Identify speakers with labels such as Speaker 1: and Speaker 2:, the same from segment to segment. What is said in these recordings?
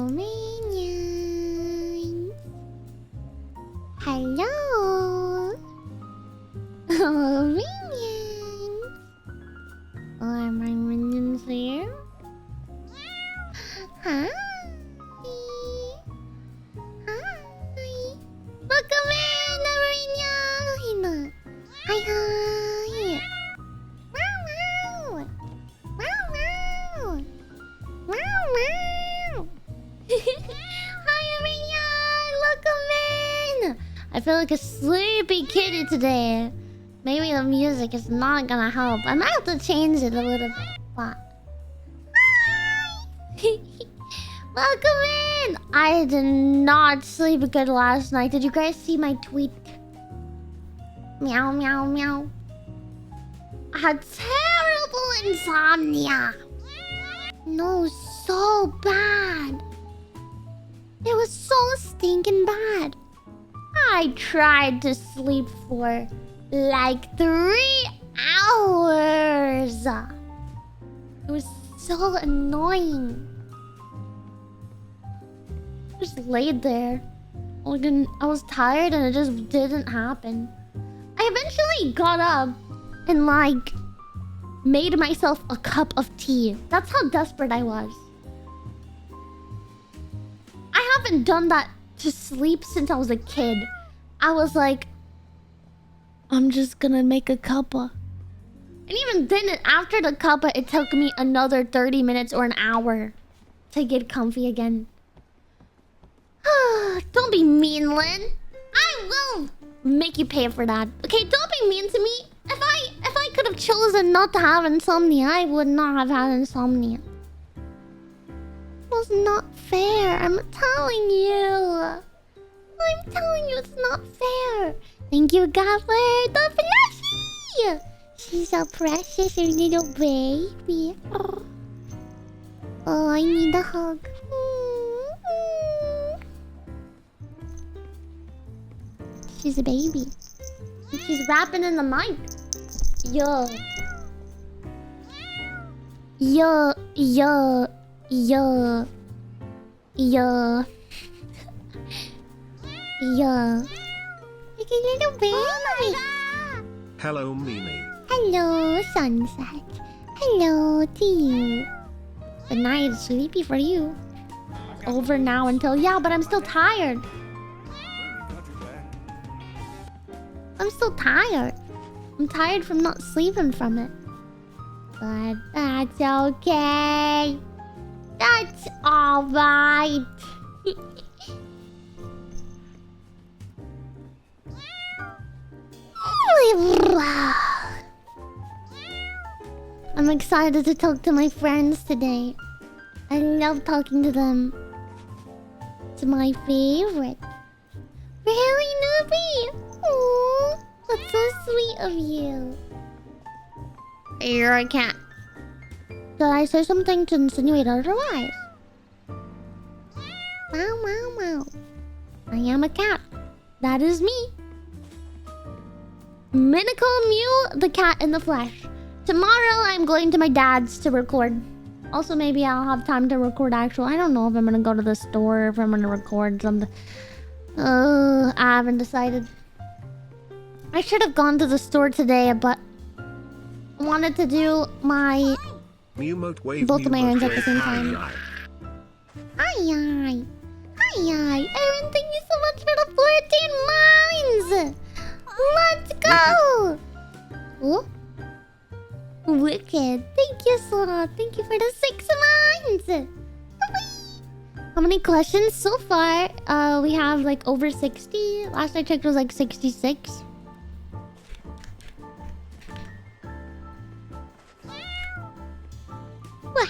Speaker 1: minions. Hello. Oh, minions. Are my minions here? Hi. Hi. Welcome in, minion. Hi, hi. Wow, wow. Wow, wow. Wow, wow. Hi, minion. Welcome in. I feel like a sleepy kitty today. Maybe the music is not gonna help. I might have to change it a little bit. But... Hi! Welcome in! I did not sleep good last night. Did you guys see my tweet? Meow, meow, meow. I had terrible insomnia. No, so bad. It was so stinking bad. I tried to sleep for like 3 hours. It was so annoying. I just laid there. I was tired and it just didn't happen. I eventually got up and like made myself a cup of tea. That's how desperate I was. I haven't done that to sleep since I was a kid. I was like, I'm just gonna make a cuppa. And even then, after the cuppa, it took me another 30 minutes or an hour to get comfy again. Don't be mean, Lynn. I will make you pay for that. Okay, don't be mean to me. If I could have chosen not to have insomnia, I would not have had insomnia. It was not fair. I'm telling you. I'm telling you, it's not fair. Thank you, God, for the plushie. She's so precious, her little baby. Oh, I need a hug. She's a baby. And she's rapping in the mic. Yo. Yo, yo, yo. Yo. Yo. Like a little baby.
Speaker 2: Hello, Mimi.
Speaker 1: Hello, sunset. Hello to you. The night is sleepy for you. Over now until... Yeah, but I'm still tired. I'm still tired. I'm tired from not sleeping from it. But that's okay. That's alright. I'm excited to talk to my friends today. I love talking to them. It's my favorite. Really, Noobie? Aww, that's so sweet of you. You're a cat. Did I say something to insinuate otherwise? Wow, wow, wow. I am a cat. That is me. MinikoMew, the cat in the flesh. Tomorrow, I'm going to my dad's to record. Also, maybe I'll have time to record actual. I don't know if I'm gonna go to the store or if I'm gonna record something. I haven't decided. I should have gone to the store today, but I wanted to do my both of my errands at the same time. Hi, hi. Hi, hi. Aaron, thank you so much for the 14 mines. Let's go. Oh. Wicked. Thank you, Sora. Thank you for the 6 mines. How many questions so far? We have like over 60. Last I checked was like 66. Well,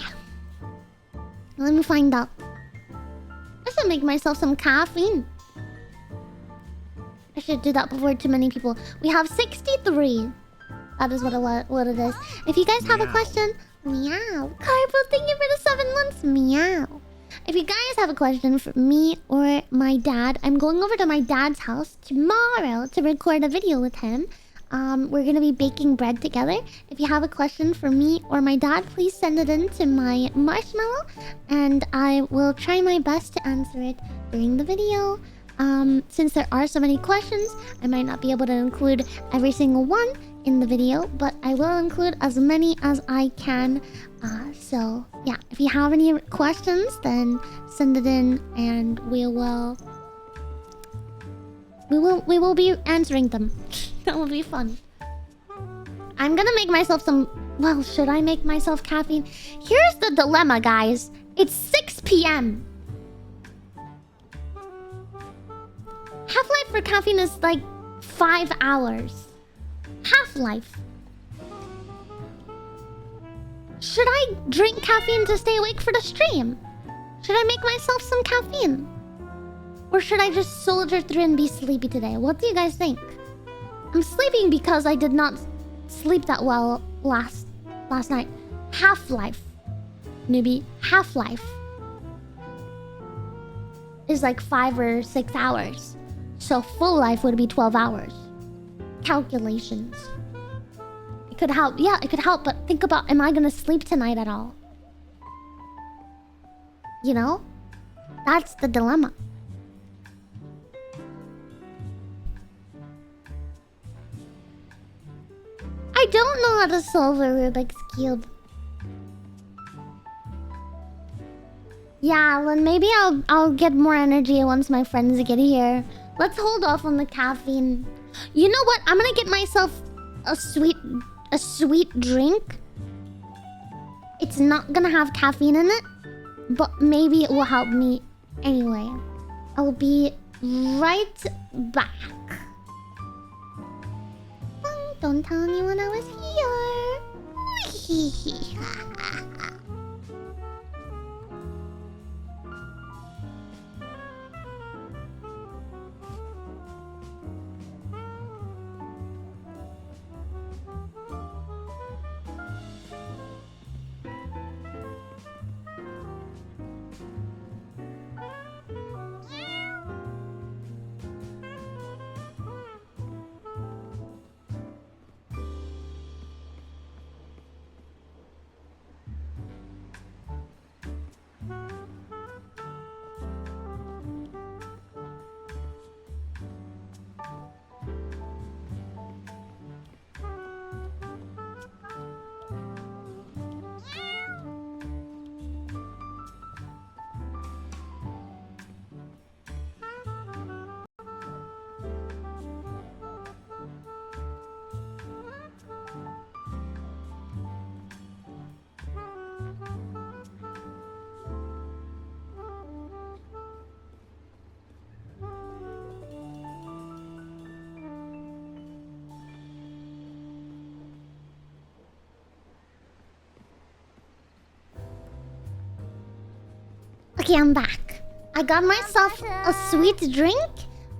Speaker 1: let me find out. I should make myself some caffeine. I should do that before too many people. We have 63. That is what it is. If you guys have a question, meow. Carbo, thank you for the 7 months. Meow. If you guys have a question for me or my dad, I'm going over to my dad's house tomorrow to record a video with him. We're gonna be baking bread together. If you have a question for me or my dad, please send it in to my marshmallow, and I will try my best to answer it during the video. Since there are so many questions, I might not be able to include every single one in the video, but I will include as many as I can. So yeah, if you have any questions, then send it in, and we will be answering them. That will be fun. I'm gonna make myself some... Well, should I make myself caffeine? Here's the dilemma, guys. It's 6 p.m. Half-life for caffeine is like 5 hours. Half-life. Should I drink caffeine to stay awake for the stream? Should I make myself some caffeine? Or should I just soldier through and be sleepy today? What do you guys think? I'm sleeping because I did not sleep that well last night. Half-life. Maybe half-life is like 5 or 6 hours. So full life would be 12 hours. Calculations. It could help. Yeah, it could help, but think about, am I gonna sleep tonight at all? You know? That's the dilemma. I don't know how to solve a Rubik's Cube. Yeah, well, maybe I'll get more energy once my friends get here. Let's hold off on the caffeine. You know what? I'm gonna get myself a sweet drink. It's not gonna have caffeine in it, but maybe it will help me anyway. I'll be right back. Don't tell anyone I was here. Okay, I'm back. I got myself a sweet drink,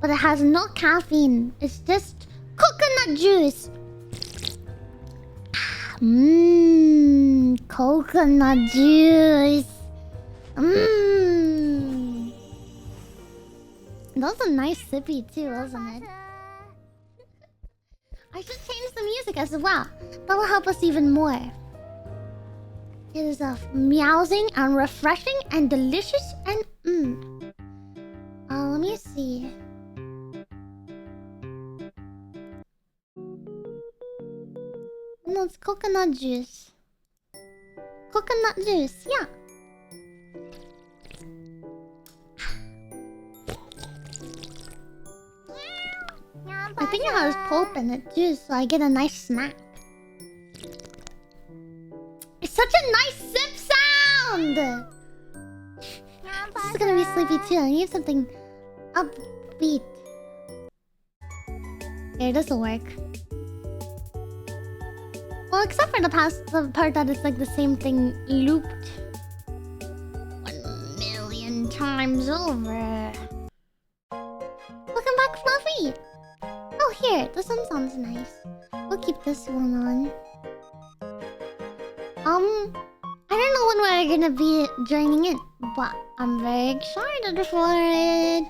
Speaker 1: but it has no caffeine. It's just coconut juice. Coconut juice. That was a nice sippy too, wasn't it? I should change the music as well. That will help us even more. It is meowsing and refreshing and delicious and let me see. No, it's coconut juice. Coconut juice, yeah. I think it has pulp in it too, so I get a nice snack. It's such a nice sip sound! This is gonna be sleepy too. I need something upbeat. Here, this'll work. Well, except for the part that it's like the same thing looped 1,000,000 times over. Welcome back, Fluffy! Oh, here, this one sounds nice. We'll keep this one on. I don't know when we're gonna be joining in, but I'm very excited for it.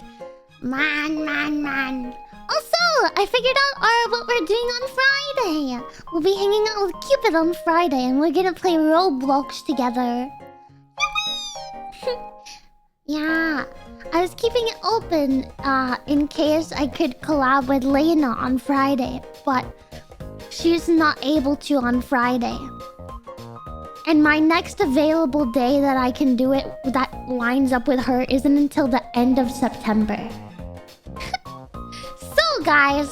Speaker 1: Man. Also, I figured out what we're doing on Friday. We'll be hanging out with Cupid on Friday, and we're gonna play Roblox together. Yeah, I was keeping it open in case I could collab with Lena on Friday, but she's not able to on Friday. And my next available day that I can do it that lines up with her isn't until the end of September. So guys,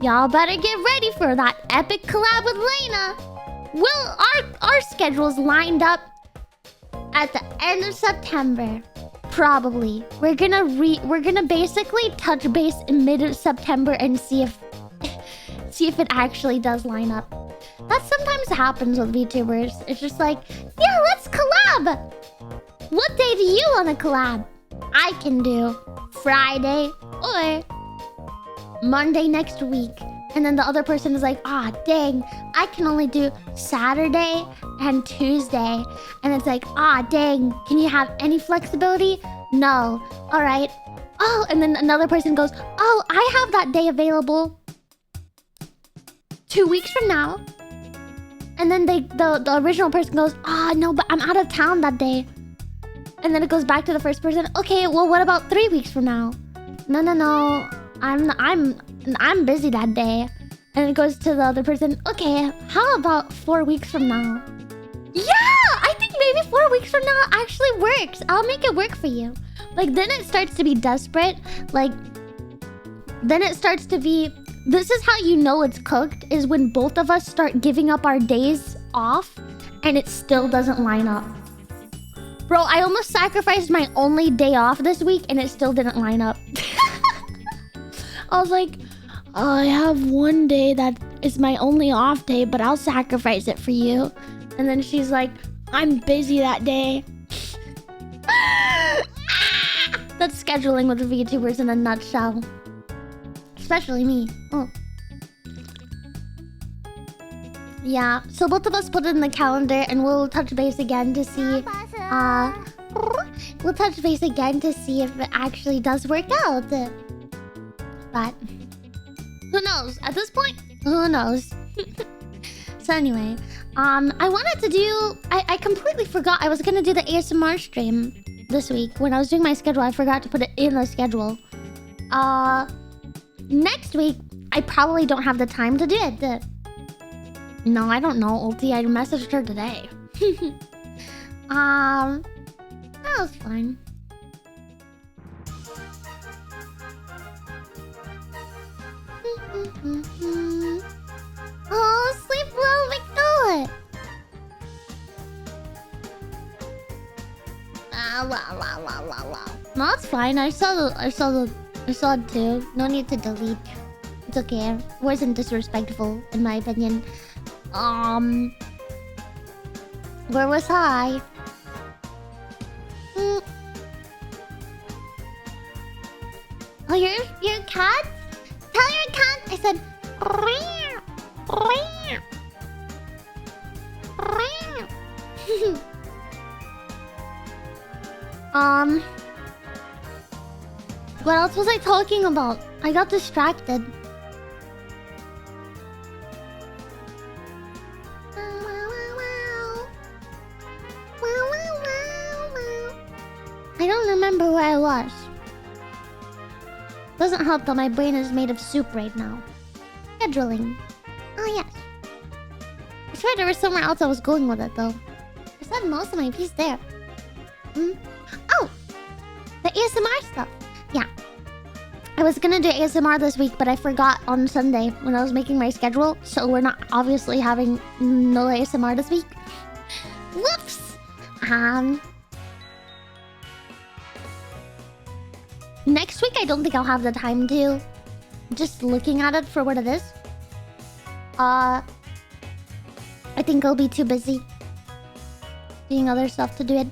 Speaker 1: y'all better get ready for that epic collab with Lena. Well, our schedule's lined up at the end of September. Probably. We're gonna basically touch base in mid-September and see if it actually does line up. That sometimes happens with VTubers. It's just like, yeah, let's collab. What day do you want to collab? I can do Friday or Monday next week. And then the other person is like, ah, dang, I can only do Saturday and Tuesday. And it's like, ah, dang, can you have any flexibility? No. All right. Oh, and then another person goes, oh, I have that day available 2 weeks from now. And then the original person goes, ah, no, but I'm out of town that day. And then it goes back to the first person. Okay, well, what about 3 weeks from now? No. I'm busy that day. And it goes to the other person. Okay, how about 4 weeks from now? Yeah, I think maybe 4 weeks from now actually works. I'll make it work for you. Like, then it starts to be desperate. Like, then it starts to be... This is how you know it's cooked, is when both of us start giving up our days off and it still doesn't line up. Bro, I almost sacrificed my only day off this week and it still didn't line up. I was like, I have one day that is my only off day, but I'll sacrifice it for you. And then she's like, I'm busy that day. That's scheduling with VTubers in a nutshell. Especially me. Oh. Yeah, so both of us put it in the calendar and we'll touch base again to see... we'll touch base again to see if it actually does work out. But... who knows? At this point, who knows? So anyway, I wanted to do... I completely forgot I was gonna do the ASMR stream this week. When I was doing my schedule, I forgot to put it in the schedule. Next week, I probably don't have the time to do it. No, I don't know, Ulti. I messaged her today. That was fine. Oh, sleep well, Victor. No, it's fine. I saw it too. No need to delete. It's okay. It wasn't disrespectful, in my opinion. Where was I? Oh, your cat? Tell your cat I said. What else was I talking about? I got distracted. I don't remember where I was. Doesn't help that my brain is made of soup right now. Scheduling. Oh yes. I swear there was somewhere else I was going with it though. I said most of my piece there. Oh! The ASMR stuff. Yeah. I was gonna do ASMR this week, but I forgot on Sunday when I was making my schedule. So we're not obviously having no ASMR this week. Whoops! Next week, I don't think I'll have the time to. Just looking at it for what it is. I think I'll be too busy doing other stuff to do it.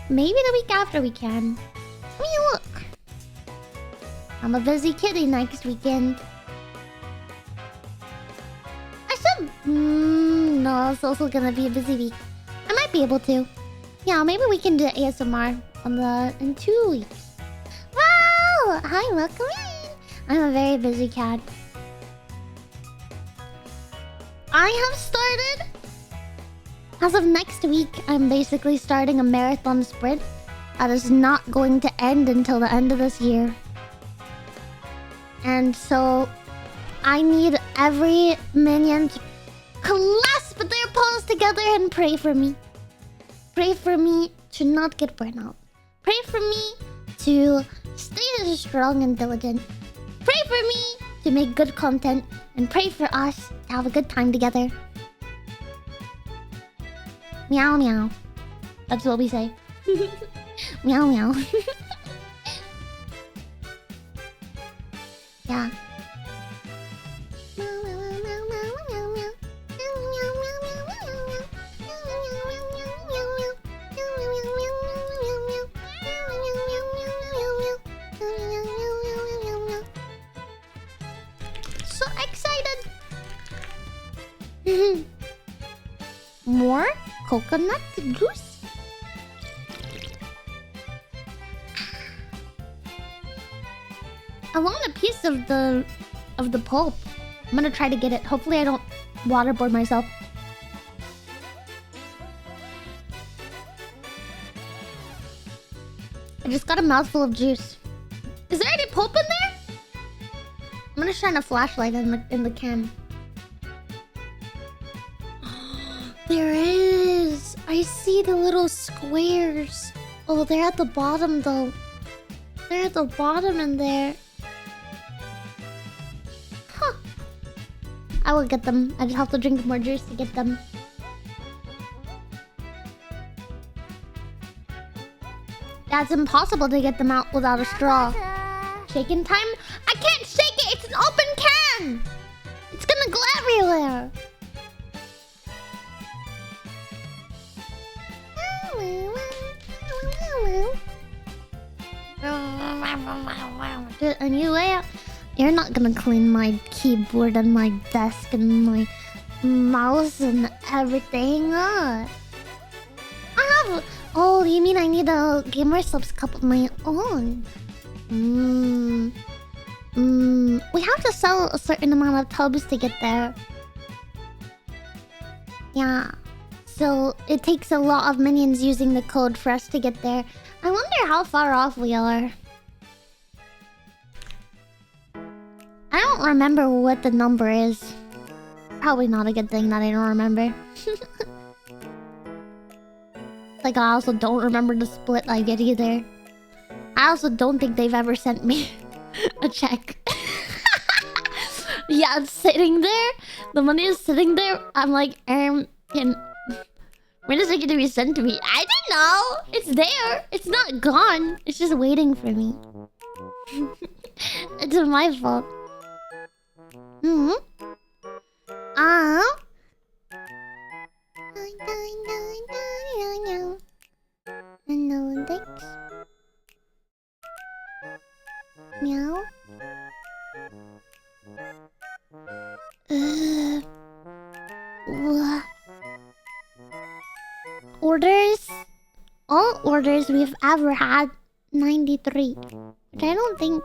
Speaker 1: Maybe the week after we can. I mean, look. I'm a busy kitty next weekend. I should... no, it's also gonna be a busy week. I might be able to. Yeah, maybe we can do ASMR in 2 weeks. Wow! Hi, welcome in. I'm a very busy cat. I have started... As of next week, I'm basically starting a marathon sprint that is not going to end until the end of this year. And so, I need every minion to clasp their paws together and pray for me. Pray for me to not get burnt out. Pray for me to stay strong and diligent. Pray for me to make good content. And pray for us to have a good time together. Meow meow. That's what we say. Meow meow. Yeah. So excited. More coconut juice. I want a piece of the pulp. I'm gonna try to get it. Hopefully I don't waterboard myself. I just got a mouthful of juice. Is there any pulp in there? I'm gonna shine a flashlight in the can. There is. I see the little squares. Oh, they're at the bottom though. They're at the bottom in there. Huh. I will get them. I just have to drink more juice to get them. That's impossible to get them out without a straw. Shaking time? I can't shake it! It's an open can! It's gonna go everywhere! Anyway, you're not gonna clean my keyboard and my desk and my mouse and everything. I have... Oh, you mean I need a Gamer Subs cup of my own? We have to sell a certain amount of tubs to get there. Yeah. So it takes a lot of minions using the code for us to get there. I wonder how far off we are. I don't remember what the number is. Probably not a good thing that I don't remember. Like, I also don't remember the split I get either. I also don't think they've ever sent me a check. Yeah, it's sitting there. The money is sitting there. I'm like, when is it gonna be sent to me? I don't know. It's there. It's not gone. It's just waiting for me. It's my fault. Analytics. Meow. Orders. All orders we've ever had, 93. Which I don't think...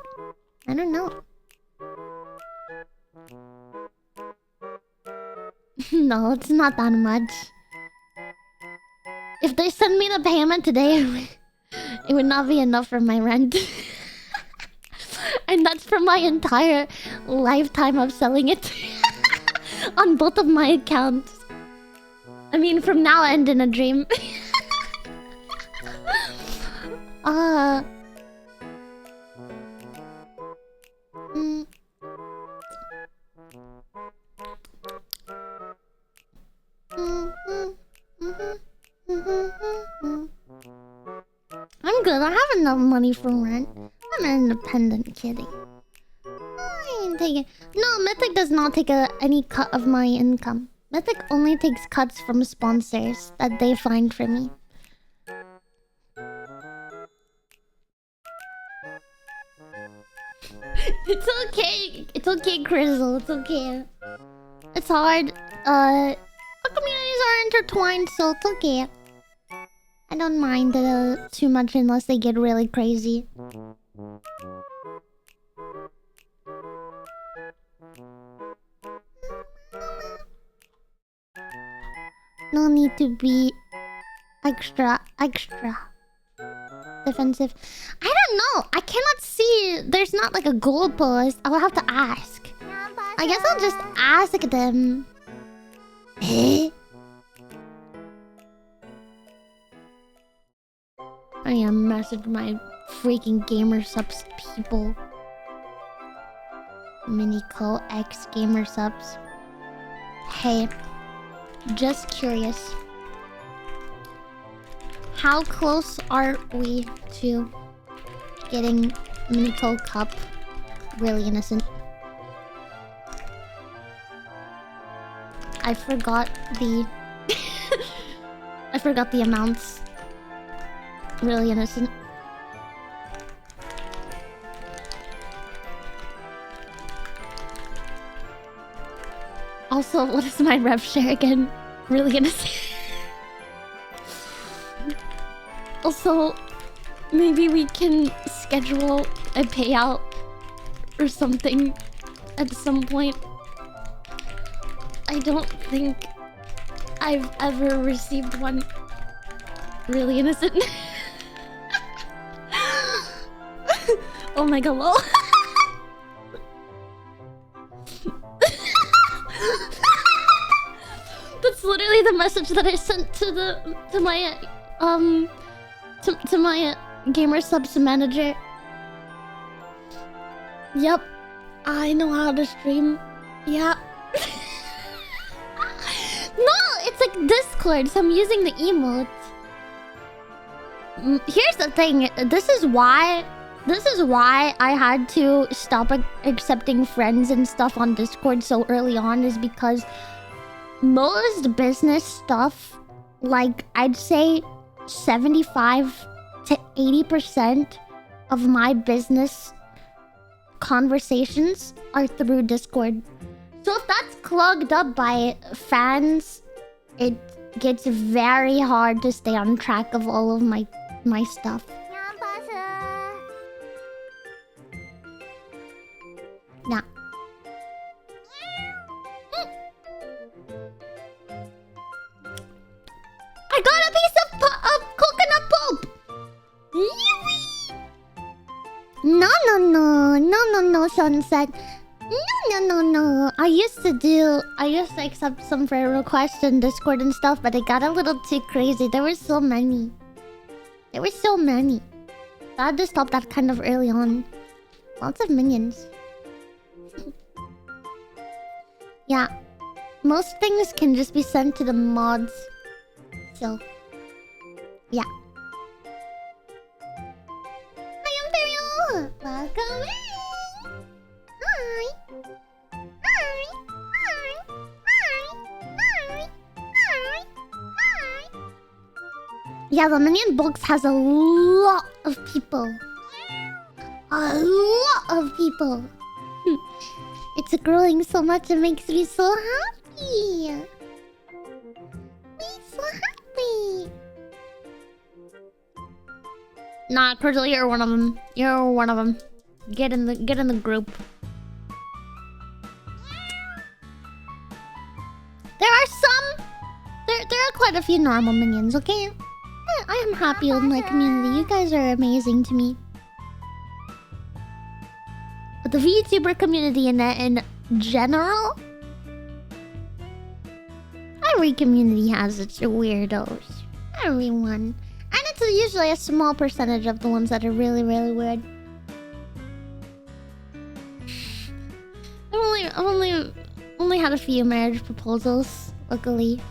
Speaker 1: I don't know. No, it's not that much. If they send me the payment today, it would not be enough for my rent. And that's for my entire lifetime of selling it. On both of my accounts. I mean, from now and in a dream. I'm good. I have enough money for rent. I'm an independent kitty. I ain't taking... No, Mythic does not take any cut of my income. Mythic only takes cuts from sponsors that they find for me. It's okay. It's okay, Crystal. It's okay. It's hard. Our communities are intertwined, so it's okay. I don't mind too much unless they get really crazy. No need to be extra defensive. I don't know. I cannot see. There's not like a goalpost. I'll have to ask. I guess I'll just ask them. I am message my freaking gamer subs people. Miniko X gamer subs. Hey, just curious. How close are we to getting Miniko Cup really innocent? I forgot the I forgot the amounts. Really innocent. Also, what is my rev share again? Really innocent. Also, maybe we can schedule a payout or something at some point. I don't think I've ever received one. Really innocent. Oh my god, lol. That's literally the message that I sent to my gamer subs manager. Yep, I know how to stream. Yeah. No, it's like Discord, so I'm using the emotes. Here's the thing. This is why I had to stop accepting friends and stuff on Discord so early on, is because most business stuff, like I'd say 75 to 80% of my business conversations are through Discord. So if that's clogged up by fans, it gets very hard to stay on track of all of my stuff. Yeah. I got a piece of coconut pulp. No, Sunset. No. I used to accept some friend requests in Discord and stuff, but it got a little too crazy. There were so many. I had to stop that kind of early on. Lots of minions. Yeah. Most things can just be sent to the mods. So, yeah. Hi, Imperial! Welcome in! Hi! Yeah, the minion box has a lot of people. A lot of people. It's growing so much, it makes me so happy. So happy. Nah, Crystal, you're one of them. You're one of them. Get in the group. There are some. There are quite a few normal minions. Okay, I am happy with my community. You guys are amazing to me. But the VTuber community in general, every community has its weirdos. Everyone. And it's usually a small percentage of the ones that are really, really weird. I've only had a few marriage proposals, luckily.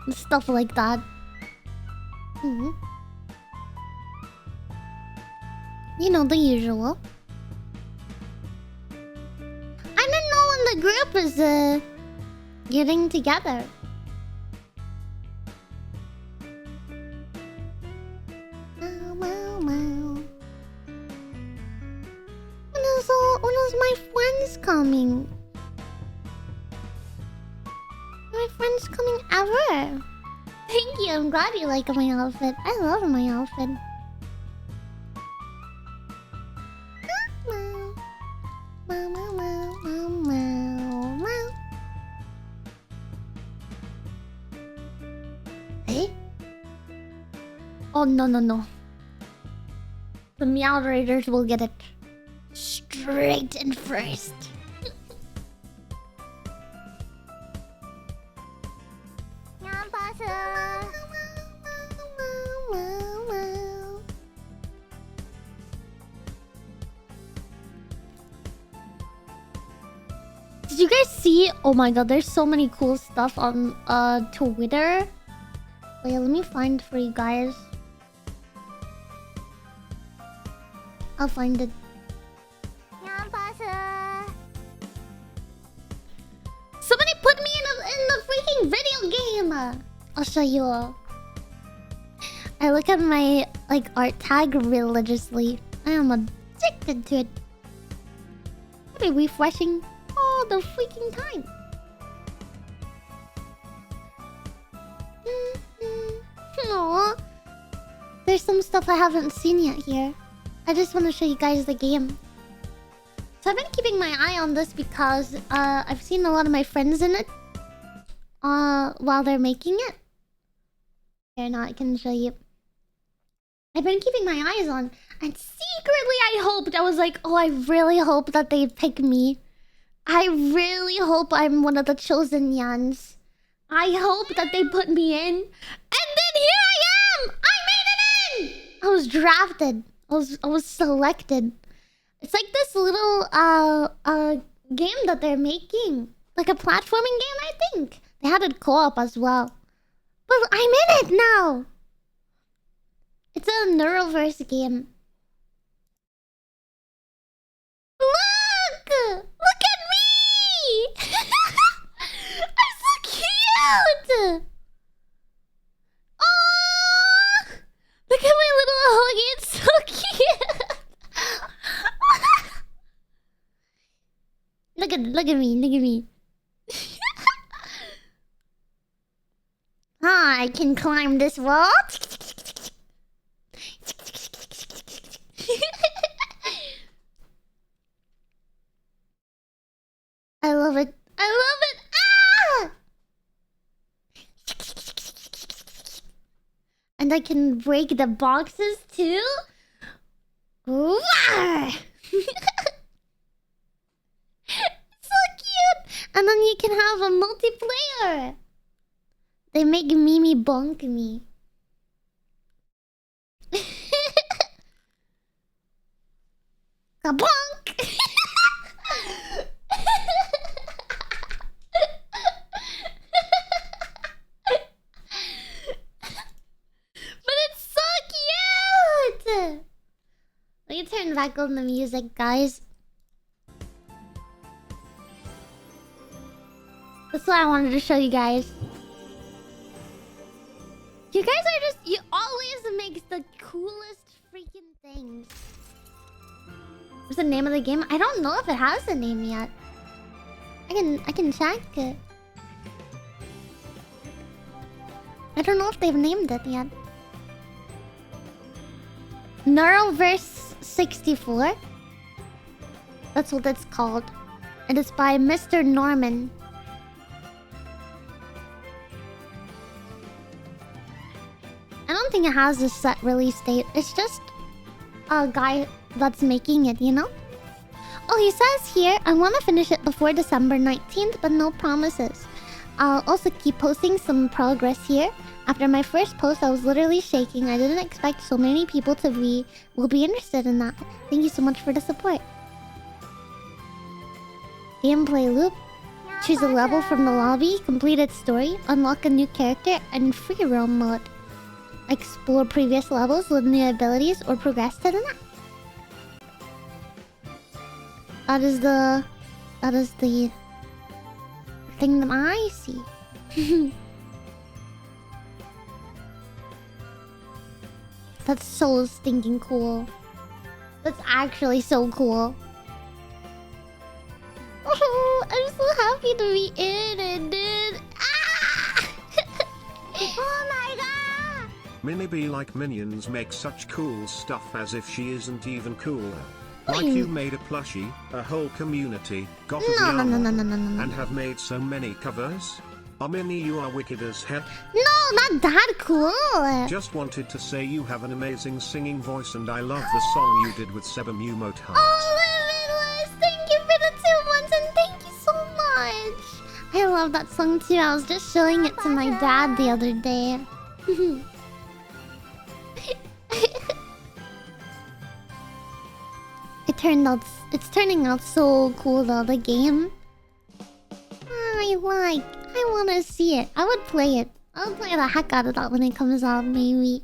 Speaker 1: Stuff like that. You know, the usual. I didn't know when the group is getting together. When is my friends coming? My friends coming ever. Thank you. I'm glad you like my outfit. I love my outfit. Oh, no, no, no. The Meow Raiders will get it straight in first. Did you guys see? Oh my god, there's so many cool stuff on Twitter. Wait, let me find for you guys. I'll find it. Somebody put me in the freaking video game. I'll show you all. I look at my like art tag religiously. I am addicted to it. What are we refreshing all the freaking time? Aww. There's some stuff I haven't seen yet here. I just want to show you guys the game. So I've been keeping my eye on this because I've seen a lot of my friends in it while they're making it. Here, now I can show you. I've been keeping my eyes on, and secretly I hoped, I was like, oh, I really hope that they pick me. I really hope I'm one of the chosen Yans. I hope that they put me in. And then here I am! I made it in! I was drafted. I was selected. It's like this little game that they're making. Like a platforming game, I think. They had it co-op as well. But I'm in it now! It's a Neuroverse game. Look! Look at me! I'm so cute! Oh! Look at my little hoagie, it's so cute! Look at me, look at me. Ah, I can climb this wall. I love it. I love it. Ah! And I can break the boxes too. Ooh. So cute. And then you can have a multiplayer. They make Mimi bonk me. Kabonk! But it's so cute! Let me turn back on the music, guys. That's what I wanted to show you guys. You guys are just... You always make the coolest freaking things. What's the name of the game? I don't know if it has a name yet. I can check it. I don't know if they've named it yet. Neuroverse 64. That's what it's called. And it's by Mr. Norman. I don't think it has a set release date. It's just a guy that's making it, you know? Oh, he says here, I want to finish it before December 19th, but no promises. I'll also keep posting some progress here. After my first post, I was literally shaking. I didn't expect so many people will be interested in that. Thank you so much for the support. Gameplay loop. Choose a level from the lobby, complete its story, unlock a new character, and free roam mode. Explore previous levels with new abilities or progress to the next. That is the thing that I see. That's so stinking cool. That's actually so cool. Oh, I'm so happy to be in it, dude. Ah! Oh my god!
Speaker 2: Minnie be like minions make such cool stuff as if she isn't even cooler. Like you made a plushie, a whole community, got a VR model, and have made so many covers. Minnie, you are wicked as hell.
Speaker 1: No, not that cool.
Speaker 2: Just wanted to say you have an amazing singing voice and I love the song you did with Sebamew Moat Heart.
Speaker 1: Oh, Limitless, thank you for the 2 months and thank you so much. I love that song too. I was just showing it to my dad the other day. It's turning out so cool though, the game. I want to see it. I would play it. I would play the heck out of that when it comes out, maybe.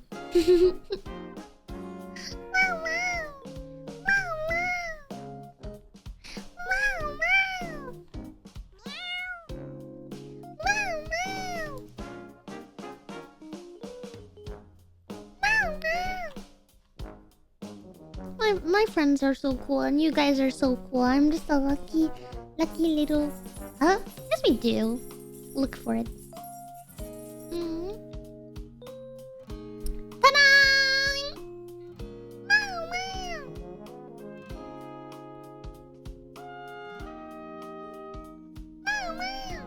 Speaker 1: My friends are so cool and you guys are so cool. I'm just a lucky little... Huh? Yes, we do. Look for it. Ta-da! Wow, wow. Wow, wow.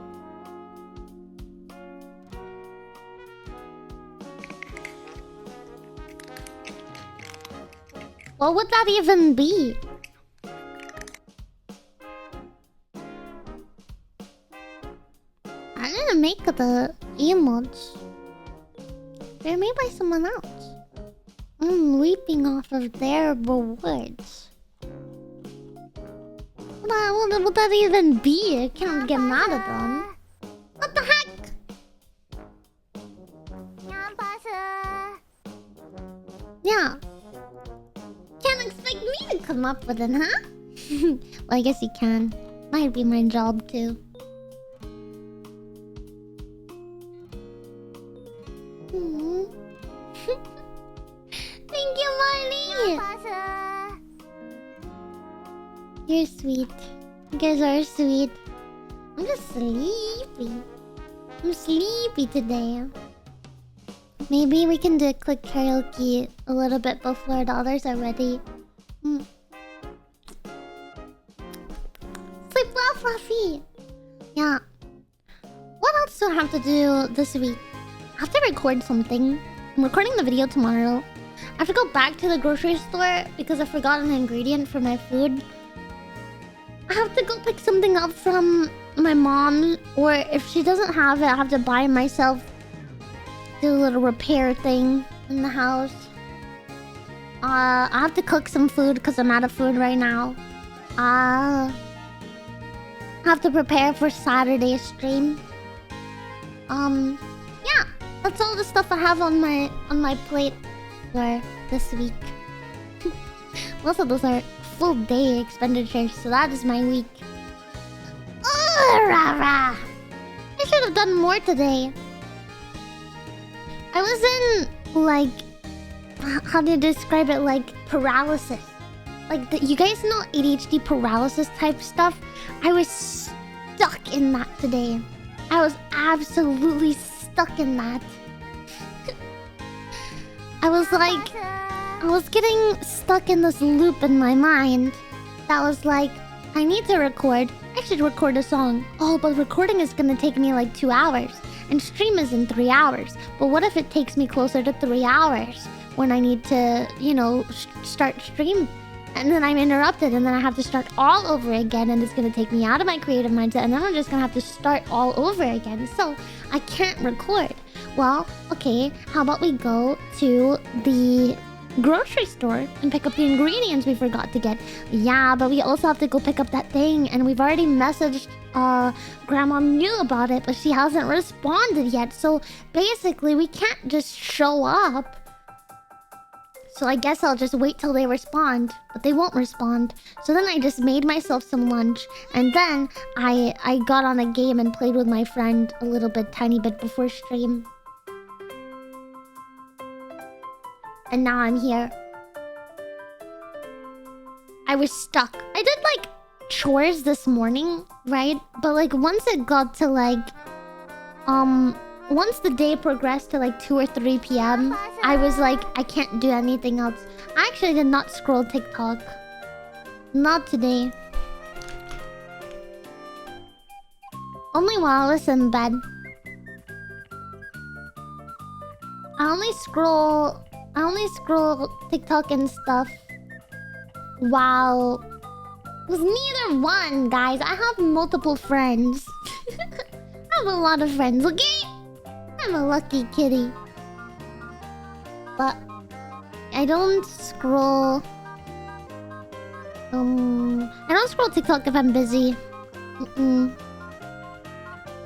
Speaker 1: What would that even be? I didn't make the emotes. They're made by someone else. I'm leaping off of their rewards. What would that even be? I can't get mad at them. What the heck? Yeah. Can't expect me to come up with it, huh? Well, I guess you can. Might be my job too. Thank you, Marley! You're sweet. You guys are sweet. I'm just sleepy. I'm sleepy today. Maybe we can do a quick karaoke a little bit before the others are ready. Sleep well, Fluffy! Yeah. What else do I have to do this week? I have to record something. I'm recording the video tomorrow. I have to go back to the grocery store because I forgot an ingredient for my food. I have to go pick something up from my mom, or if she doesn't have it, I have to buy it myself. Do a little repair thing in the house. I have to cook some food because I'm out of food right now. I have to prepare for Saturday's stream. Yeah, that's all the stuff I have on my plate for this week. Also, those are full day expenditures, so that is my week. I should have done more today. I was in, like, how do you describe it? Like, paralysis. Like, you guys know ADHD paralysis type stuff? I was stuck in that today. I was absolutely stuck in that. I was getting stuck in this loop in my mind that was like, I need to record. I should record a song. Oh, but recording is gonna take me like 2 hours. And stream is in 3 hours. But what if it takes me closer to 3 hours when I need to, you know, start stream? And then I'm interrupted and then I have to start all over again and it's going to take me out of my creative mindset and then I'm just going to have to start all over again. So I can't record. Well, okay, how about we go to the grocery store and pick up the ingredients we forgot to get? Yeah, but we also have to go pick up that thing and we've already messaged Grandma Mew about it, but she hasn't responded yet. So basically we can't just show up. So I guess I'll just wait till they respond, but they won't respond. So then I just made myself some lunch and then I got on a game and played with my friend a little bit, tiny bit before stream. And now I'm here. I was stuck. I did like chores this morning, right? But like once it got to like once the day progressed to like 2 or 3 p.m, I was like, I can't do anything else. I actually did not scroll TikTok. Not today. Only while I was in bed. I only scroll TikTok and stuff while... It was neither one, guys. I have multiple friends. I have a lot of friends, okay? I'm a lucky kitty. But I don't scroll... I don't scroll TikTok if I'm busy. It's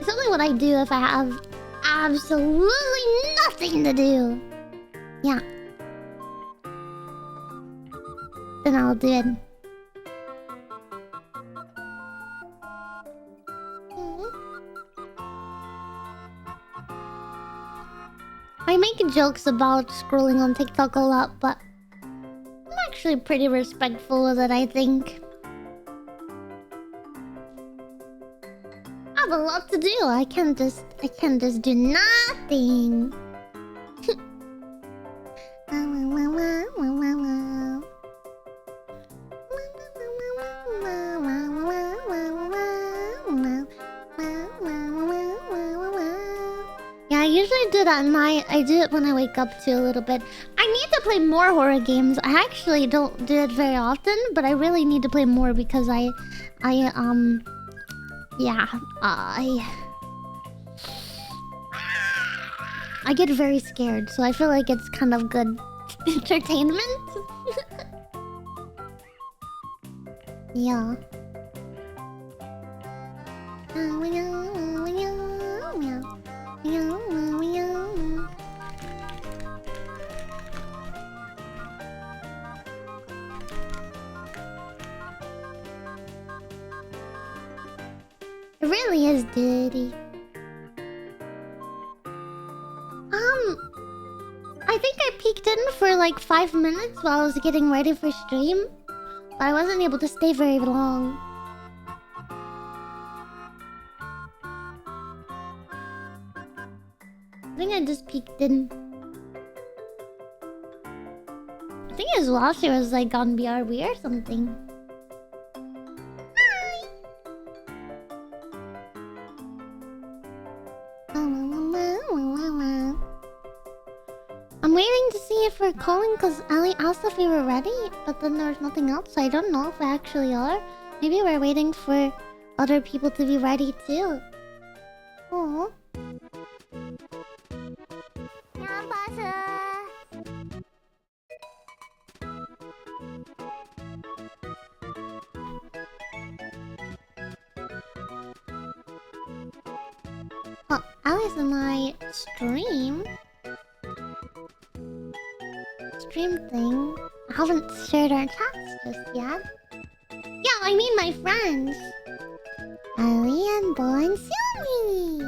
Speaker 1: only what I do if I have absolutely nothing to do. Yeah. Then I'll do it. I make jokes about scrolling on TikTok a lot, but I'm actually pretty respectful of it, I think. I have a lot to do. I can't just do nothing. Yeah, I usually do that at night. I do it when I wake up too a little bit. I need to play more horror games. I actually don't do it very often, but I really need to play more because I get very scared, so I feel like it's kind of good entertainment. Yeah. It really is dirty. I think I peeked in for like 5 minutes while I was getting ready for stream, but I wasn't able to stay very long. I think I just peeked in. I think it was while she was like on BRB or something. I'm waiting to see if we're calling because Ali asked if we were ready, but then there was nothing else, so I don't know if we actually are. Maybe we're waiting for other people to be ready too. Oh. Well, Alice and I stream thing. I haven't shared our chats just yet. Yeah, I mean my friends. Ali and Bo and Sumi.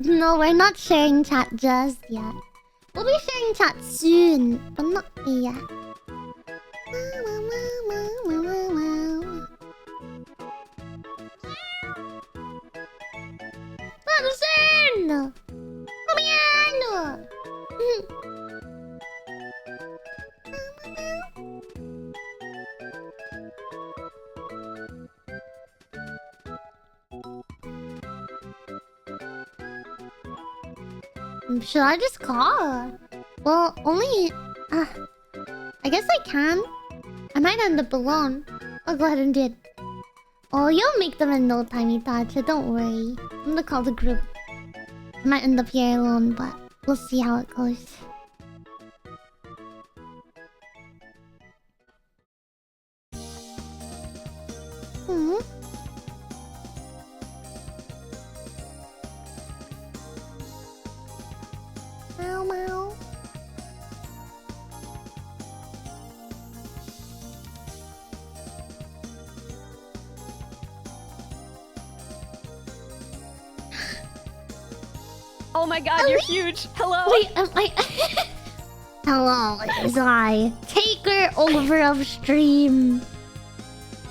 Speaker 1: No, we're not sharing chat just yet. We'll be sharing chat soon, but not yet. Madison! Come here! Should I just call? Well, only... I guess I can. I might end up alone. I'll go ahead and do it. Oh, you'll make them in no time, Itachi. Don't worry. I'm gonna call the group. I might end up here alone, but we'll see how it goes. Meow meow.
Speaker 3: Oh my god, you're huge. Hello.
Speaker 1: Wait, am I... Hello, it's I. Taker over of stream.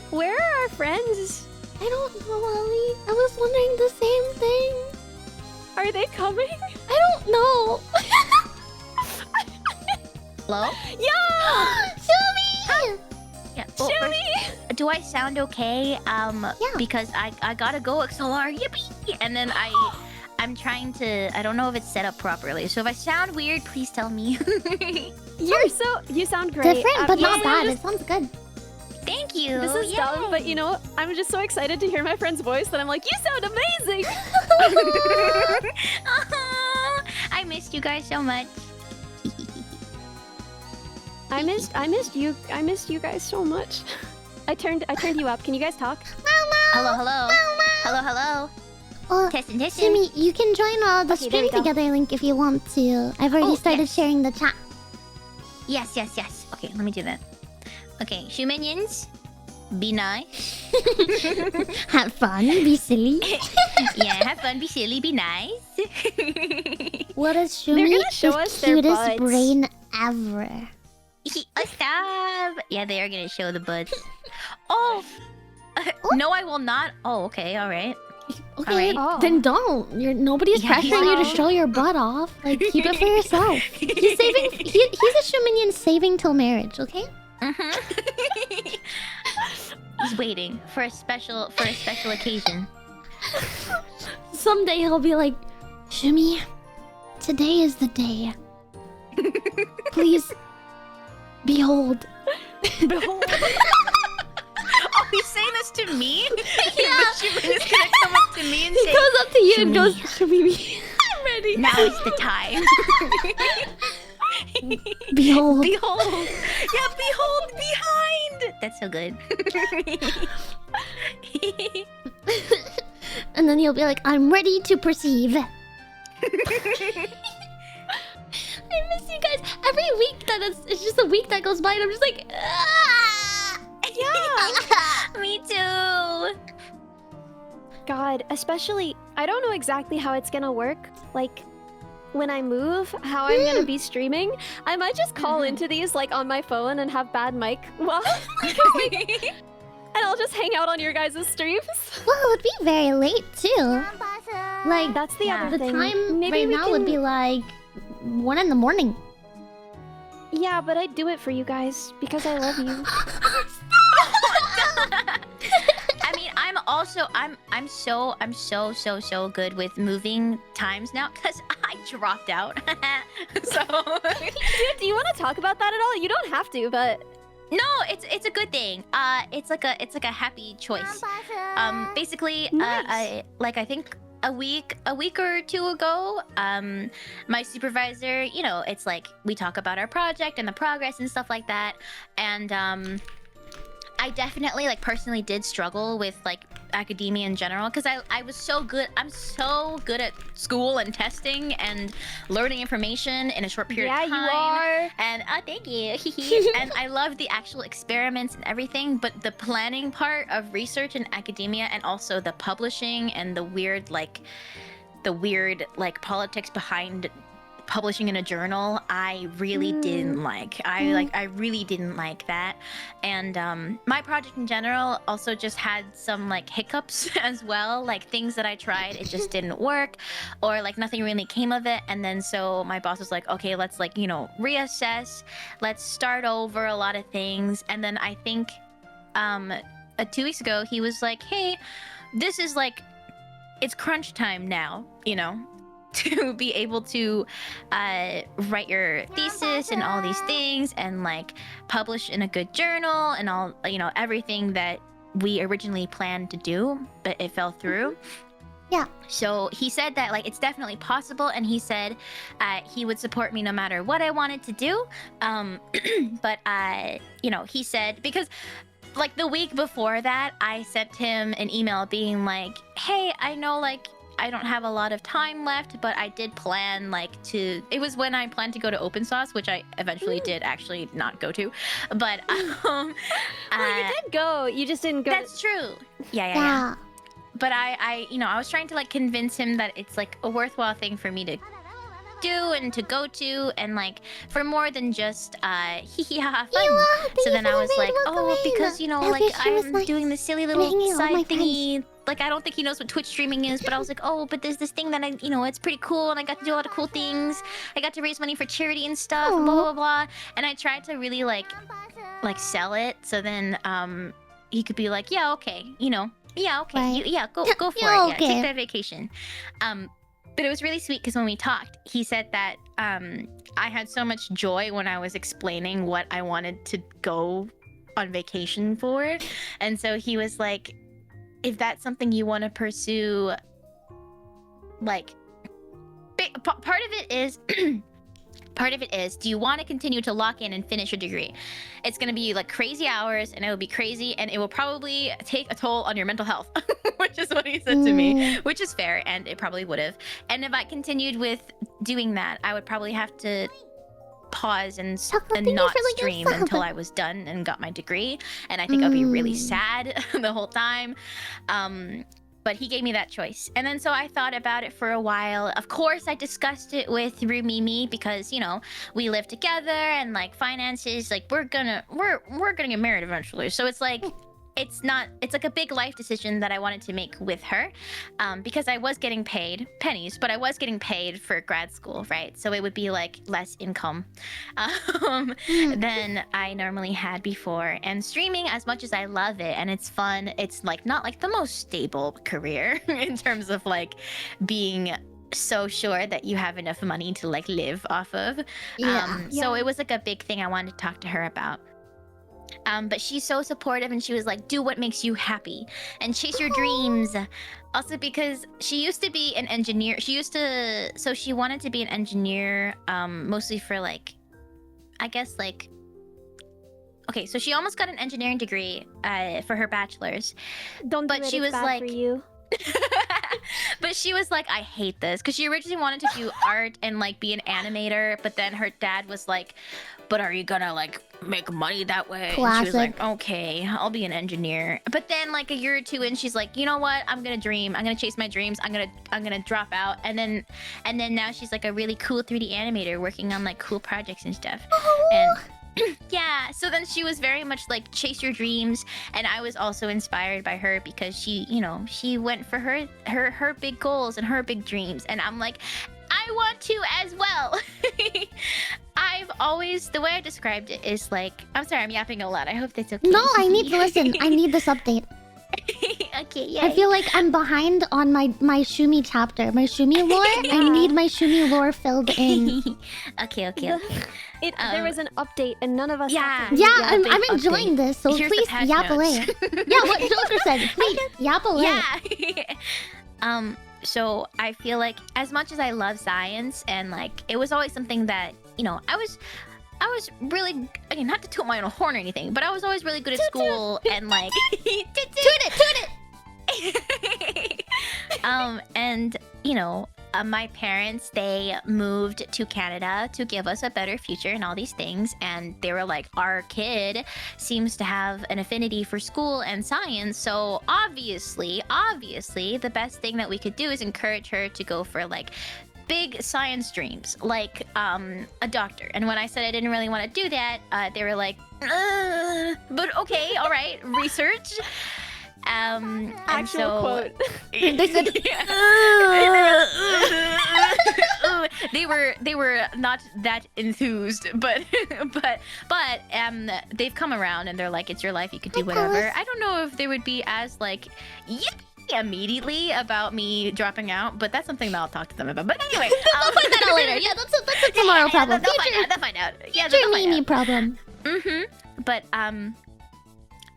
Speaker 3: Where are our friends?
Speaker 1: I don't know, Ali. I was wondering the same thing.
Speaker 3: Are they coming?
Speaker 1: I don't know.
Speaker 3: Hello?
Speaker 1: Yeah! Sumi!
Speaker 4: Well,
Speaker 3: Shumi!
Speaker 4: first, do I sound okay? Because I gotta go XLR, yippee! And then I'm trying to. I don't know if it's set up properly. So if I sound weird, please tell me.
Speaker 3: You sound great.
Speaker 1: Different, but not
Speaker 3: honestly,
Speaker 1: bad.
Speaker 3: I'm
Speaker 1: It sounds good.
Speaker 4: Thank you.
Speaker 3: This is dumb, but you know, I'm just so excited to hear my friend's voice that I'm like, you sound amazing!
Speaker 4: I missed you guys so much.
Speaker 3: I missed you guys so much. I turned you up. Can you guys talk?
Speaker 4: Hello, hello. Hello, hello. Testing.
Speaker 1: Shumi, you can join the
Speaker 3: Okay, there
Speaker 1: stream
Speaker 3: we go.
Speaker 1: together link if you want to. I've already started
Speaker 4: yes.
Speaker 1: sharing the chat.
Speaker 4: Yes. Okay, let me do that. Okay, Shuminions, be nice.
Speaker 1: Have fun, be silly.
Speaker 4: Yeah, have fun, be silly, be nice.
Speaker 1: What is
Speaker 3: They're
Speaker 1: Shumi?
Speaker 3: gonna show
Speaker 1: the
Speaker 3: us their
Speaker 1: cutest
Speaker 3: butts.
Speaker 1: brain ever.
Speaker 4: Stop! Yeah, they are gonna show the buds. Oh! No, I will not. Oh, okay, alright.
Speaker 1: Okay,
Speaker 4: Alright.
Speaker 1: then don't. Nobody's
Speaker 4: Yeah,
Speaker 1: pressuring you to
Speaker 3: wow.
Speaker 1: show your butt off. Like, keep it for yourself. He's saving. He's a Shuminian saving till marriage. Okay.
Speaker 4: He's waiting for a special occasion.
Speaker 1: Someday he'll be like, Shumi, today is the day. Please, behold.
Speaker 3: Behold.
Speaker 4: Oh, he's saying this to me? Yeah. The Shumin is gonna come up to me and
Speaker 1: He
Speaker 4: say,
Speaker 1: goes up to you and
Speaker 4: Shumi.
Speaker 1: goes, Shumi, I'm ready.
Speaker 4: now is the time.
Speaker 1: Behold.
Speaker 4: Behold! Yeah, behold behind! That's so good.
Speaker 1: And then he'll be like, I'm ready to perceive. I miss you guys. Every week that it's just a week that goes by and I'm just like, ah!
Speaker 4: Yeah! Me too!
Speaker 3: God, especially, I don't know exactly how it's gonna work. Like, when I move, how I'm gonna be streaming. I might just call into these, like, on my phone and have bad mic. Well, and I'll just hang out on your guys' streams.
Speaker 1: Well, it would be very late too. Like,
Speaker 3: That's the other
Speaker 1: the
Speaker 3: thing.
Speaker 1: time
Speaker 3: Maybe
Speaker 1: right
Speaker 3: we
Speaker 1: now would be
Speaker 3: can-
Speaker 1: like 1 in the morning.
Speaker 3: Yeah, but I'd do it for you guys because I love you.
Speaker 4: I mean, I'm so good with moving times now because I dropped out. So
Speaker 3: Dude, do you want to talk about that at all? You don't have to, but
Speaker 4: no, it's a good thing. It's like a happy choice. Basically,
Speaker 3: Nice.
Speaker 4: I think a week or two ago, my supervisor, you know, it's like we talk about our project and the progress and stuff like that, and I definitely personally did struggle with academia in general because I was so good. I'm so good at school and testing and learning information in a short period of time.
Speaker 3: yeah, you are.
Speaker 4: And thank you. And I love the actual experiments and everything, but the planning part of research and academia and also the publishing and the weird politics behind publishing in a journal, I really didn't like. I really didn't like that. And my project in general also just had some hiccups as well, things that I tried, it just didn't work, or nothing really came of it. And then so my boss was like, okay, let's reassess, let's start over a lot of things. And then I think 2 weeks ago he was like, hey, this is it's crunch time now, you know, to be able to write your thesis and all these things and publish in a good journal and all, you know, everything that we originally planned to do, but it fell through.
Speaker 1: Yeah.
Speaker 4: So he said that it's definitely possible, and he said he would support me no matter what I wanted to do. But you know, he said, because the week before that, I sent him an email being like, hey, I know I don't have a lot of time left, but I did plan to. It was when I planned to go to Open Sauce, which I eventually did actually not go to. But
Speaker 3: Well, you did go. You just didn't go.
Speaker 4: that's true. Yeah. But I you know, I was trying to convince him that it's a worthwhile thing for me to do and to go to, and for more than just hee hee ha ha fun. So then I was like, oh, because you know, I'm doing this silly little
Speaker 1: hanging out with my
Speaker 4: side thingy. I don't think he knows what Twitch streaming is, but I was like, oh, but there's this thing that you know, it's pretty cool, and I got to do a lot of cool things. I got to raise money for charity and stuff, blah blah blah. And I tried to really like sell it, so then he could be like, yeah, okay, you know, yeah, okay,
Speaker 1: Right.
Speaker 4: go for
Speaker 1: Yeah,
Speaker 4: it,
Speaker 1: okay.
Speaker 4: take that vacation. But it was really sweet because when we talked, he said that I had so much joy when I was explaining what I wanted to go on vacation for, and so he was like, if that's something you want to pursue, like, part of it is part of it is, do you want to continue to lock in and finish your degree? It's going to be like crazy hours, and it will be crazy, and it will probably take a toll on your mental health, which is what he said to me, which is fair, and it probably would have. And if I continued with doing that, I would probably have to pause and not stream until I was done and got my degree, and I think I'd be really sad the whole time. But he gave me that choice. And then so I thought about it for a while. Of course, I discussed it with Rumimi because, you know, we live together and like finances, like we're gonna get married eventually. So it's like it's like a big life decision that I wanted to make with her, because I was getting paid pennies, but I was getting paid for grad school, right? So it would be like less income than I normally had before. And streaming, as much as I love it and it's fun, it's like not like the most stable career in terms of like being so sure that you have enough money to like live off of. So it was like a big thing I wanted to talk to her about. But she's so supportive, and she was like, do what makes you happy and chase your dreams. Also because she used to be an engineer. So she wanted to be an engineer, mostly for like, I guess like, okay, so she almost got an engineering degree for her bachelor's.
Speaker 3: But she was like, for you.
Speaker 4: But she was like, I hate this, because she originally wanted to do art and like be an animator, but then her dad was like, but are you gonna like make money that way?
Speaker 1: Classic.
Speaker 4: And she was like, okay, I'll be an engineer. But then like a year or two in, she's like, you know what, I'm gonna dream, I'm gonna chase my dreams, I'm gonna drop out. And then now she's like a really cool 3D animator working on like cool projects and stuff. And yeah, so then she was very much like chase your dreams, and I was also inspired by her because she, you know, she went for her big goals and her big dreams, and I'm like, I want to as well. I've always, the way I described it is like, I'm sorry, I'm yapping a lot. I hope that's okay.
Speaker 1: No, I need to listen. I need this update.
Speaker 4: Okay, yeah.
Speaker 1: I feel like I'm behind on my Shumi chapter, my Shumi lore. I need my Shumi lore filled in.
Speaker 4: Okay.
Speaker 3: There was an update, and none of us.
Speaker 4: Yeah.
Speaker 3: Had to
Speaker 1: Yeah,
Speaker 3: read the
Speaker 1: I'm
Speaker 3: update.
Speaker 1: enjoying this. So
Speaker 4: Here's the
Speaker 1: please
Speaker 4: patch
Speaker 1: yap away.
Speaker 4: notes.
Speaker 1: Yeah, what Joker said. Please yap away.
Speaker 4: Yeah. So I feel like as much as I love science, and like it was always something that, you know, I was really, again, not to toot my own horn or anything, but I was always really good at school and like toot it. And you know, my parents, they moved to Canada to give us a better future and all these things, and they were like, our kid seems to have an affinity for school and science, so obviously the best thing that we could do is encourage her to go for like big science dreams, like a doctor. And when I said I didn't really want to do that, they were like, but okay, all right, research.
Speaker 3: Actual quote.
Speaker 1: They said,
Speaker 4: they were not that enthused, but they've come around and they're like, it's your life, you can do whatever. I don't know if they would be as like immediately about me dropping out, but that's something that I'll talk to them about. But anyway,
Speaker 1: I'll find that out later. Yeah, that's a tomorrow problem.
Speaker 4: They'll find out. Yeah,
Speaker 1: Future Mimi problem.
Speaker 4: But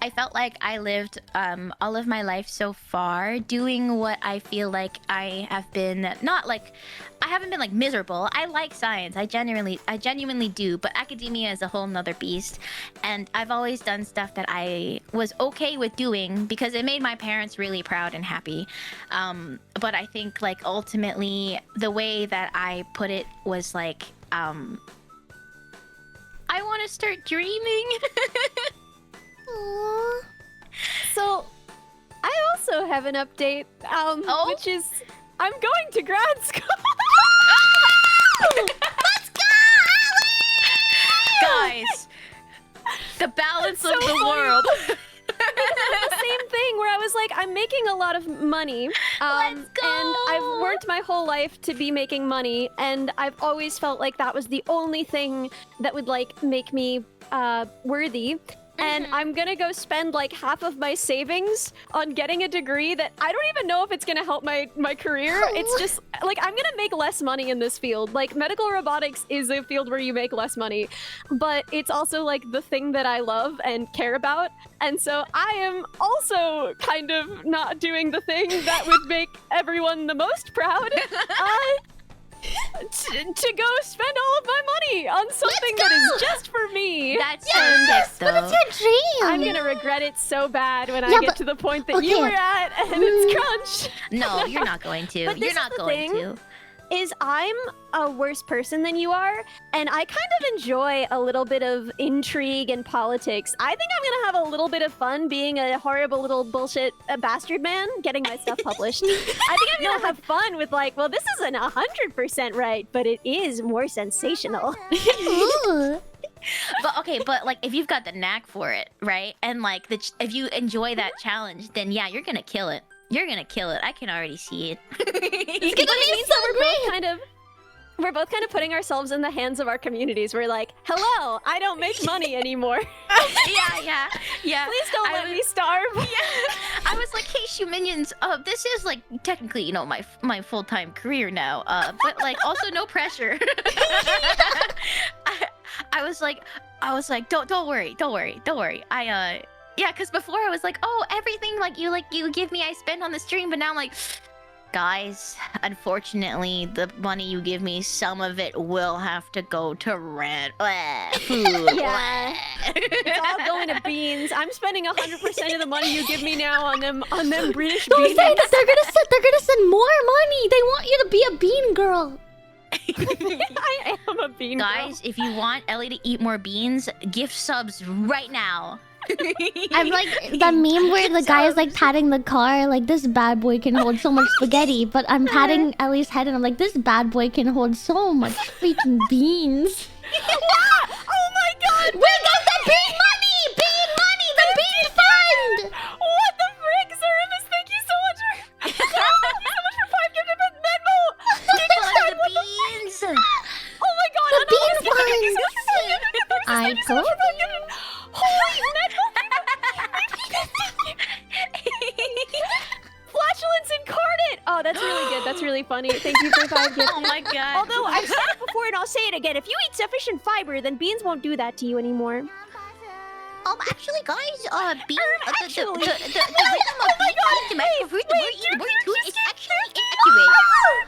Speaker 4: I felt like I lived all of my life so far doing what I feel like I have been, not like, I haven't been like miserable. I like science. I genuinely do, but academia is a whole nother beast. And I've always done stuff that I was okay with doing because it made my parents really proud and happy. But I think like ultimately the way that I put it was like, I want to start dreaming.
Speaker 1: Aww.
Speaker 3: So, I also have an update, which is I'm going to grad school.
Speaker 1: Let's go!
Speaker 4: Guys, the balance of the
Speaker 3: funny.
Speaker 4: world.
Speaker 3: The same thing where I was like I'm making a lot of money.
Speaker 4: Let's go!
Speaker 3: And I've worked my whole life to be making money, and I've always felt like that was the only thing that would like make me worthy. And I'm gonna go spend like half of my savings on getting a degree that I don't even know if it's gonna help my career. It's just like I'm gonna make less money in this field. Like medical robotics is a field where you make less money, but it's also like the thing that I love and care about. And so I am also kind of not doing the thing that would make everyone the most proud. To go spend all of my money on something that is just for me.
Speaker 4: That's so sick, though.
Speaker 1: But it's your dream.
Speaker 3: I'm gonna regret it so bad when I
Speaker 1: Yeah,
Speaker 3: get
Speaker 1: but-
Speaker 3: to the point that you
Speaker 1: okay.
Speaker 3: were at, and it's crunch.
Speaker 4: No, you're not going to.
Speaker 3: But this
Speaker 4: You're
Speaker 3: is
Speaker 4: not
Speaker 3: the
Speaker 4: going
Speaker 3: thing.
Speaker 4: to.
Speaker 3: Is I'm a worse person than you are, and I kind of enjoy a little bit of intrigue and politics. I think I'm gonna have a little bit of fun being a horrible little bullshit bastard man, getting my stuff published. I think I'm gonna have fun with like, well, this isn't 100% right, but it is more sensational.
Speaker 1: Ooh.
Speaker 4: But okay, but like if you've got the knack for it, right? And like if you enjoy that challenge, then yeah, you're gonna kill it. You're gonna kill it. I can already see it.
Speaker 1: It's gonna be so great.
Speaker 3: We're both kind of putting ourselves in the hands of our communities. We're like, hello, I don't make money anymore.
Speaker 4: yeah.
Speaker 3: Please don't let me starve.
Speaker 4: Yeah. I was like, hey, Shoe Minions, this is like technically, you know, my full-time career now. But like also no pressure. I was like, don't worry. Yeah, because before I was like, oh, everything like you give me, I spend on the stream, but now I'm like, guys, unfortunately, the money you give me, some of it will have to go to rent, food.
Speaker 3: Yeah. It's all going to beans. I'm spending 100% of the money you give me now on them British
Speaker 1: Don't
Speaker 3: beans.
Speaker 1: say that. They're gonna send more money. They want you to be a bean girl.
Speaker 3: I am a bean girl.
Speaker 4: Guys, if you want Ellie to eat more beans, gift subs right now.
Speaker 1: I'm like the meme where the guy is like patting the car, like this bad boy can hold so much spaghetti, but I'm patting Ellie's head and I'm like, this bad boy can hold so much freaking beans.
Speaker 3: Oh my god!
Speaker 1: We got the bean money! Bean money! The bean fund!
Speaker 3: What the frick, Zerimus? Thank you so much for thank you so much for 5 gifted Venmo!
Speaker 4: Fund the beans.
Speaker 3: Oh my god!
Speaker 1: The bean
Speaker 3: Thank you so
Speaker 1: funds! I
Speaker 3: much for
Speaker 1: told
Speaker 3: 5
Speaker 1: you.
Speaker 3: gifted. Holy Flatulence incarnate! Oh, that's really good. That's really funny. Thank you for 5 gifted.
Speaker 4: Oh my god.
Speaker 3: Although I've said it before and I'll say it again, if you eat sufficient fiber, then beans won't do that to you anymore.
Speaker 4: Actually, guys, beans,
Speaker 3: actually.
Speaker 4: the rhythm of beans being domestic fruit, the word to it is actually inaccurate.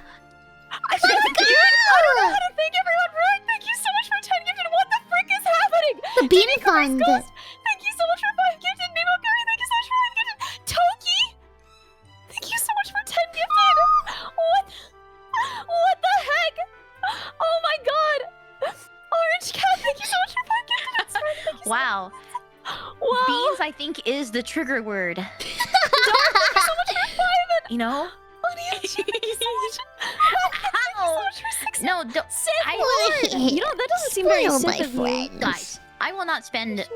Speaker 3: I don't know how to thank everyone for it. Thank you so much for 10 gifted. What the frick is happening?
Speaker 1: The bean fund.
Speaker 3: Thank you so much for 5 gifted. Nemo Berry, thank you so much for 5 gifted. Toki, thank you so much for 10 gifted. What the heck? Oh my god. Orange Cat, thank you so much for 5 gifted. It's fine, thank you so
Speaker 4: Wow.
Speaker 3: much. Wow.
Speaker 4: Beans, I think, is the trigger word.
Speaker 3: Thank you so much for 5.
Speaker 4: You know?
Speaker 3: Thank you so much.
Speaker 4: Ow.
Speaker 3: For 6.
Speaker 4: No, don't.
Speaker 3: You know, that doesn't seem very
Speaker 1: Spoil my
Speaker 3: simple.
Speaker 1: friends.
Speaker 4: Guys, I will not spend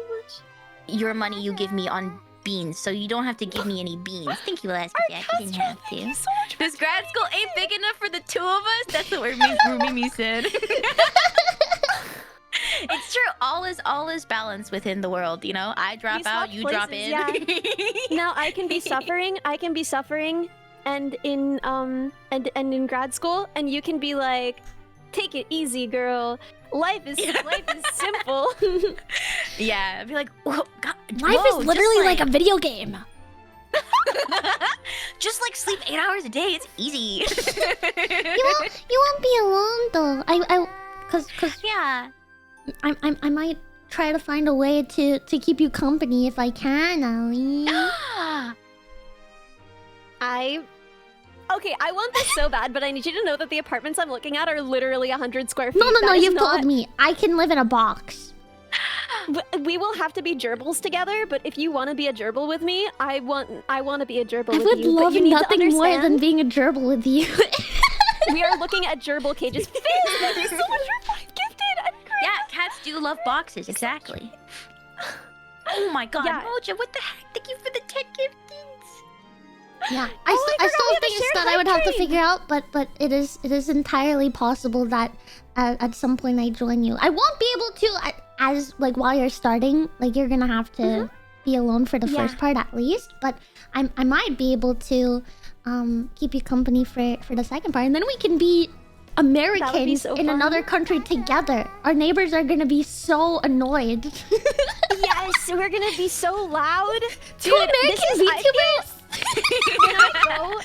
Speaker 4: your money you give me on beans, so you don't have to give me any beans. Thank you, Alaska Jack. You didn't have to.
Speaker 3: So much
Speaker 4: This grad school ain't big enough for the two of us. That's what Mimi said. It's true. All is balance within the world. You know, I drop
Speaker 3: We
Speaker 4: out,
Speaker 3: swap
Speaker 4: you drop
Speaker 3: places,
Speaker 4: in.
Speaker 3: yeah. Now I can be suffering, and in in grad school, and you can be like, take it easy, girl. Life is simple.
Speaker 4: Yeah, I'd be like, whoa, God,
Speaker 1: Life
Speaker 4: whoa,
Speaker 1: is literally
Speaker 4: just
Speaker 1: like a video game.
Speaker 4: just like sleep 8 hours a day. It's easy.
Speaker 1: You won't be alone though. Cause
Speaker 4: Yeah.
Speaker 1: I might try to find a way to keep you company if I can, Ellie.
Speaker 3: Okay, I want this so bad, but I need you to know that the apartments I'm looking at are literally 100 square feet.
Speaker 1: No,
Speaker 3: That is
Speaker 1: you've
Speaker 3: not...
Speaker 1: told me. I can live in a box.
Speaker 3: We will have to be gerbils together, but if you want to be a gerbil with me, I want to be a gerbil
Speaker 1: I
Speaker 3: with
Speaker 1: would
Speaker 3: you.
Speaker 1: love
Speaker 3: but you need to
Speaker 1: nothing more than
Speaker 3: understand,
Speaker 1: being a gerbil with you.
Speaker 3: we are looking at gerbil cages. Fizz, thank you so much for 5 gifted. I'm great.
Speaker 4: Yeah, cats do love boxes. Exactly. Oh my god,
Speaker 3: Yeah.
Speaker 4: Moja, what the heck? Thank you for the 10 giftings.
Speaker 1: Yeah,
Speaker 3: Oh, I
Speaker 1: I
Speaker 3: forgot
Speaker 1: still
Speaker 3: we have a
Speaker 1: think
Speaker 3: shared
Speaker 1: that I would
Speaker 3: hype
Speaker 1: have to
Speaker 3: train.
Speaker 1: figure out, but it is entirely possible that at some point I join you. I won't be able to as like while you're starting. Like you're gonna have to be alone for the
Speaker 3: Yeah.
Speaker 1: first part at least. But I might be able to keep you company for the second part, and then we can be Americans
Speaker 3: so
Speaker 1: in
Speaker 3: fun.
Speaker 1: another country together. Our neighbors are gonna be so annoyed.
Speaker 3: Yes, we're gonna be so loud.
Speaker 1: Two
Speaker 3: Dude,
Speaker 1: American
Speaker 3: this is- I feel-
Speaker 1: VTubers.
Speaker 3: when I go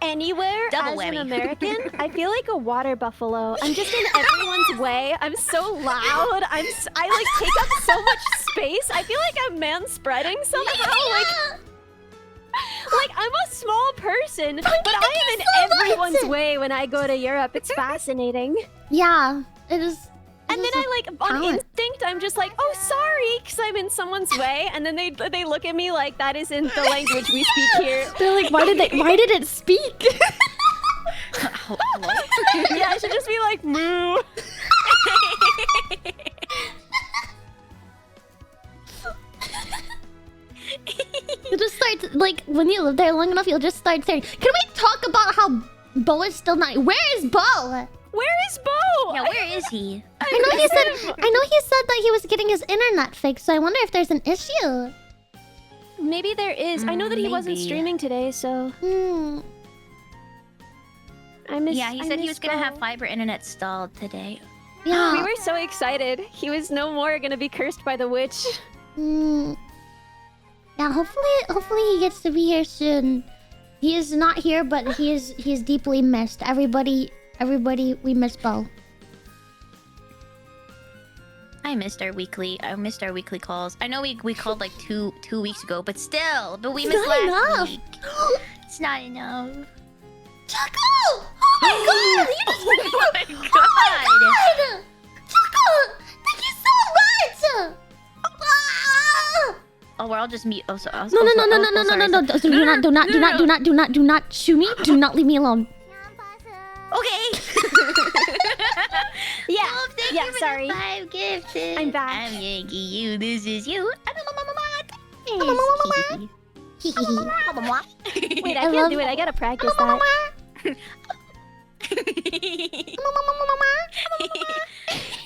Speaker 3: anywhere
Speaker 4: Double
Speaker 3: as an
Speaker 4: whammy.
Speaker 3: American, I feel like a water buffalo. I'm just in everyone's way. I'm so loud. I like take up so much space. I feel like I'm manspreading somehow. Like I'm a small person, but I am in everyone's way when I go to Europe. It's fascinating.
Speaker 1: Yeah, it is.
Speaker 3: And then I like on
Speaker 1: talent.
Speaker 3: instinct, I'm just like, oh sorry, because I'm in someone's way, and then they look at me like that isn't the language we speak here.
Speaker 1: They're like, why did it speak?
Speaker 4: Hello?
Speaker 3: Yeah, I should just be like, moo.
Speaker 1: You just start like when you live there long enough, you'll just start saying, "Can we talk about how Bo is still not? Where is Bo?
Speaker 3: Where is Bo?
Speaker 4: Yeah, where is he?
Speaker 1: I know he said that he was getting his internet fixed. So I wonder if there's an issue.
Speaker 3: Maybe there is. I know that he wasn't
Speaker 4: Maybe.
Speaker 3: streaming today, so
Speaker 1: Hmm.
Speaker 3: I miss.
Speaker 4: Yeah, he
Speaker 3: I
Speaker 4: said he
Speaker 3: miss
Speaker 4: was gonna
Speaker 3: Bo.
Speaker 4: have fiber internet stalled today.
Speaker 1: Yeah.
Speaker 3: We were so excited. He was no more gonna be cursed by the witch.
Speaker 1: Hmm. Yeah. Hopefully he gets to be here soon. He is not here, but he is deeply missed. Everybody, we miss Bo.
Speaker 4: I missed our weekly calls. I know we called like two weeks ago, but we missed
Speaker 1: not
Speaker 4: last
Speaker 1: enough.
Speaker 4: week. It's not enough.
Speaker 1: Choco! Oh my god!
Speaker 4: Oh my god!
Speaker 1: God! Choco! Thank you so much! Ah!
Speaker 4: Oh, we're all just mute. Oh, so,
Speaker 1: No. Do not shoot me. Do not leave me alone.
Speaker 4: Okay.
Speaker 3: Yeah.
Speaker 4: Oh, thank
Speaker 3: Yeah,
Speaker 4: you for
Speaker 3: sorry.
Speaker 4: the 5 gifts.
Speaker 3: I'm back.
Speaker 4: I'm Yankee. You. This is you.
Speaker 3: Wait, I
Speaker 1: I
Speaker 3: can't
Speaker 1: love-
Speaker 3: do it. I gotta practice that.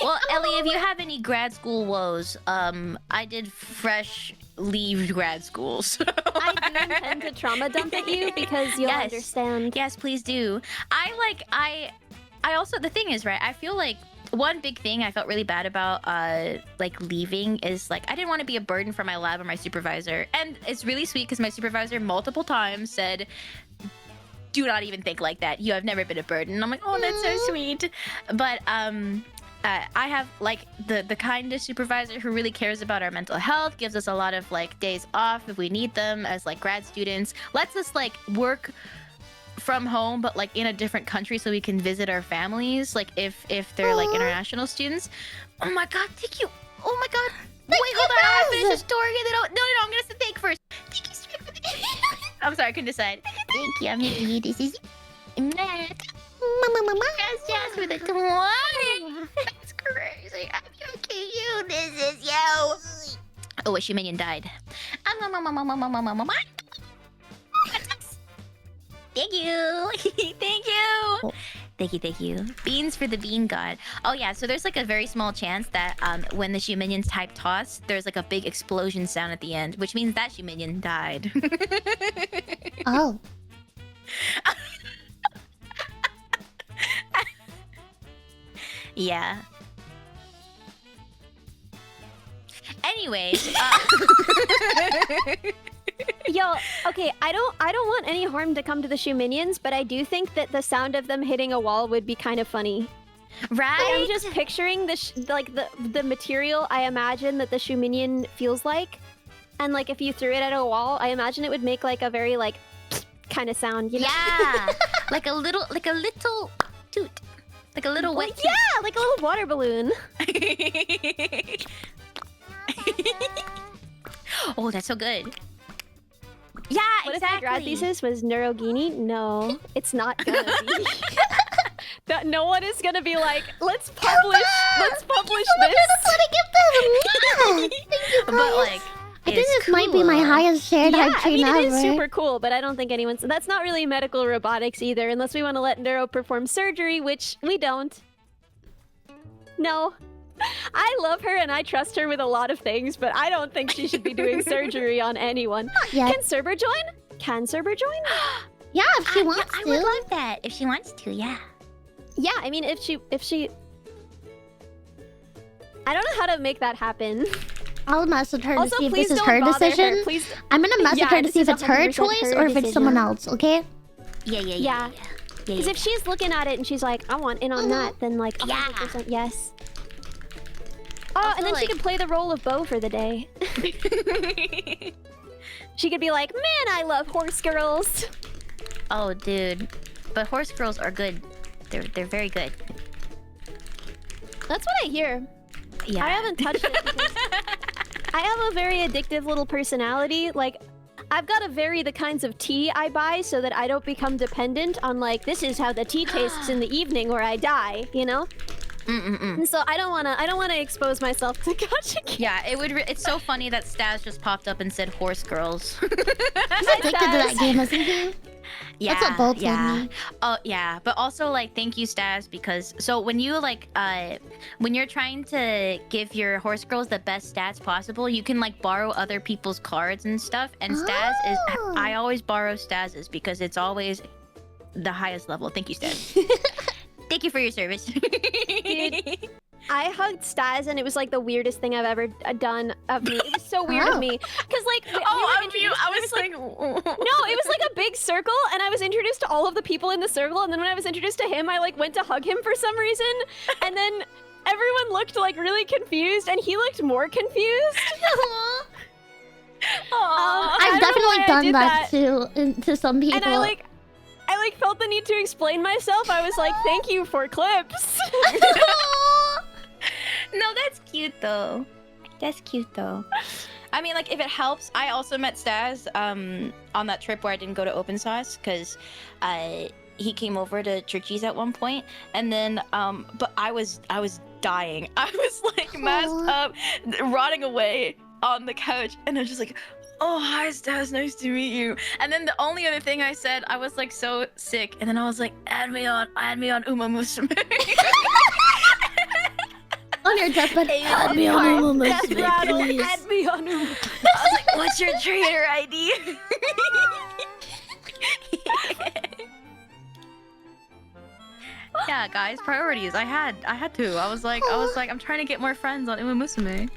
Speaker 4: Well, Ellie, if you have any grad school woes, I did fresh leave grad school. So.
Speaker 3: I do intend to trauma dump at you because you'll
Speaker 4: Yes.
Speaker 3: understand.
Speaker 4: Yes, please do. I also, the thing is, right, I feel like one big thing I felt really bad about like leaving is like I didn't want to be a burden for my lab or my supervisor. And it's really sweet because my supervisor multiple times said, do not even think like that. You have never been a burden. And I'm like, oh, that's so sweet. But I have like the kindest supervisor who really cares about our mental health, gives us a lot of like days off if we need them as like grad students, lets us like work from home but like in a different country so we can visit our families, like if they're like international students. Oh my god, thank you. Oh my god. Wait, hold on, I want to finish the story and then no, I'm gonna say thank first. Thank you so much for the I'm sorry, I couldn't decide. Thank you, I'm making you. This is yes, for the 20. That's crazy. I'm joking you. This is you. Oh, a minion died. Thank you. Thank you. Thank you. Beans for the bean god. Oh yeah, so there's like a very small chance that when the shoe minions type toss, there's like a big explosion sound at the end, which means that shoe minion died.
Speaker 1: Oh.
Speaker 4: Yeah. Anyways,
Speaker 3: Yo, okay, I don't want any harm to come to the shoe minions, but I do think that the sound of them hitting a wall would be kind of funny.
Speaker 4: right?
Speaker 3: I'm just picturing the material I imagine that the shoe minion feels like, and like if you threw it at a wall, I imagine it would make like a very like kind of sound, you know?
Speaker 4: Yeah, like a little toot, like a little wet.
Speaker 3: Yeah, like a little water balloon.
Speaker 4: Oh, that's so good. Yeah,
Speaker 3: What
Speaker 4: exactly.
Speaker 3: if my grad thesis was Neurogini? No, it's not gonna be. No one is gonna be like, let's publish this.
Speaker 1: What a gift to them. Yeah. Thank you,
Speaker 4: But
Speaker 1: guys.
Speaker 4: like,
Speaker 1: I think
Speaker 4: it's
Speaker 1: this might be be my highest shared
Speaker 3: Yeah,
Speaker 1: hype
Speaker 3: I
Speaker 1: train
Speaker 3: mean,
Speaker 1: ever.
Speaker 3: it is super cool, but I don't think anyone's... That's not really medical robotics either, unless we want to let Neuro perform surgery, which we don't. No. I love her and I trust her with a lot of things, but I don't think she should be doing surgery on anyone.
Speaker 1: yet.
Speaker 3: Can Cerber join? Can Cerber join?
Speaker 1: Yeah, if she wants
Speaker 4: I
Speaker 1: to.
Speaker 4: would love that if she wants to. Yeah.
Speaker 3: Yeah, I mean, if she... I don't know how to make that happen.
Speaker 1: I'll mess with her to
Speaker 3: Also,
Speaker 1: see if
Speaker 3: please
Speaker 1: this is
Speaker 3: don't
Speaker 1: her
Speaker 3: bother
Speaker 1: decision.
Speaker 3: Her. Please...
Speaker 1: I'm gonna mess with her to
Speaker 3: this
Speaker 1: see if
Speaker 3: is
Speaker 1: it's her
Speaker 3: 100%
Speaker 1: choice
Speaker 3: her
Speaker 1: or if it's
Speaker 3: decision.
Speaker 1: someone else, okay?
Speaker 3: Yeah. Because if she's looking at it and she's like, I want in on that, then like 100% yes. Oh,
Speaker 4: Also,
Speaker 3: and then she
Speaker 4: like-
Speaker 3: could play the role of Beau for the day. She could be like, man, I love horse girls.
Speaker 4: Oh, dude. But horse girls are good. They're very good.
Speaker 3: That's what I hear.
Speaker 4: Yeah.
Speaker 3: I haven't touched it because I have a very addictive little personality. Like, I've got to vary the kinds of tea I buy so that I don't become dependent on like, this is how the tea tastes in the evening or I die, you know? And so I don't wanna expose myself to gacha.
Speaker 4: Yeah, it's so funny that Stas just popped up and said horse girls.
Speaker 1: He's addicted to that game, isn't he?
Speaker 4: Yeah,
Speaker 1: That's what both
Speaker 4: yeah.
Speaker 1: told me.
Speaker 4: Oh yeah, but also like thank you, Stas, because so when you like when you're trying to give your horse girls the best stats possible, you can like borrow other people's cards and stuff. And Stas is
Speaker 1: Oh.
Speaker 4: I always borrow Stas's because it's always the highest level. Thank you, Stas. Thank you for your service.
Speaker 3: Dude, I hugged Stas and it was like the weirdest thing I've ever done of me. It was so weird of me. Because like, we were introduced,
Speaker 4: I
Speaker 3: and it
Speaker 4: was
Speaker 3: like,
Speaker 4: like,
Speaker 3: no, it was like a big circle and I was introduced to all of the people in the circle. And then when I was introduced to him, I like went to hug him for some reason. And then everyone looked like really confused and he looked more confused.
Speaker 1: I've
Speaker 3: I don't know
Speaker 1: definitely
Speaker 3: why I
Speaker 1: done
Speaker 3: did
Speaker 1: that to some people.
Speaker 3: And I like felt the need to explain myself. I was like, thank you for clips.
Speaker 4: No, that's cute though. That's cute though. I mean, like, if it helps, I also met Stas on that trip where I didn't go to Open Sauce because he came over to Churchies at one point, and then but I was dying. I was like masked up, rotting away on the couch, and I was just like, oh, hi Stas, nice to meet you. And then the only other thing I said, I was like so sick, and then I was like, add me on Uma Musume.
Speaker 1: On your deathbed,
Speaker 4: Add
Speaker 1: me on Uma
Speaker 3: Death
Speaker 1: Musume,
Speaker 3: rattle,
Speaker 1: please.
Speaker 3: add me on Uma.
Speaker 4: I was like, what's your trader ID? Yeah, guys, priorities. I had to. I was like, I'm trying to get more friends on Uma Musume.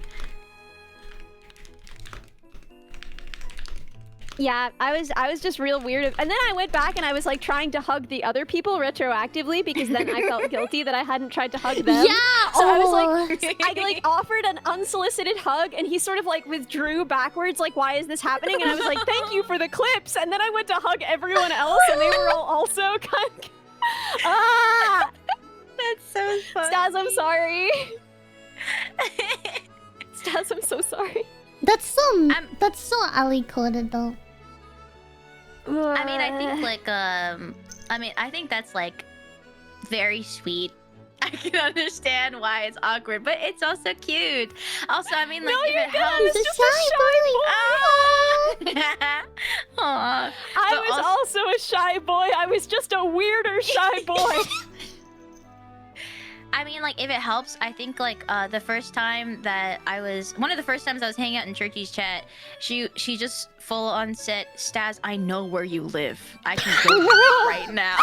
Speaker 3: Yeah, I was just real weird. And then I went back and I was like trying to hug the other people retroactively because then I felt guilty that I hadn't tried to hug them.
Speaker 1: Yeah.
Speaker 3: So I was like, I like offered an unsolicited hug and he sort of like withdrew backwards like, why is this happening? And I was like, thank you for the clips. And then I went to hug everyone else and they were all also kind of... Ah!
Speaker 4: That's so funny.
Speaker 3: Stas, I'm sorry. Stas, I'm so sorry.
Speaker 1: That's so Ellie coded though.
Speaker 4: I mean, I think like I think that's like very sweet. I can understand why it's awkward, but it's also cute. Also, I mean, like,
Speaker 3: No,
Speaker 4: if
Speaker 3: you're
Speaker 4: it
Speaker 3: good.
Speaker 4: helps.
Speaker 3: I was
Speaker 1: He's a
Speaker 3: just a
Speaker 1: shy
Speaker 3: shy boy.
Speaker 4: Aw.
Speaker 3: I
Speaker 4: But
Speaker 3: was also a shy boy. I was just a weirder shy boy.
Speaker 4: I mean, like, if it helps, I think, like, the first time that one of the first times I was hanging out in Churchy's chat, she just full on said, Stas, I know where you live. I can go right now.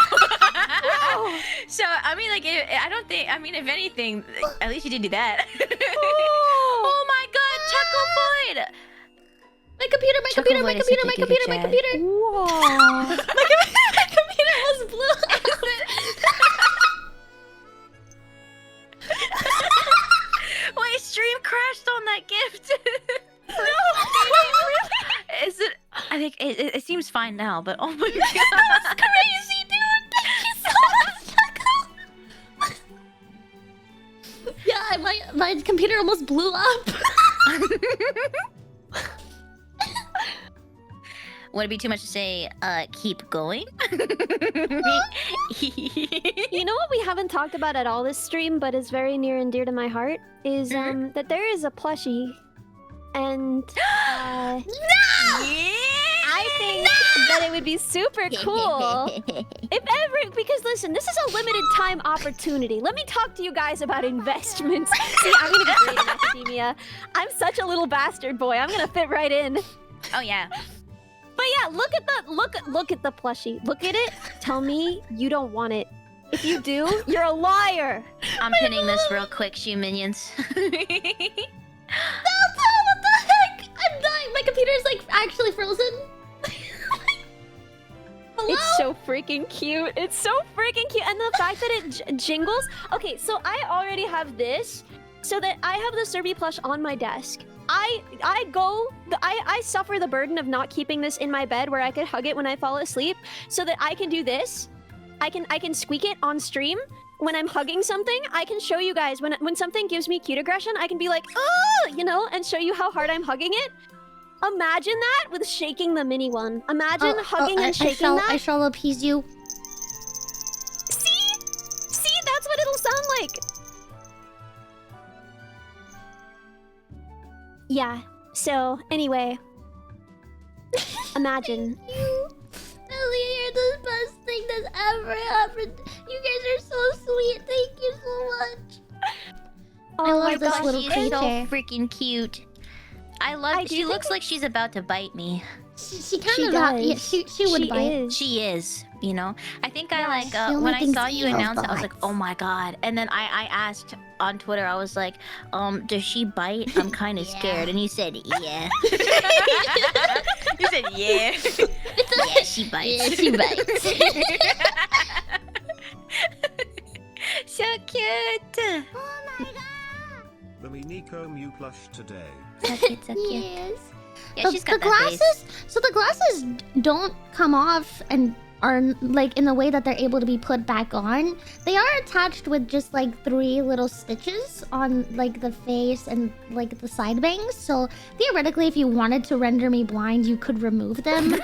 Speaker 4: So, I mean, like, I don't think, I mean, if anything, at least you did do that. Oh my god, Chuckle Void!
Speaker 1: My computer.
Speaker 3: Whoa.
Speaker 1: My computer was blue.
Speaker 4: Wait, stream crashed on that gift.
Speaker 3: No.
Speaker 4: Is it? I think it seems fine now, but oh my god.
Speaker 1: That's crazy, dude. Thank you so much, Chuckle. Yeah, my computer almost blew up.
Speaker 4: Would it be too much to say, keep going?
Speaker 3: You know what we haven't talked about at all this stream, but is very near and dear to my heart, is that there is a plushie. and
Speaker 1: No!
Speaker 3: I think that it would be super cool if because listen, this is a limited time opportunity. Let me talk to you guys about investments. See, I'm gonna be great in academia. I'm such a little bastard boy. I'm gonna fit right in.
Speaker 4: Oh yeah.
Speaker 3: But yeah, look at the plushie. Look at it. Tell me you don't want it. If you do, you're a liar.
Speaker 4: I'm pinning this real quick, you minions.
Speaker 1: What the heck? I'm dying. My computer's like actually frozen. Hello?
Speaker 3: It's so freaking cute. It's so freaking cute. And the fact that it jingles. Okay, so I already have this, so that I have the Serby plush on my desk. I suffer the burden of not keeping this in my bed where I could hug it when I fall asleep, so that I can do this. I can squeak it on stream. When I'm hugging something, I can show you guys when something gives me cute aggression, I can be like, oh, you know, and show you how hard I'm hugging it. Imagine that with shaking the mini one. Imagine hugging and shaking that.
Speaker 1: I shall appease you.
Speaker 3: See? See, that's what it'll sound like. Yeah. So, anyway. Imagine.
Speaker 1: Ellie, you're the best thing that's ever happened. You guys are so sweet. Thank you so much.
Speaker 3: Oh
Speaker 1: I love
Speaker 3: my
Speaker 1: this
Speaker 3: gosh,
Speaker 1: little
Speaker 4: She's
Speaker 1: creature.
Speaker 4: so freaking cute. I love. She looks like she's about to bite me.
Speaker 1: She kind of yeah, she would bite.
Speaker 3: Is.
Speaker 4: She is, you know. I think I like
Speaker 1: she only
Speaker 4: when I
Speaker 1: thinks
Speaker 4: saw you
Speaker 1: she
Speaker 4: announce it, I was like,
Speaker 1: bites.
Speaker 4: oh my god. And then I asked on Twitter, I was like, does she bite? I'm kind of scared. And you said, yeah. You said, yeah. Yeah, she bites.
Speaker 1: Yeah, she bites.
Speaker 4: So cute.
Speaker 1: Oh my god.
Speaker 2: The MinikoMew plush today.
Speaker 4: So cute, so cute.
Speaker 1: Yes.
Speaker 4: Yeah, she's got
Speaker 1: the
Speaker 4: that face.
Speaker 1: glasses. So the glasses don't come off and are like in the way that they're able to be put back on. They are attached with just like 3 little stitches on like the face and like the side bangs. So theoretically, if you wanted to render me blind, you could remove them.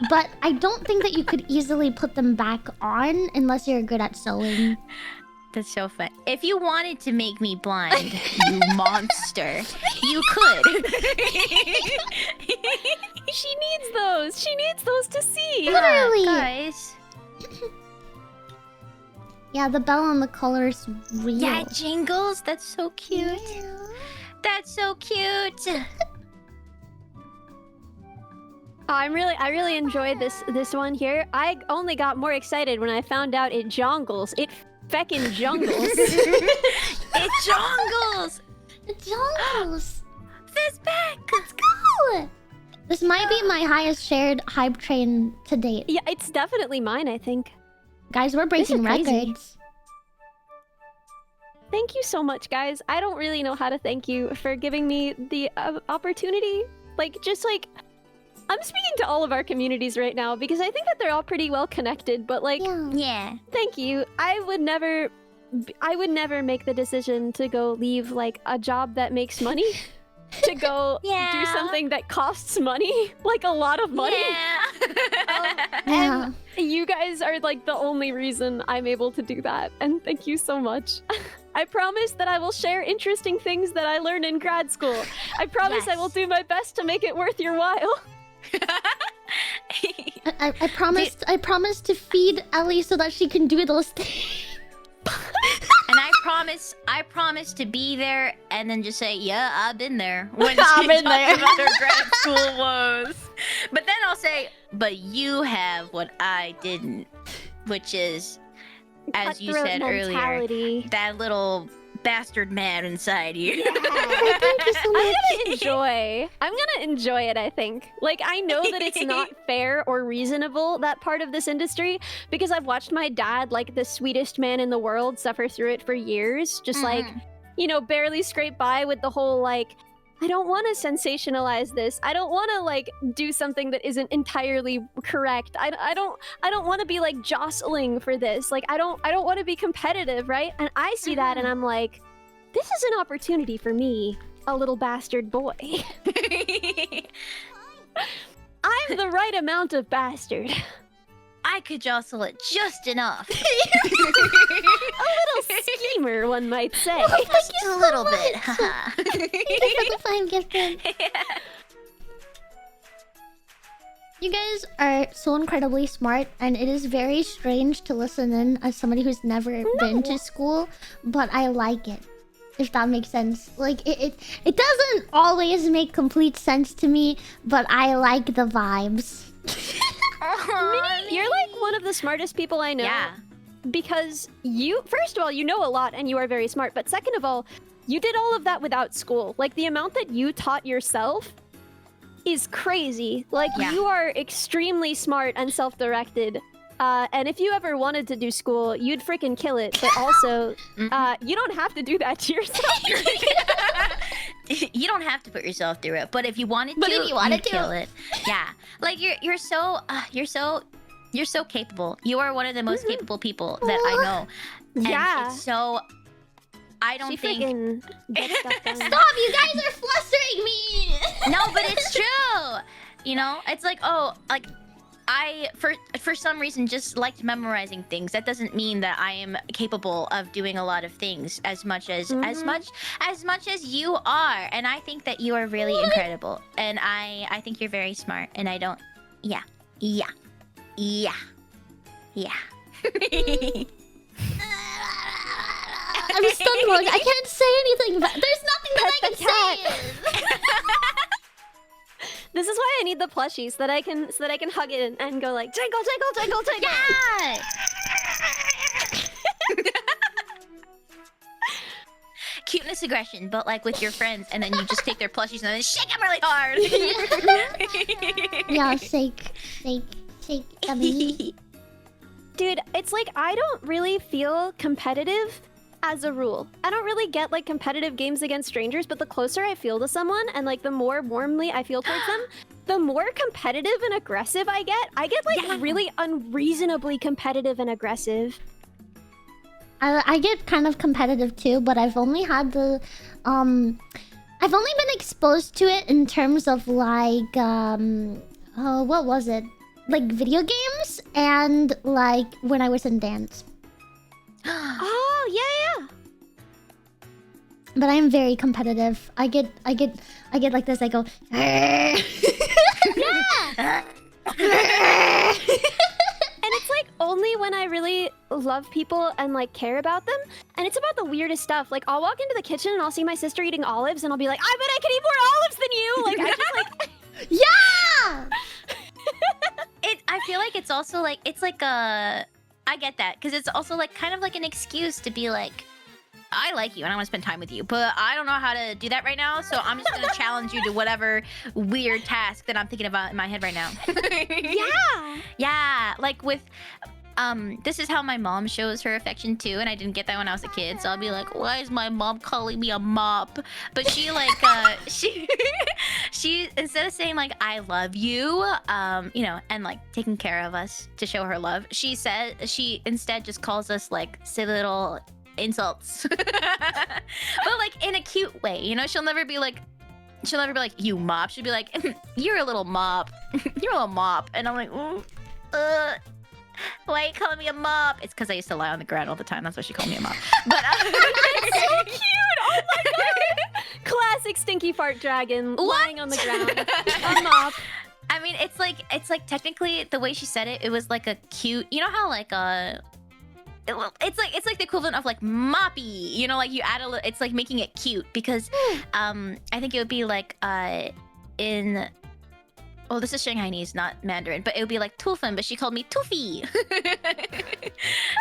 Speaker 1: But I don't think that you could easily put them back on unless you're good at sewing.
Speaker 4: That's so fun. If you wanted to make me blind, you monster, you could.
Speaker 3: She needs those. She needs those to see.
Speaker 1: Literally.
Speaker 4: Guys.
Speaker 1: Yeah, the bell on the collar is real.
Speaker 4: Yeah, jingles. That's so cute.
Speaker 1: Yeah.
Speaker 4: That's so cute.
Speaker 3: I really enjoyed this one here. I only got more excited when I found out it jongles. It feckin' jungles.
Speaker 4: It jongles.
Speaker 1: The jungles.
Speaker 4: This back.
Speaker 1: Let's go. This might be my highest shared hype train to date.
Speaker 3: Yeah, it's definitely mine, I think.
Speaker 1: Guys, we're breaking
Speaker 3: This is crazy.
Speaker 1: records.
Speaker 3: Thank you so much, guys. I don't really know how to thank you for giving me the opportunity. I'm speaking to all of our communities right now because I think that they're all pretty well connected, but
Speaker 4: Yeah.
Speaker 3: thank you. I would never make the decision to go leave like a job that makes money to go do something that costs money, like a lot of money.
Speaker 4: Yeah.
Speaker 3: And you guys are like the only reason I'm able to do that, and thank you so much. I promise that I will share interesting things that I learned in grad school. I promise I will do my best to make it worth your while.
Speaker 1: I promised to feed Ellie so that she can do those things.
Speaker 4: And I promise to be there and then just say, yeah, I've been there. When
Speaker 1: I've
Speaker 4: she
Speaker 1: been
Speaker 4: talks
Speaker 1: there.
Speaker 4: about her grad school woes. But then I'll say, but you have what I didn't, which is, as you
Speaker 3: Cutthroat
Speaker 4: said
Speaker 3: mentality.
Speaker 4: earlier, that little bastard man inside you.
Speaker 1: Thank you so much.
Speaker 3: I'm gonna enjoy it, I think. Like, I know that it's not fair or reasonable, that part of this industry, because I've watched my dad, like the sweetest man in the world, suffer through it for years. Just like, you know, barely scrape by with the whole like, I don't want to sensationalize this. I don't want to like do something that isn't entirely correct. I don't want to be like jostling for this. Like I don't want to be competitive, right? And I see that and I'm like, this is an opportunity for me, a little bastard boy. I'm the right amount of bastard.
Speaker 4: I could jostle it just enough.
Speaker 3: A little schemer, one might say.
Speaker 4: Just a little bit.
Speaker 1: Thank you for the 5 gifted. You guys are so incredibly smart, and it is very strange to listen in as somebody who's never been to school, but I like it. If that makes sense. Like, it doesn't always make complete sense to me, but I like the vibes.
Speaker 3: Minnie, you're like one of the smartest people I know.
Speaker 4: Yeah.
Speaker 3: Because you, first of all, you know a lot and you are very smart. But second of all, you did all of that without school. Like, the amount that you taught yourself is crazy. Like,
Speaker 4: Yeah.
Speaker 3: you are extremely smart and self-directed. And if you ever wanted to do school, you'd freaking kill it. But also, you don't have to do that to yourself.
Speaker 4: You don't have to put yourself through it, but if you wanted to,
Speaker 1: But if you wanted to.
Speaker 4: kill it. Yeah, like you're so capable. You are one of the most capable people that I know. And
Speaker 3: Yeah.
Speaker 4: it's so. I don't
Speaker 3: She
Speaker 4: think.
Speaker 3: freaking gets stuff done.
Speaker 1: Stop! You guys are flustering me!
Speaker 4: No, but it's true. You know, it's like like. I, for some reason, just liked memorizing things. That doesn't mean that I am capable of doing a lot of things as much as you are. And I think that you are really incredible. And I think you're very smart. And I don't. Yeah.
Speaker 1: I'm stunned, Morg. I can't say anything, but there's nothing that I can say.
Speaker 3: This is why I need the plushie so that I can hug it and go like tinkle, tinkle, tinkle, tinkle.
Speaker 4: Yeah. Cuteness aggression, but like with your friends, and then you just take their plushies and then shake them really hard.
Speaker 1: Yeah, shake. Dummy.
Speaker 3: Dude, it's like I don't really feel competitive as a rule. I don't really get like competitive games against strangers, but the closer I feel to someone and like the more warmly I feel towards them, the more competitive and aggressive I get. I get like really unreasonably competitive and aggressive.
Speaker 1: I get kind of competitive too, but I've only had the I've only been exposed to it in terms of like what was it? Like video games and like when I was in dance.
Speaker 3: Oh, yeah.
Speaker 1: But I'm very competitive. I get like this. I go. Yeah.
Speaker 3: And it's like only when I really love people and like care about them, and it's about the weirdest stuff. Like I'll walk into the kitchen and I'll see my sister eating olives, and I'll be like, I bet I could eat more olives than you. Like I just like.
Speaker 1: Yeah.
Speaker 4: I feel like it's also like I get that because it's also like kind of like an excuse to be like, I like you and I want to spend time with you, but I don't know how to do that right now, so I'm just gonna challenge you to whatever weird task that I'm thinking about in my head right now. Yeah, like with this is how my mom shows her affection too, and I didn't get that when I was a kid, so I'll be like, why is my mom calling me a mop? But she like she instead of saying like I love you, you know, and like taking care of us to show her love, she instead just calls us like silly little insults. But like in a cute way, you know. She'll never be like you mop. She'll be like, you're a little mop. You're a little mop. And I'm like, why are you calling me a mop? It's because I used to lie on the ground all the time. That's why she called me a mop. But
Speaker 3: It's so cute. Oh my god. Classic stinky fart dragon lying on the ground. A mop.
Speaker 4: I mean, it's like technically the way she said it, it was like a cute. You know how like it's like the equivalent of like moppy, you know, like you add it's like making it cute because I think it would be like in this is Shanghainese, not Mandarin, but it would be like Tulfin, but she called me Tufi.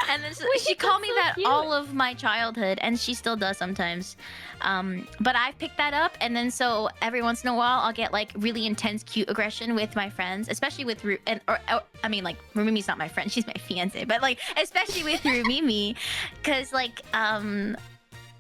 Speaker 4: And then she called me that
Speaker 3: cute.
Speaker 4: all of my childhood, and she still does sometimes. But I've picked that up, and then so every once in a while I'll get like really intense cute aggression with my friends, especially with I mean like Rumimi's not my friend, she's my fiance, but like especially with Rumimi, because like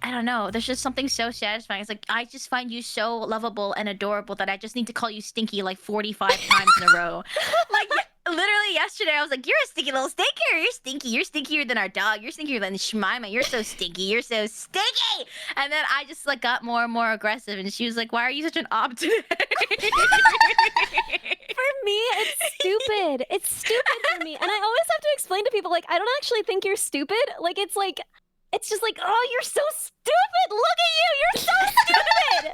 Speaker 4: I don't know, there's just something so satisfying. It's like I just find you so lovable and adorable that I just need to call you Stinky like 45 times in a row. Like literally yesterday I was like, you're a stinky little stinker, you're stinky, you're stinkier than our dog, you're stinkier than Shmima, you're so stinky, you're so stinky. And then I just like got more and more aggressive, and she was like, why are you such an op today?
Speaker 3: me, it's stupid. It's stupid for me. And I always have to explain to people, like, I don't actually think you're stupid. Like, it's just like, oh, you're so stupid. Look at you. You're so stupid.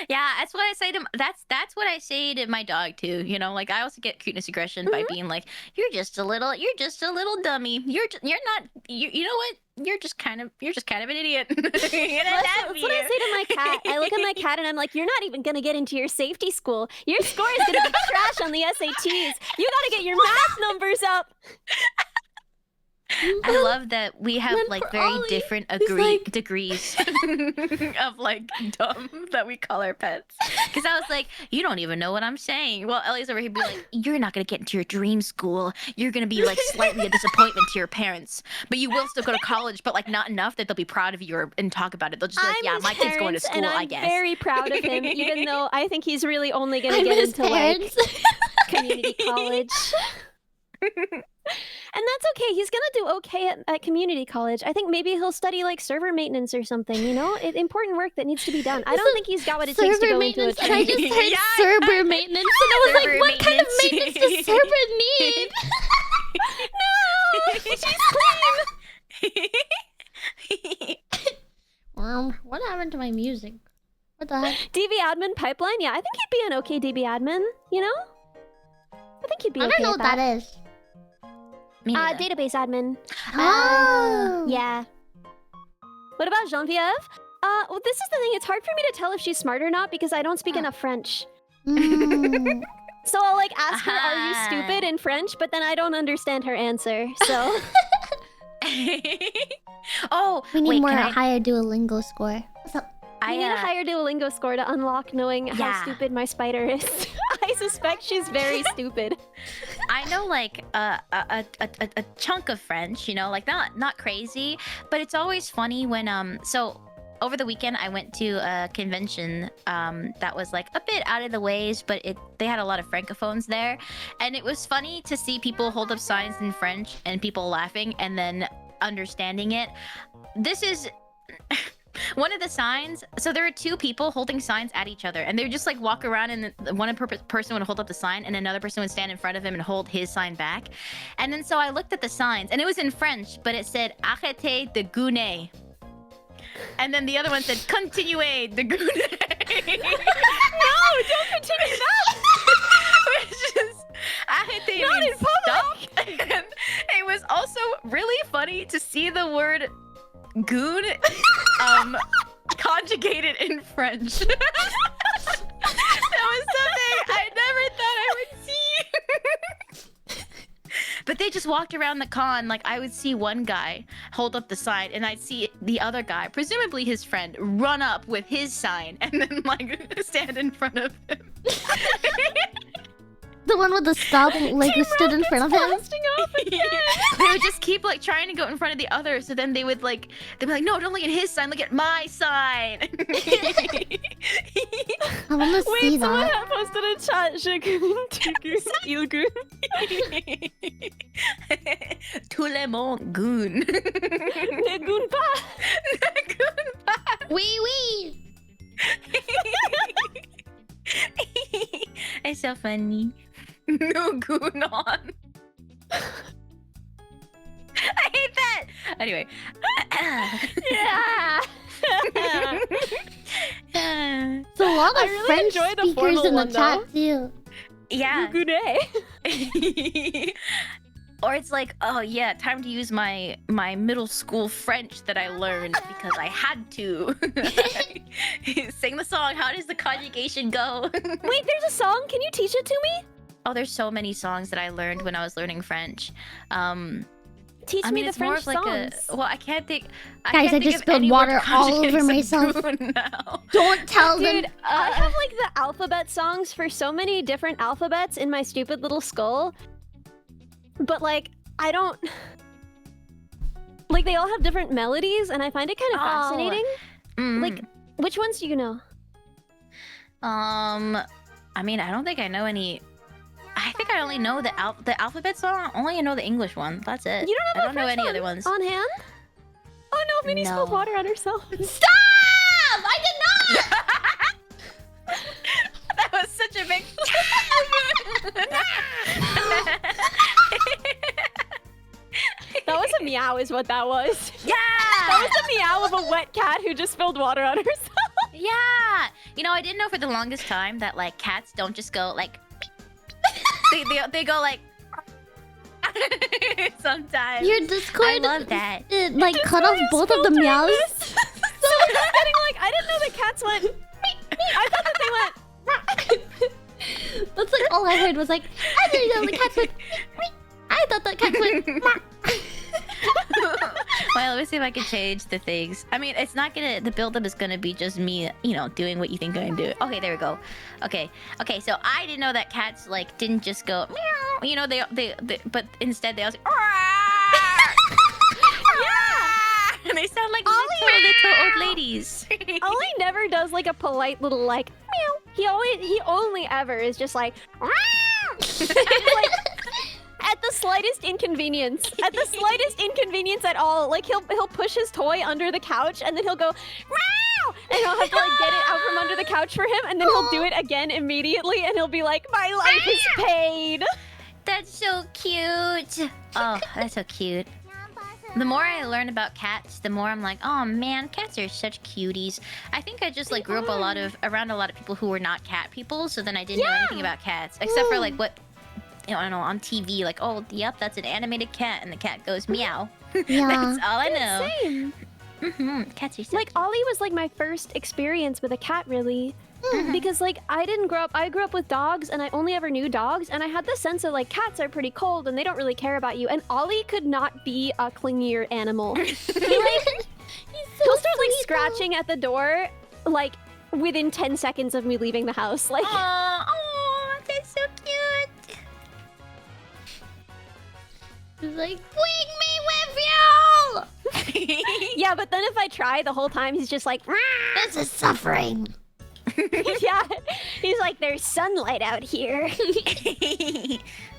Speaker 4: Yeah, that's what I say to that's what I say to my dog too. You know, like I also get cuteness aggression by being like, you're just a little dummy. You know what? You're just kind of an idiot.
Speaker 3: That's what I say to my cat. I look at my cat and I'm like, you're not even gonna get into your safety school. Your score is gonna be trash on the SATs. You gotta get your math numbers up.
Speaker 4: I love that we have like very
Speaker 1: Ollie,
Speaker 4: different degrees of like dumb that we call our pets. Because I was like, you don't even know what I'm saying. Well, Ellie's over here be like, you're not gonna get into your dream school. You're gonna be like slightly a disappointment to your parents, but you will still go to college, but like not enough that they'll be proud of you and talk about it. They'll just be like, yeah, my kid's going to school, I guess.
Speaker 3: I'm very proud of him, even though I think he's really only gonna get into like community college. And that's okay. He's gonna do okay at community college. I think maybe he'll study like server maintenance or something, you know? Important work that needs to be done. I don't think he's got what it takes to go into a
Speaker 1: and I just heard server maintenance and I was like, what kind of maintenance does server need?
Speaker 3: No! She's clean!
Speaker 1: What happened to my music? What the heck?
Speaker 3: DB admin pipeline? Yeah, I think he'd be an okay DB admin, you know? I think he'd be okay.
Speaker 1: I don't know what that is.
Speaker 3: Database admin.
Speaker 1: Oh.
Speaker 3: Yeah. What about Genevieve? Well, this is the thing. It's hard for me to tell if she's smart or not because I don't speak enough French.
Speaker 1: Mm.
Speaker 3: So I'll like ask her, "Are you stupid?" in French, but then I don't understand her answer. So.
Speaker 4: Oh,
Speaker 1: we need more higher Duolingo score. What's up?
Speaker 3: I need a higher Duolingo score to unlock knowing how stupid my spider is. I suspect she's very stupid.
Speaker 4: I know like a chunk of French, you know, like not crazy, but it's always funny when so over the weekend I went to a convention that was like a bit out of the ways, but they had a lot of francophones there, and it was funny to see people hold up signs in French and people laughing and then understanding it. This is one of the signs. So there are two people holding signs at each other, and they would just like walk around, and one person would hold up the sign, and another person would stand in front of him and hold his sign back. And then so I looked at the signs, and it was in French, but it said "Arrêtez de gouner." And then the other one said "Continuez de gouner."
Speaker 3: No, don't continue that.
Speaker 4: Which is "Arrêtez"
Speaker 3: Not
Speaker 4: means
Speaker 3: in public.
Speaker 4: stop. And it was also really funny to see the word goon conjugated in French. That was something I never thought I would see. But they just walked around the con. Like I would see one guy hold up the sign, and I'd see the other guy, presumably his friend, run up with his sign and then like stand in front of him.
Speaker 1: The one with the stop like stood in front of him.
Speaker 4: Yeah. They would just keep like trying to go in front of the other, so then they'd be like, no, don't look at his sign, look at my sign.
Speaker 1: I want to see
Speaker 3: Wait, someone
Speaker 1: that.
Speaker 3: had posted a chat. Je goon, tu goon, il goon.
Speaker 4: Tout le monde goon.
Speaker 3: Ne goon pas.
Speaker 4: Ne goon pas.
Speaker 1: Wee wee.
Speaker 4: It's so funny. No goon on. I hate that. Anyway.
Speaker 3: Yeah.
Speaker 1: It's a lot of
Speaker 3: I really
Speaker 1: French
Speaker 3: enjoy the
Speaker 1: speakers
Speaker 3: formal
Speaker 1: in the
Speaker 3: one,
Speaker 1: chat
Speaker 3: though.
Speaker 1: too.
Speaker 4: Yeah.
Speaker 3: Gounet.
Speaker 4: Or it's like, oh yeah, time to use my middle school French that I learned because I had to. Sing the song. How does the conjugation go?
Speaker 3: Wait, there's a song. Can you teach it to me?
Speaker 4: Oh, there's so many songs that I learned when I was learning French.
Speaker 3: Teach me the
Speaker 4: it's more
Speaker 3: French
Speaker 4: of like
Speaker 3: songs.
Speaker 4: well, I can't think.
Speaker 1: Guys, I just spilled water all over myself.
Speaker 4: Now.
Speaker 1: Don't tell
Speaker 3: Dude,
Speaker 1: them.
Speaker 3: I have like the alphabet songs for so many different alphabets in my stupid little skull. But like, I don't... Like, they all have different melodies, and I find it kind of fascinating. Like, which ones do you know?
Speaker 4: I mean, I don't think I know any... I think I only know the alphabet song. Only I know the English one. That's it.
Speaker 3: You don't have
Speaker 4: I don't know any other ones.
Speaker 3: on hand? Oh no, Minnie spilled water on herself.
Speaker 1: Stop! I did not!
Speaker 3: meow is what that was.
Speaker 4: Yeah!
Speaker 3: That was the meow of a wet cat who just spilled water on herself.
Speaker 4: Yeah! You know, I didn't know for the longest time that, like, cats don't just go, like... they go, like... sometimes.
Speaker 1: Your Discord,
Speaker 4: I love that.
Speaker 1: It, like, cut off both of the meows.
Speaker 3: So I'm just getting like, I didn't know that cats went... I thought that they went...
Speaker 1: That's like all I heard was like, I didn't know the cats went. I thought that cats went.
Speaker 4: Well, let me see if I can change the things. I mean, it's not gonna. The build-up is gonna be just me, you know, doing what you think I'm gonna do. Okay, there we go. Okay. So I didn't know that cats like didn't just go meow. You know, they but instead they also. Yeah. And they sound like little old ladies.
Speaker 3: Ollie never does like a polite little like meow. He only ever is just like, like at the slightest inconvenience. At the slightest inconvenience at all. Like he'll push his toy under the couch and then he'll go meow, and I'll have to like get it out from under the couch for him, and then he'll do it again immediately, and he'll be like, my life is paid.
Speaker 4: That's so cute. Oh, that's so cute. The more I learn about cats, the more I'm like, oh man, cats are such cuties. I think I just like grew up around a lot of people who were not cat people, so then I didn't know anything about cats except for like what, you know, I don't know, on TV, like, oh, yep, that's an animated cat, and the cat goes meow.
Speaker 1: Yeah.
Speaker 4: That's all I know.
Speaker 3: Same.
Speaker 4: Cats are so
Speaker 3: Like Ollie was like my first experience with a cat, really. Because like I grew up with dogs, and I only ever knew dogs, and I had this sense of like cats are pretty cold and they don't really care about you, and Ollie could not be a clingier animal. He'll start like scratching at the door like within 10 seconds of me leaving the house. Like
Speaker 4: oh, that's so cute.
Speaker 1: He's like, bring me with you.
Speaker 3: yeah, but then if I try the whole time, he's just like,
Speaker 1: This is suffering.
Speaker 3: yeah, he's like, there's sunlight out here.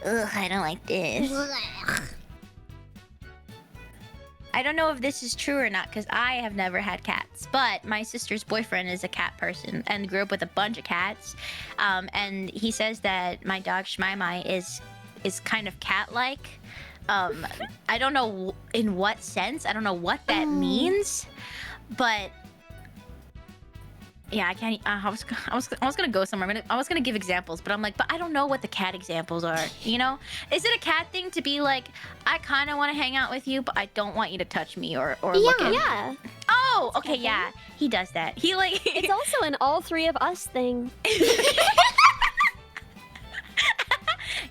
Speaker 4: Ugh, I don't like this. I don't know if this is true or not because I have never had cats, but my sister's boyfriend is a cat person and grew up with a bunch of cats. And he says that my dog Shmaimai is kind of cat-like. I don't know in what sense. I don't know what that means, but yeah, I can't. I was gonna go somewhere. I was gonna give examples, but I'm like, but I don't know what the cat examples are. You know, is it a cat thing to be like, I kind of want to hang out with you, but I don't want you to touch me or look at me?
Speaker 3: Yeah.
Speaker 4: Oh, okay, yeah, he does that. He like.
Speaker 3: It's also an all three of us thing.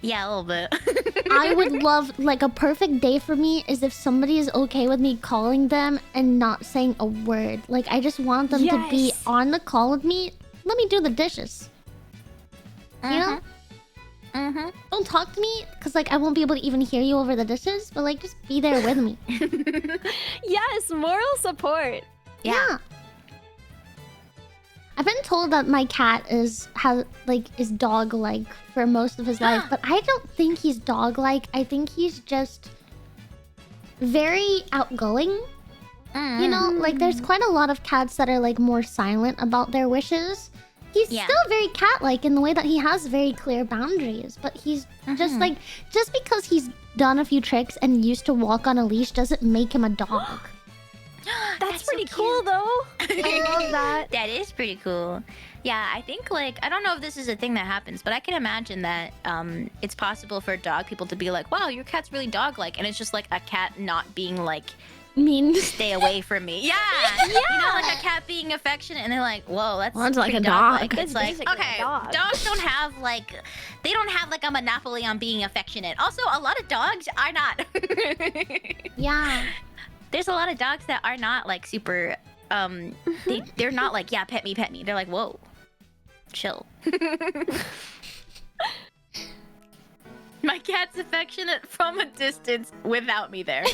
Speaker 4: Yeah, a little bit.
Speaker 1: I would love, like, a perfect day for me is if somebody is okay with me calling them and not saying a word. Like, I just want them to be on the call with me. Let me do the dishes. You know? Don't talk to me, because, like, I won't be able to even hear you over the dishes. But, like, just be there with me.
Speaker 3: Yes, moral support.
Speaker 1: Yeah. I've been told that my cat is dog-like for most of his life, but I don't think he's dog-like. I think he's just very outgoing. You know, like there's quite a lot of cats that are like more silent about their wishes. He's still very cat-like in the way that he has very clear boundaries, but he's just like, just because he's done a few tricks and used to walk on a leash doesn't make him a dog.
Speaker 3: That's pretty cool, though. I love that.
Speaker 4: That is pretty cool. Yeah, I think, like, I don't know if this is a thing that happens, but I can imagine that it's possible for dog people to be like, wow, your cat's really dog-like, and it's just like a cat not being like,
Speaker 1: mean,
Speaker 4: stay away from me. Yeah. You know, like a cat being affectionate, and they're like, whoa, that's
Speaker 1: like a
Speaker 4: dog-like.
Speaker 1: dog.
Speaker 4: It's like, okay, dogs don't have like, they don't have like a monopoly on being affectionate. Also, a lot of dogs are not.
Speaker 1: Yeah.
Speaker 4: There's a lot of dogs that are not like super they're not like, yeah, pet me. They're like, whoa, chill. My cat's affectionate from a distance without me there.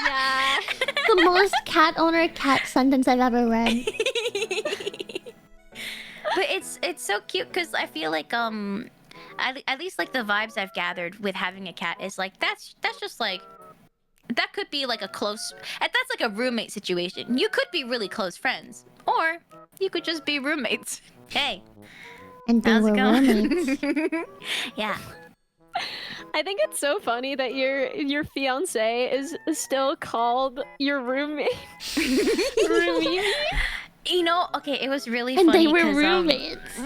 Speaker 3: Yeah.
Speaker 1: The most cat owner cat sentence I've ever read.
Speaker 4: But it's so cute because I feel like at least like the vibes I've gathered with having a cat is like that's just like, that could be like a close, that's like a roommate situation. You could be really close friends, or you could just be roommates. Hey,
Speaker 1: and they
Speaker 4: how's
Speaker 1: were
Speaker 4: it going?
Speaker 1: roommates.
Speaker 4: Yeah.
Speaker 3: I think it's so funny that your fiance is still called your roommate. Roomie.
Speaker 4: You know, okay, it was really
Speaker 1: And
Speaker 4: funny.
Speaker 1: they were
Speaker 4: 'cause,
Speaker 1: roommates.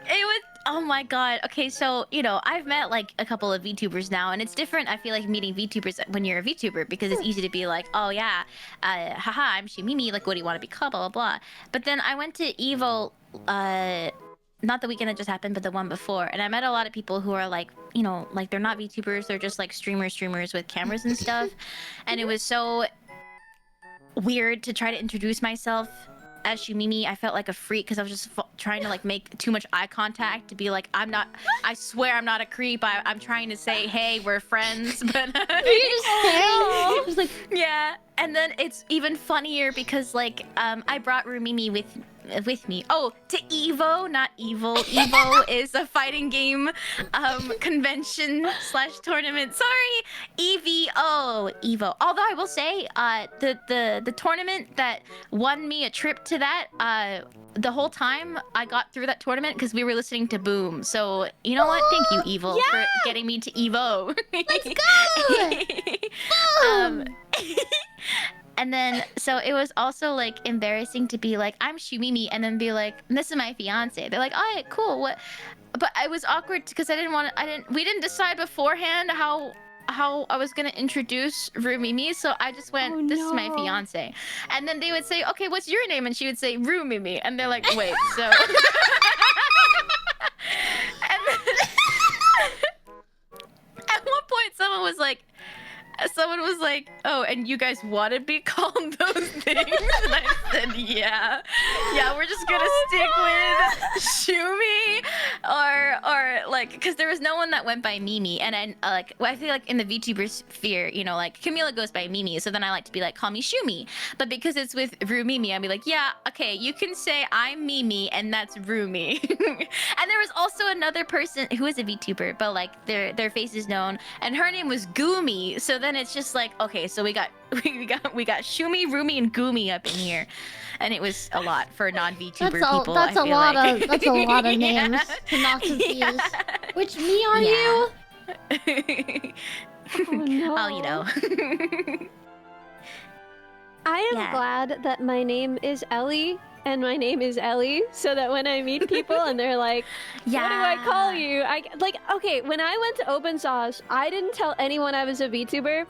Speaker 4: It was, oh my god. Okay, so, you know, I've met like a couple of VTubers now, and it's different, I feel like, meeting VTubers when you're a VTuber, because it's easy to be like, oh yeah, haha, I'm Shimimi, like, what do you want to be called, blah, blah, blah. But then I went to Evo, not the weekend that just happened, but the one before, and I met a lot of people who are like, you know, like, they're not VTubers, they're just like streamers with cameras and stuff. And it was so weird to try to introduce myself as Shumimi. I felt like a freak because I was just trying to like make too much eye contact to be like, I swear I'm not a creep. I'm trying to say, hey, we're friends, but
Speaker 1: You just say, just like,
Speaker 4: yeah. And then it's even funnier because like I brought Rumimi with me. Oh, to Evo, not evil. Evo is a fighting game convention / tournament. Sorry, Evo. Although I will say, the tournament that won me a trip to that, the whole time I got through that tournament because we were listening to Boom. So you know what? Thank you, Evil, for getting me to Evo.
Speaker 1: let's go!
Speaker 4: And then, so it was also like embarrassing to be like, I'm Shumimi, and then be like, this is my fiance. They're like, all right, cool. What? But I was awkward because we didn't decide beforehand how I was gonna introduce Rumimi, so I just went, this is my fiance. And then they would say, okay, what's your name? And she would say, Rumimi. And they're like, wait, so. And then, at one point, someone was like, oh, and you guys want to be called those things? And I said, yeah, we're just gonna stick with Shumi, or like, because there was no one that went by Mimi, and then like, well, I feel like in the VTuber sphere, you know, like Camila goes by Mimi, so then I like to be like, call me Shumi, but because it's with Rumimi, I'd be like, yeah, okay, you can say I'm Mimi, and that's Rumi. And there was also another person who is a VTuber, but like their face is known, and her name was Gumi, so then it's just like, okay, so we got Shumi, Rumi, and Gumi up in here, and it was a lot for non-VTuber people.
Speaker 1: That's a lot of names to not confuse.
Speaker 4: Yeah.
Speaker 1: Which me are you?
Speaker 3: Oh, no.
Speaker 4: Oh, you know.
Speaker 3: I am
Speaker 4: Yeah.
Speaker 3: glad that my name is Ellie and my name is Ellie, so that when I meet people and they're like, what do I call you? Okay, when I went to Open Sauce, I didn't tell anyone I was a VTuber.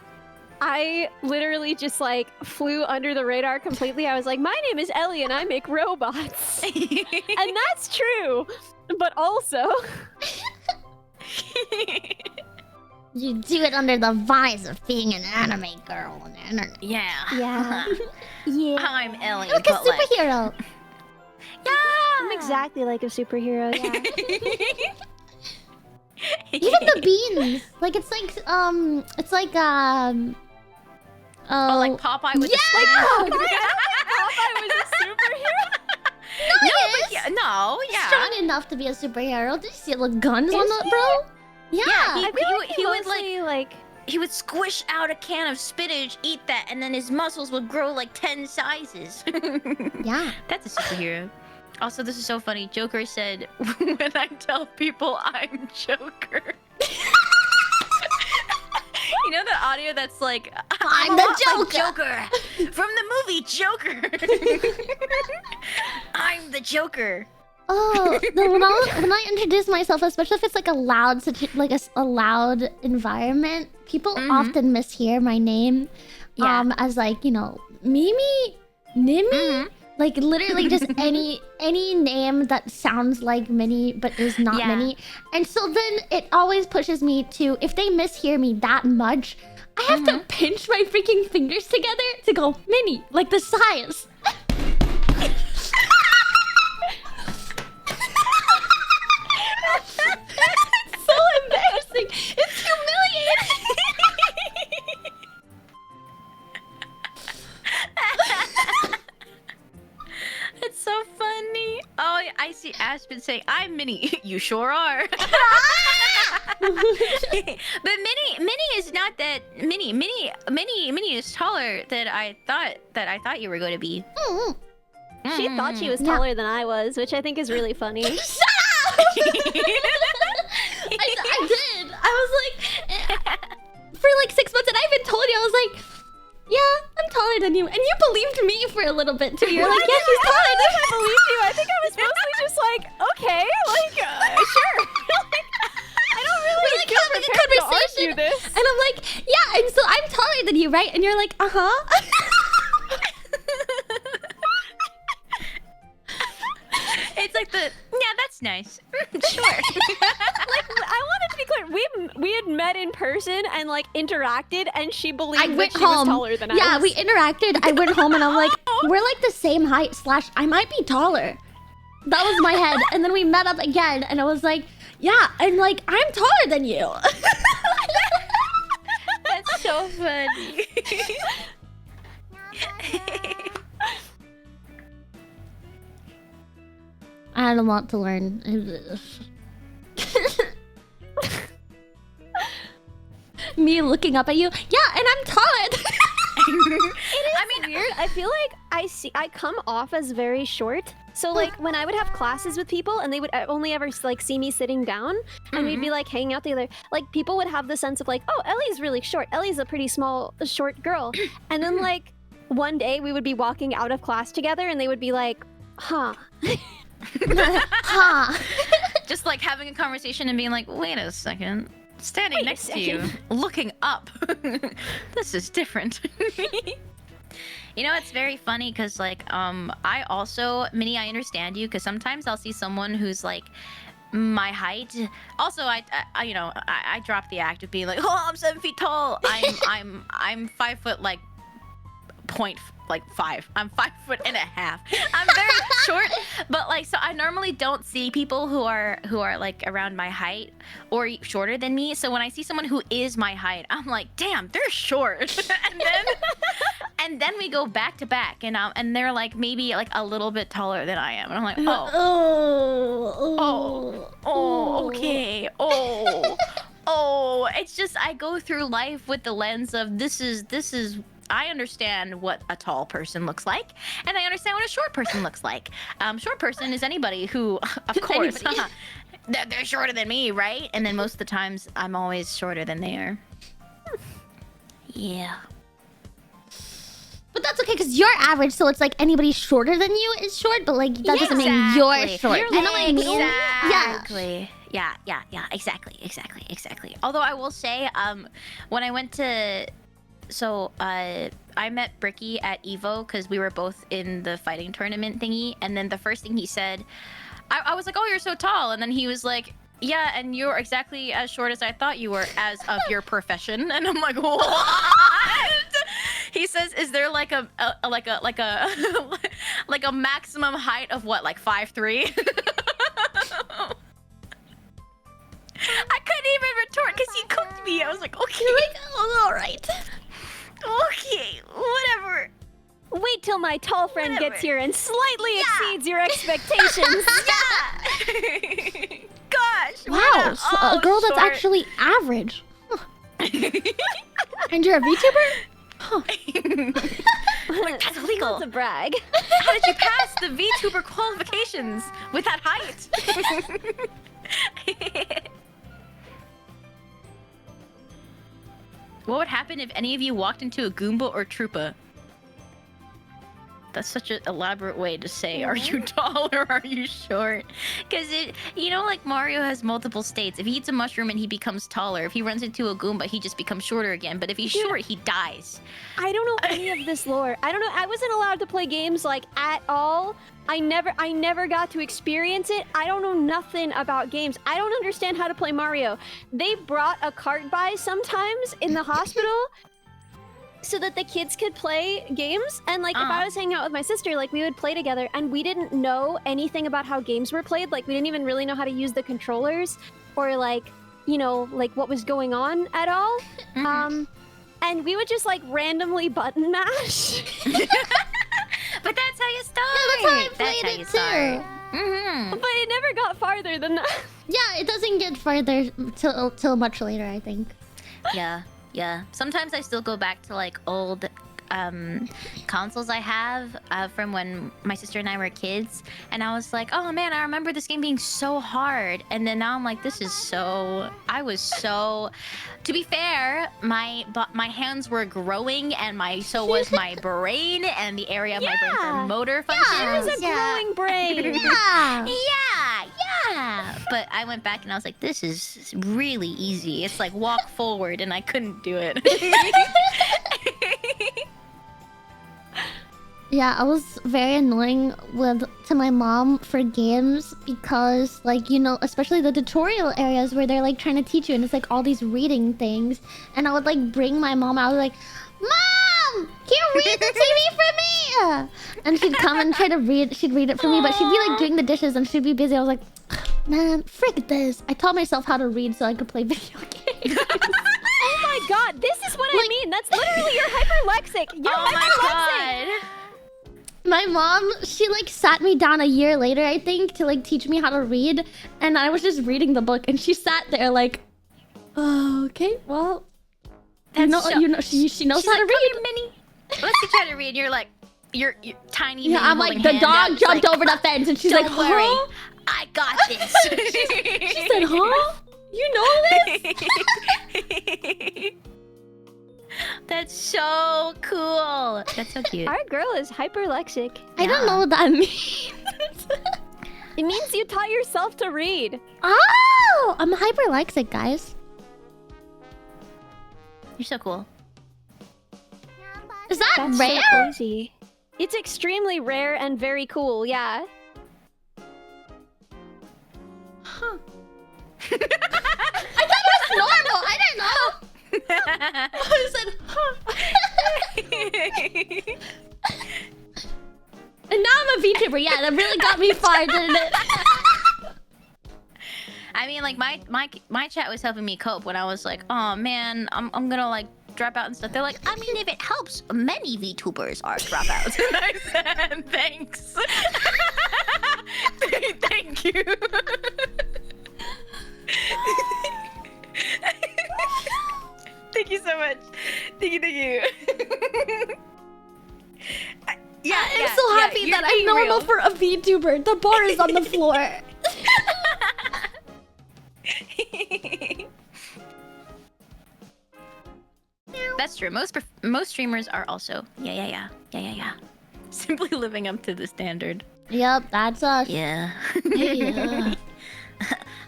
Speaker 3: I literally just like flew under the radar completely. I was like, my name is Ellie and I make robots. And that's true. But also...
Speaker 1: You do it under the vise of being an anime girl on the internet.
Speaker 4: Yeah.
Speaker 3: Yeah. Yeah.
Speaker 4: I'm Ellie,
Speaker 1: Like a
Speaker 4: but like...
Speaker 1: superhero.
Speaker 4: Yeah!
Speaker 3: I'm exactly like a superhero, yeah.
Speaker 1: Even the beans. Like it's like
Speaker 4: Oh, like Popeye with the spinach?
Speaker 3: Popeye was a superhero?
Speaker 4: No, yeah.
Speaker 1: Strong enough to be a superhero. Did you see the guns on the bro? Yeah.
Speaker 4: Yeah, he would
Speaker 3: mostly,
Speaker 4: like he would squish out a can of spinach, eat that, and then his muscles would grow like 10 sizes.
Speaker 1: Yeah.
Speaker 4: That's a superhero. Also, this is so funny. Joker said, when I tell people I'm Joker. You know the audio that's like,
Speaker 1: I'm
Speaker 4: a
Speaker 1: the
Speaker 4: lot like
Speaker 1: Joker.
Speaker 4: Joker from the movie Joker. I'm the Joker.
Speaker 1: Oh, no, when I introduce myself, especially if it's like a loud a loud environment, people often mishear my name, as like, you know, Mimi, Nimi, like literally just any name that sounds like Minnie but is not Minnie, and so then it always pushes me to, if they mishear me that much, I have to pinch my freaking fingers together to go Minnie, like the size. It's so embarrassing. It's humiliating.
Speaker 4: It's so funny. Oh, I see Aspen saying, I'm Minnie. You sure are. But Minnie is not that Minnie is taller than I thought you were going to be.
Speaker 3: She thought she was taller than I was, which I think is really funny.
Speaker 1: Shut up! I did. for like 6 months, and I even told you, I was like, yeah, I'm taller than you. And you believed me for a little bit too. You're like, yeah, she's taller than
Speaker 3: I believed you. I think I was mostly just like, okay, like, sure. Like, I don't really
Speaker 1: We're like
Speaker 3: feel
Speaker 1: having a
Speaker 3: prepared to
Speaker 1: conversation.
Speaker 3: argue this.
Speaker 1: And I'm like, yeah, and so I'm taller than you, right? And you're like, uh-huh.
Speaker 4: It's like that's nice. Sure.
Speaker 3: Like, I wanted to be clear. We had met in person and like interacted, and she believed
Speaker 1: I
Speaker 3: that
Speaker 1: went
Speaker 3: she
Speaker 1: home.
Speaker 3: was taller than I
Speaker 1: Yeah,
Speaker 3: was.
Speaker 1: we interacted. I went home and I'm like, we're like the same height / I might be taller. That was my head. And then we met up again and I was like, yeah, and like, I'm taller than you.
Speaker 4: That's so funny.
Speaker 1: I had a lot to learn. Me looking up at you. Yeah, and I'm taller than
Speaker 3: Weird. I feel like I come off as very short. So like when I would have classes with people and they would only ever like see me sitting down and we'd be like hanging out together, like people would have the sense of like, oh, Ellie's really short. Ellie's a pretty small, short girl. And then like one day we would be walking out of class together and they would be like, huh.
Speaker 1: huh.
Speaker 4: Just like having a conversation and being like, wait a second. Standing
Speaker 3: Wait a
Speaker 4: next to you, looking up. This is different. You know, it's very funny because, like, I also, Minnie, I understand you because sometimes I'll see someone who's like my height. Also, I drop the act of being like, oh, I'm 7 feet tall. I'm 5 foot like 5. I'm 5'1.5". I'm very short, but like, so I normally don't see people who are like around my height or shorter than me. So when I see someone who is my height, I'm like, damn, they're short. and then we go back to back, and they're like maybe like a little bit taller than I am, and I'm like, okay, it's just I go through life with the lens of this is. I understand what a tall person looks like, and I understand what a short person looks like. Short person is anybody who, of course, they're shorter than me, right? And then most of the times, I'm always shorter than they are. Yeah.
Speaker 1: But that's okay because you're average, so it's like anybody shorter than you is short, but like that doesn't mean you're short.
Speaker 3: You're
Speaker 1: You know what I mean?
Speaker 4: Exactly. Yeah. Exactly. Although I will say, when I went to... So, I met Bricky at EVO because we were both in the fighting tournament thingy, and then the first thing he said, I was like, oh, you're so tall, and then he was like, yeah, and you're exactly as short as I thought you were as of your profession, and I'm like, what? He says, is there like a maximum height of what, like 5'3"? I couldn't even retort because he cooked me. I was like, okay.
Speaker 1: You're like, oh, all right.
Speaker 4: Okay, whatever.
Speaker 3: Wait till my tall friend
Speaker 4: Whatever.
Speaker 3: gets here and slightly exceeds your expectations.
Speaker 4: Yeah. Gosh.
Speaker 1: Wow, so a girl that's
Speaker 4: short.
Speaker 1: actually average. Huh. And you're a VTuber? Huh.
Speaker 4: Like, that's illegal.
Speaker 3: Not to brag.
Speaker 4: How did you pass the VTuber qualifications with that height? What would happen if any of you walked into a Goomba or Troopa? That's such an elaborate way to say, are you tall or are you short? Because like Mario has multiple states. If he eats a mushroom and he becomes taller, if he runs into a Goomba, he just becomes shorter again. But if he's short, he dies.
Speaker 3: I don't know any of this lore. I don't know. I wasn't allowed to play games like at all. I never got to experience it. I don't know nothing about games. I don't understand how to play Mario. They brought a cart by sometimes in the hospital so that the kids could play games. And like if I was hanging out with my sister, like we would play together and we didn't know anything about how games were played. Like we didn't even really know how to use the controllers or like, like what was going on at all. And we would just like randomly button mash.
Speaker 4: But that's how you start.
Speaker 1: Yeah, that's how I played it too.
Speaker 3: But it never got farther than that.
Speaker 1: Yeah, it doesn't get farther till much later, I think.
Speaker 4: Yeah. Sometimes I still go back to like old consoles I have from when my sister and I were kids, and I was like, oh man, I remember this game being so hard, and then now I'm like, this is so. I was so. To be fair, my hands were growing, and so was my brain, and the area of my brain for motor functions.
Speaker 3: There's a growing brain.
Speaker 4: Yeah. But I went back and I was like, this is really easy. It's like walk forward, and I couldn't do it.
Speaker 1: Yeah, I was very annoying to my mom for games because, like, you know, especially the tutorial areas where they're like trying to teach you and it's like all these reading things, and I would like bring my mom out, like, Mom, can you read the TV for me? And she'd come and try to read. She'd read it for me, but she'd be like doing the dishes and she'd be busy. I was like, man, frick this. I taught myself how to read so I could play video games.
Speaker 3: Oh my god, this is what I mean. That's literally your hyperlexic. You're hyperlexic.
Speaker 1: My mom, she like sat me down a year later, I think, to like teach me how to read, and I was just reading the book, and she sat there like, oh, okay, well, she knows how to read.
Speaker 4: Minnie. Let's teach you how to read. You're like, you're tiny.
Speaker 1: Yeah, I'm like, the dog jumped over the fence, and she's like,
Speaker 4: don't worry,
Speaker 1: huh?
Speaker 4: I got this.
Speaker 1: She said, huh? You know this?
Speaker 4: That's so cool. That's so cute.
Speaker 3: Our girl is hyperlexic.
Speaker 1: I don't know what that means.
Speaker 3: It means you taught yourself to read.
Speaker 1: Oh, I'm hyperlexic, guys.
Speaker 4: You're so cool.
Speaker 1: Is that
Speaker 3: That's
Speaker 1: rare?
Speaker 3: so crazy. It's extremely rare and very cool, yeah.
Speaker 1: Huh. I thought it was normal. I don't know. I said, huh. And now I'm a VTuber. Yeah, that really got me far, didn't it?
Speaker 4: I mean, like my chat was helping me cope when I was like, oh man, I'm gonna like drop out and stuff. They're like, I mean, if it helps, many VTubers are dropouts. And I said, thanks. Thank you. Thank you so much. Thank you.
Speaker 1: I'm so happy that I'm normal for a VTuber. The bar is on the floor.
Speaker 4: That's true. Most streamers are also yeah. Simply living up to the standard.
Speaker 1: Yep, that's us.
Speaker 4: Yeah.
Speaker 1: Yeah.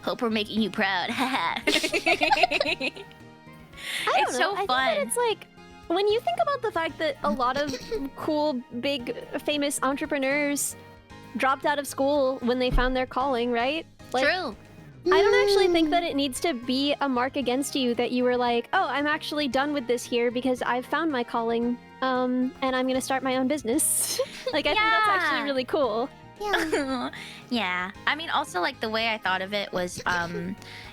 Speaker 4: Hope we're making you proud. It's so
Speaker 3: I
Speaker 4: fun.
Speaker 3: think that it's like, when you think about the fact that a lot of cool, big, famous entrepreneurs dropped out of school when they found their calling, right? Like,
Speaker 4: True.
Speaker 3: I don't actually think that it needs to be a mark against you that you were like, oh, I'm actually done with this here because I've found my calling, and I'm gonna start my own business. Like, I think that's actually really cool.
Speaker 1: Yeah.
Speaker 4: Yeah. I mean, also, like, the way I thought of it was,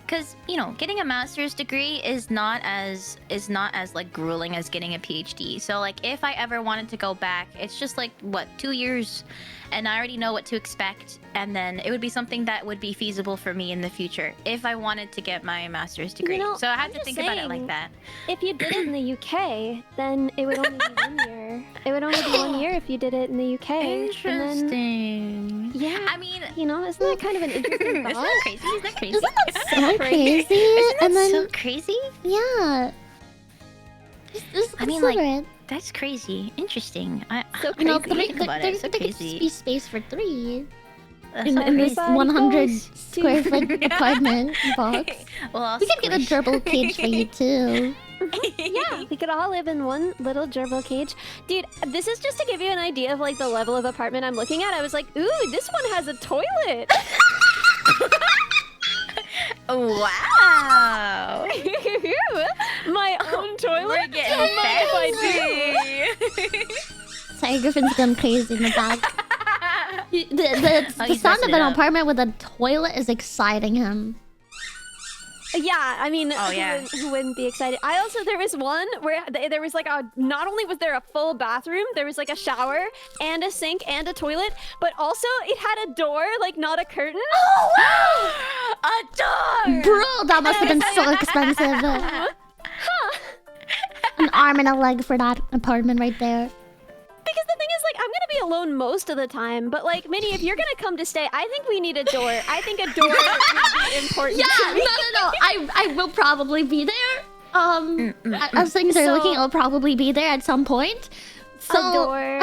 Speaker 4: because, you know, getting a master's degree is not as like grueling as getting a PhD. So like, if I ever wanted to go back, it's just like, what, 2 years, and I already know what to expect, and then it would be something that would be feasible for me in the future if I wanted to get my master's degree.
Speaker 3: You know,
Speaker 4: so I had
Speaker 3: I'm
Speaker 4: to
Speaker 3: just
Speaker 4: think about it like that.
Speaker 3: If you did it in the UK, then it would only be 1 year. It would only be 1 year if you did it in the UK.
Speaker 4: Interesting.
Speaker 3: And then, yeah.
Speaker 4: I mean,
Speaker 3: You know, isn't that kind of an interesting
Speaker 4: isn't
Speaker 3: thought?
Speaker 4: that crazy? Isn't that crazy?
Speaker 1: Isn't that so crazy?
Speaker 4: Isn't that
Speaker 1: And then,
Speaker 4: so crazy?
Speaker 1: yeah. This
Speaker 4: I mean,
Speaker 1: so
Speaker 4: like,
Speaker 1: weird.
Speaker 4: That's crazy. Interesting.
Speaker 3: So
Speaker 1: You know,
Speaker 3: crazy.
Speaker 4: Think about it. So
Speaker 1: there could
Speaker 4: crazy.
Speaker 1: be space for 3
Speaker 4: That's
Speaker 1: in,
Speaker 4: so
Speaker 1: in this
Speaker 4: crazy.
Speaker 1: 100
Speaker 3: goes
Speaker 1: square foot apartment box.
Speaker 4: Well, I'll
Speaker 1: We could get a
Speaker 4: squish.
Speaker 1: gerbil cage for you too.
Speaker 3: Yeah, we could all live in one little gerbil cage. Dude, this is just to give you an idea of like the level of apartment I'm looking at. I was like, ooh, this one has a toilet.
Speaker 4: Wow.
Speaker 3: My own toilet?
Speaker 4: We're getting fancy.
Speaker 1: Sorry, Griffin's going crazy in the back. The
Speaker 4: Oh,
Speaker 1: the
Speaker 4: he's
Speaker 1: sound of
Speaker 4: messing
Speaker 1: an
Speaker 4: it up.
Speaker 1: apartment with a toilet is exciting him.
Speaker 3: Yeah, I mean,
Speaker 4: Oh, yeah.
Speaker 3: who wouldn't be excited? I also, there was one where there was like a, not only was there a full bathroom, there was like a shower and a sink and a toilet, but also it had a door, like not a curtain.
Speaker 1: Oh wow!
Speaker 4: A door.
Speaker 1: Bro, that must have been so expensive. an arm and a leg for that apartment right there.
Speaker 3: Because the thing is, like, I'm gonna be alone most of the time, but like, Minnie, if you're gonna come to stay, I think we need a door. I think a door would be important.
Speaker 1: Yeah,
Speaker 3: to me.
Speaker 1: no. I will probably be there. As things are looking, I'll probably be there at some point. So
Speaker 3: a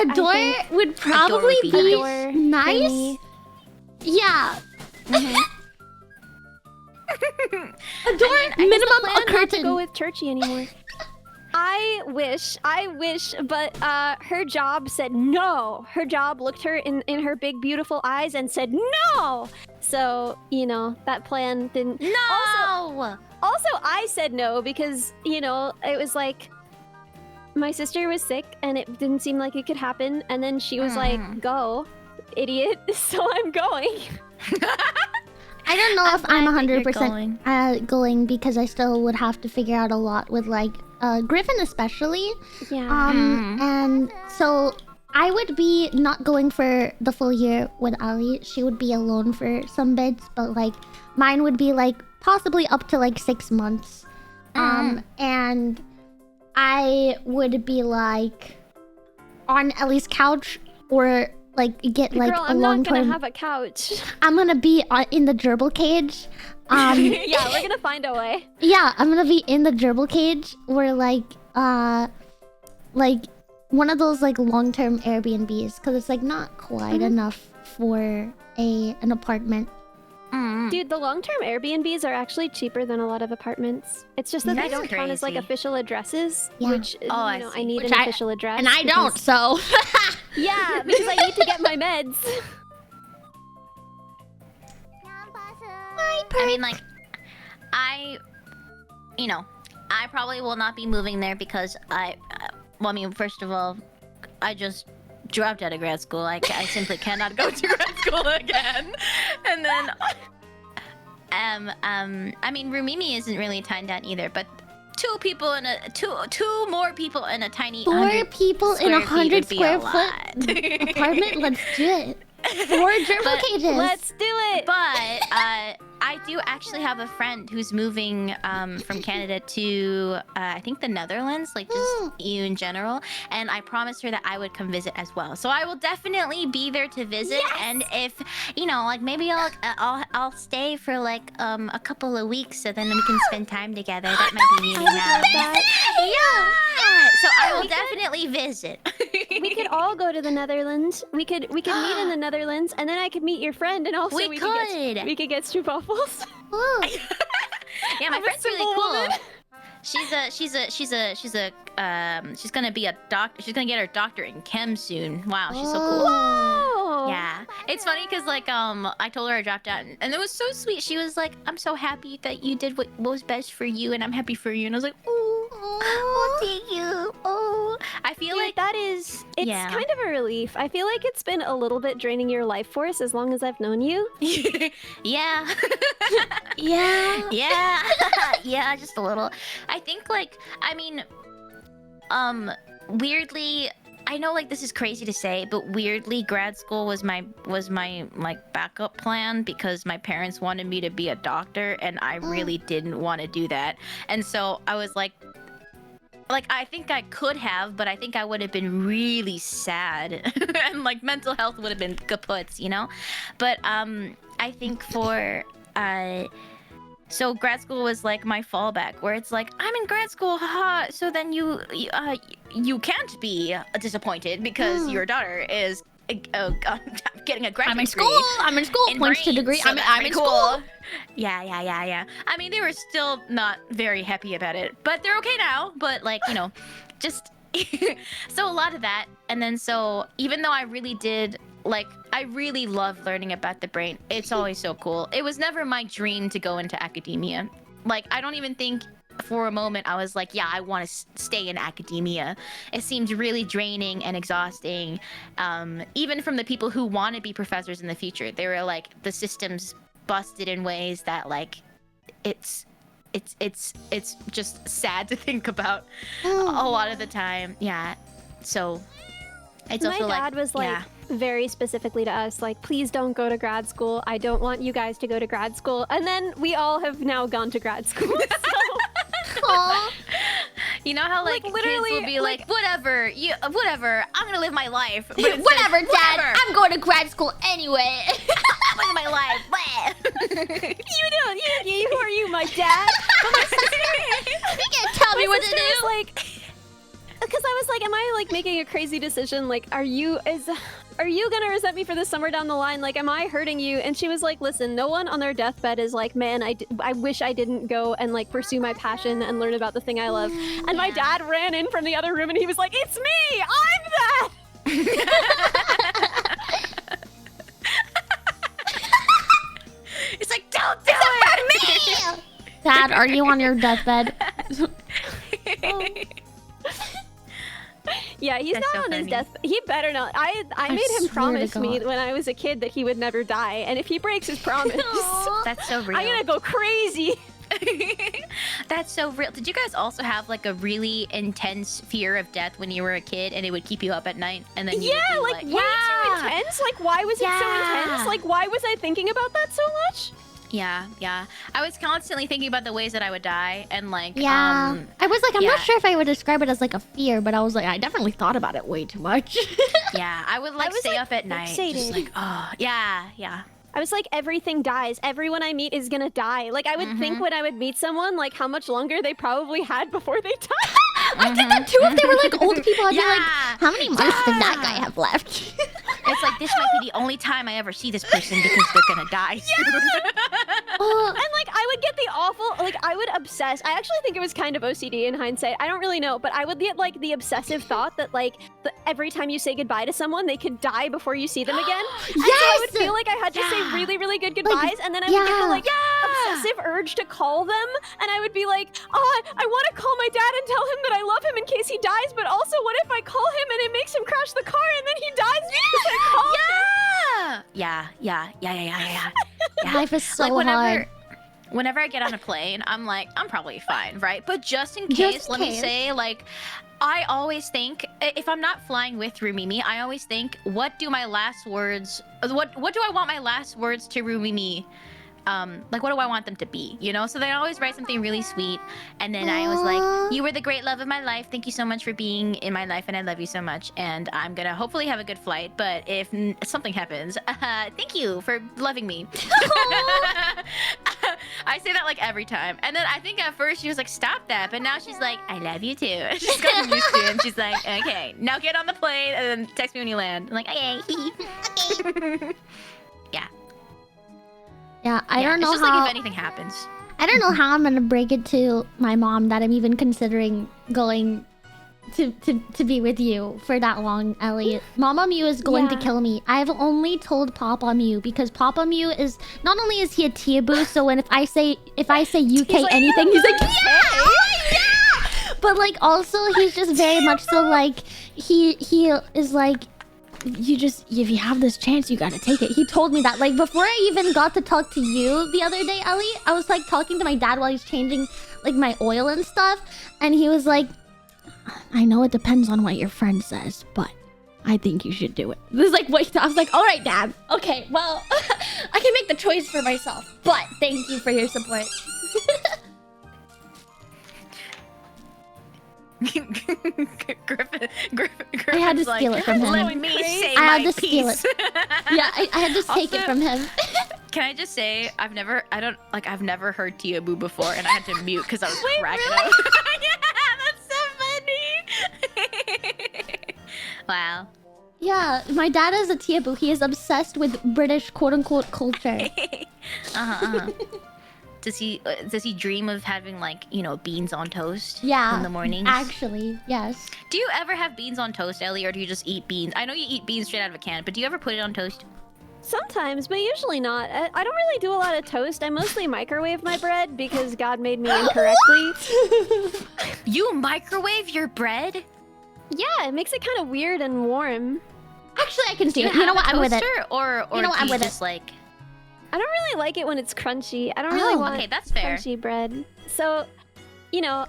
Speaker 1: door
Speaker 3: door
Speaker 1: would probably
Speaker 4: would be
Speaker 1: be
Speaker 3: nice.
Speaker 1: nice.
Speaker 3: Minnie.
Speaker 1: Yeah. A door,
Speaker 3: I guess the
Speaker 1: minimum
Speaker 3: plan
Speaker 1: a
Speaker 3: not to
Speaker 1: curtain.
Speaker 3: go with Churchy anymore. I wish, but her job said no. Her job looked her in her big beautiful eyes and said no. So, you know, that plan didn't.
Speaker 4: No.
Speaker 3: Also, I said no because, you know, it was like my sister was sick and it didn't seem like it could happen. And then she was like, go, idiot. So I'm going.
Speaker 1: I don't know if I'm
Speaker 4: glad that you're
Speaker 1: 100% going because I still would have to figure out a lot with like Griffin especially.
Speaker 3: Yeah.
Speaker 1: And so I would be not going for the full year with Ali. She would be alone for some bits, but like mine would be like possibly up to like 6 months. And I would be like on Ellie's couch or like get like
Speaker 3: Girl,
Speaker 1: a
Speaker 3: I'm
Speaker 1: long
Speaker 3: not gonna
Speaker 1: term.
Speaker 3: have a couch.
Speaker 1: I'm gonna be in the gerbil cage.
Speaker 3: Yeah, we're gonna find a way.
Speaker 1: Yeah, I'm gonna be in the gerbil cage where like one of those like long-term Airbnbs because it's like not quite enough for an apartment.
Speaker 3: Dude, the long-term Airbnbs are actually cheaper than a lot of apartments. It's just that they
Speaker 4: That's
Speaker 3: don't count as like
Speaker 4: crazy.
Speaker 3: official addresses,
Speaker 1: Yeah.
Speaker 3: which
Speaker 4: I
Speaker 3: I
Speaker 4: see.
Speaker 3: need
Speaker 1: Which
Speaker 3: an
Speaker 1: I-
Speaker 3: official address.
Speaker 1: And I don't,
Speaker 3: because-
Speaker 1: so
Speaker 3: Yeah, because I need to get my meds.
Speaker 4: I mean, like, you know, I probably will not be moving there because well, I mean, first of all, I just dropped out of grad school. I simply cannot go to grad school again. And then, I mean, Rumimi isn't really tied down either, but two more people in a tiny
Speaker 1: 4 people in a 100
Speaker 4: square feet would be
Speaker 1: square
Speaker 4: a
Speaker 1: foot
Speaker 4: lot.
Speaker 1: apartment. Let's do it. 4 gerbil
Speaker 4: But
Speaker 1: cages.
Speaker 3: Let's do it.
Speaker 4: But I do actually have a friend who's moving from Canada to I think the Netherlands, like just EU in general. And I promised her that I would come visit as well. So I will definitely be there to visit.
Speaker 3: Yes!
Speaker 4: And if you know, like maybe I'll stay for like a couple of weeks, so then we can spend time together. That might be really
Speaker 3: I would
Speaker 4: nice.
Speaker 3: love that.
Speaker 4: Yeah. So I will
Speaker 3: We could-
Speaker 4: definitely visit.
Speaker 3: We could all go to the Netherlands. We could meet in the Netherlands, and then I could meet your friend, and also
Speaker 4: We
Speaker 3: we
Speaker 4: could.
Speaker 3: could get stroopwafels.
Speaker 1: Ooh.
Speaker 4: Yeah, my
Speaker 3: I'm a
Speaker 4: friend's really
Speaker 3: simple
Speaker 4: cool.
Speaker 3: woman.
Speaker 4: She's gonna be a doctor. She's gonna get her doctorate in chem soon. Wow, she's so cool.
Speaker 3: Oh.
Speaker 4: Yeah, it's funny because like I told her I dropped out, and it was so sweet. She was like, "I'm so happy that you did what was best for you, and I'm happy for you." And I was like, "Oh, thank you." Oh, I feel
Speaker 3: Dude,
Speaker 4: like
Speaker 3: that is. It's
Speaker 4: yeah.
Speaker 3: kind of a relief. I feel like it's been a little bit draining your life force as long as I've known you.
Speaker 4: yeah.
Speaker 1: Yeah.
Speaker 4: Yeah, yeah, just a little. I think, like, I mean, weirdly, I know, like, this is crazy to say, but weirdly, grad school was my like backup plan because my parents wanted me to be a doctor, and I really didn't want to do that, and so I was like, I think I could have, but I think I would have been really sad, and like mental health would have been kaput, you know, but I think for so grad school was like my fallback, where it's like, I'm in grad school, haha. So then you can't be disappointed because your daughter is getting a graduate
Speaker 1: I'm in
Speaker 4: degree
Speaker 1: school. I'm in school.
Speaker 4: in
Speaker 1: Points to
Speaker 4: brains,
Speaker 1: degree.
Speaker 4: so
Speaker 1: I'm
Speaker 4: that's
Speaker 1: in
Speaker 4: cool.
Speaker 1: school.
Speaker 4: Yeah. I mean, they were still not very happy about it, but they're okay now. But like, you know, just so a lot of that, and then so even though I really did. Like, I really love learning about the brain. It's always so cool. It was never my dream to go into academia. Like, I don't even think for a moment I was like, yeah, I want to stay in academia. It seemed really draining and exhausting. Even from the people who want to be professors in the future, they were like, the system's busted in ways that, like, it's just sad to think about a lot of the time. Yeah. So it's
Speaker 3: My
Speaker 4: also
Speaker 3: dad was like
Speaker 4: yeah.
Speaker 3: very specifically to us, like, please don't go to grad school. I don't want you guys to go to grad school. And then we all have now gone to grad school. So.
Speaker 1: Aw.
Speaker 4: You know how like kids
Speaker 3: literally,
Speaker 4: will be like, whatever, whatever, I'm gonna live my life. But it's
Speaker 1: Whatever,
Speaker 4: like,
Speaker 1: Dad.
Speaker 4: whatever.
Speaker 1: I'm going to grad school anyway.
Speaker 4: I'm living my life.
Speaker 3: Who are you, my dad?
Speaker 1: You can't tell me what to
Speaker 3: sister
Speaker 1: do.
Speaker 3: was like, because I was like, am I like making a crazy decision? Like, are you gonna resent me for this somewhere down the line? Like, am I hurting you? And she was like, listen, no one on their deathbed is like, man, I wish I didn't go and like pursue my passion and learn about the thing I love. And my dad ran in from the other room and he was like, it's me, I'm that.
Speaker 4: It's like, don't do it.
Speaker 1: Me. Dad, are you on your deathbed?
Speaker 3: Yeah, he's
Speaker 4: That's
Speaker 3: not
Speaker 4: so
Speaker 3: on his
Speaker 4: funny.
Speaker 3: death. He better not. I made
Speaker 1: swear
Speaker 3: him
Speaker 1: to
Speaker 3: promise me
Speaker 1: God.
Speaker 3: when I was a kid that he would never die. And if he breaks his promise,
Speaker 4: That's so real.
Speaker 3: I'm gonna go crazy.
Speaker 4: That's so real. Did you guys also have like a really intense fear of death when you were a kid, and it would keep you up at night? And then you
Speaker 3: Yeah,
Speaker 4: would
Speaker 3: like
Speaker 4: be
Speaker 3: way too intense. Like, why was it so intense? Like, why was I thinking about that so much?
Speaker 4: Yeah. I was constantly thinking about the ways that I would die, and like,
Speaker 1: Yeah. I was like, I'm not
Speaker 4: yeah.
Speaker 1: sure if I would describe it as like a fear, but I was like, I definitely thought about it way too much.
Speaker 4: yeah, I would like
Speaker 3: was,
Speaker 4: stay
Speaker 3: like,
Speaker 4: up at night, just
Speaker 3: fixated.
Speaker 4: like, oh, yeah.
Speaker 3: I was like, everything dies. Everyone I meet is gonna die. Like, I would think when I would meet someone, like, how much longer they probably had before they died.
Speaker 1: I did that too. If they were like old people, I'd be
Speaker 4: Yeah.
Speaker 1: like, how many months does that guy have left?
Speaker 4: It's like this might be the only time I ever see this person because they're gonna die.
Speaker 1: Oh,
Speaker 3: And like, I would get the awful, like, I would obsess. I actually think it was kind of OCD in hindsight. I don't really know, but I would get like the obsessive thought that like every time you say goodbye to someone, they could die before you see them again. And so I would
Speaker 1: Yes!
Speaker 3: feel like I had to say really, really good goodbyes, and then I would get the like obsessive urge to call them, and I would be like, oh, I want to call my dad and tell him that I love him in case he dies, but also what if I call him and it makes him crash the car and then he dies because I called him?
Speaker 4: Yeah.
Speaker 1: life is so
Speaker 4: Like
Speaker 1: hard.
Speaker 4: whenever I get on a plane, I'm like, I'm probably fine, right? But just in case,
Speaker 1: Just in
Speaker 4: let me
Speaker 1: case.
Speaker 4: say, like, I always think, if I'm not flying with Rumimi, I always think, what do my last words, what do I want my last words to Rumimi, like, what do I want them to be, you know? So they always write something really sweet, and then I was
Speaker 1: Aw.
Speaker 4: like, you were the great love of my life, thank you so much for being in my life, and I love you so much, and I'm gonna hopefully have a good flight, but if something happens, thank you for loving me. I say that like every time, and then I think at first she was like, stop that, but now she's like, I love you too. She's gotten used to it, and she's like, okay, now get on the plane and then text me when you land. I'm like, okay.
Speaker 1: Yeah, I don't know
Speaker 4: it's just
Speaker 1: how.
Speaker 4: like if anything happens.
Speaker 1: I don't know how I'm gonna break it to my mom that I'm even considering going to be with you for that long, Ellie. Mama Mew is going to
Speaker 3: Yeah.
Speaker 1: kill me. I've only told Papa Mew because Papa Mew is not only is he a Tiaboo, so when if I say UK
Speaker 3: like,
Speaker 1: anything, he's like, yeah, oh, yeah. But like also he's just very much so like he is like, you just, if you have this chance, you gotta take it. He told me that like before I even got to talk to you the other day, Ellie. I was like talking to my dad while he's changing like my oil and stuff, and he was like, I know it depends on what your friend says, but I think you should do it. This is like what I was like, all right, Dad. Okay, well, I can make the choice for myself, but thank you for your support.
Speaker 4: Griffin
Speaker 1: I had to steal it from him.
Speaker 4: Let me say
Speaker 1: I had
Speaker 4: my
Speaker 1: to steal
Speaker 4: piece.
Speaker 1: Yeah, I had to take it
Speaker 4: Also-
Speaker 1: from him.
Speaker 4: Can I just say, I've never heard Tiabu before, and I had to mute because I was cracking up. Yeah, that's so funny. Wow.
Speaker 1: Yeah, my dad is a Tiaboo. He is obsessed with British quote-unquote culture.
Speaker 4: Does he dream of having, like, you know, beans on toast
Speaker 1: Yeah,
Speaker 4: in the mornings?
Speaker 1: actually, yes.
Speaker 4: Do you ever have beans on toast, Ellie, or do you just eat beans? I know you eat beans straight out of a can, but do you ever put it on toast?
Speaker 3: Sometimes, but usually not. I don't really do a lot of toast. I mostly microwave my bread because God made me incorrectly.
Speaker 4: You microwave your bread?
Speaker 3: Yeah, it makes it kind of weird and warm.
Speaker 1: Actually, I can
Speaker 4: Do
Speaker 1: see
Speaker 4: you
Speaker 1: it. You know
Speaker 4: have
Speaker 1: what?
Speaker 4: a
Speaker 1: I'm with it.
Speaker 4: toaster, or
Speaker 1: You know what?
Speaker 4: do
Speaker 1: I'm
Speaker 4: you
Speaker 1: with it.
Speaker 4: just like?
Speaker 3: I don't really like it when it's crunchy. I don't really
Speaker 1: Oh,
Speaker 3: want
Speaker 4: okay, that's fair.
Speaker 3: crunchy bread. So, you know,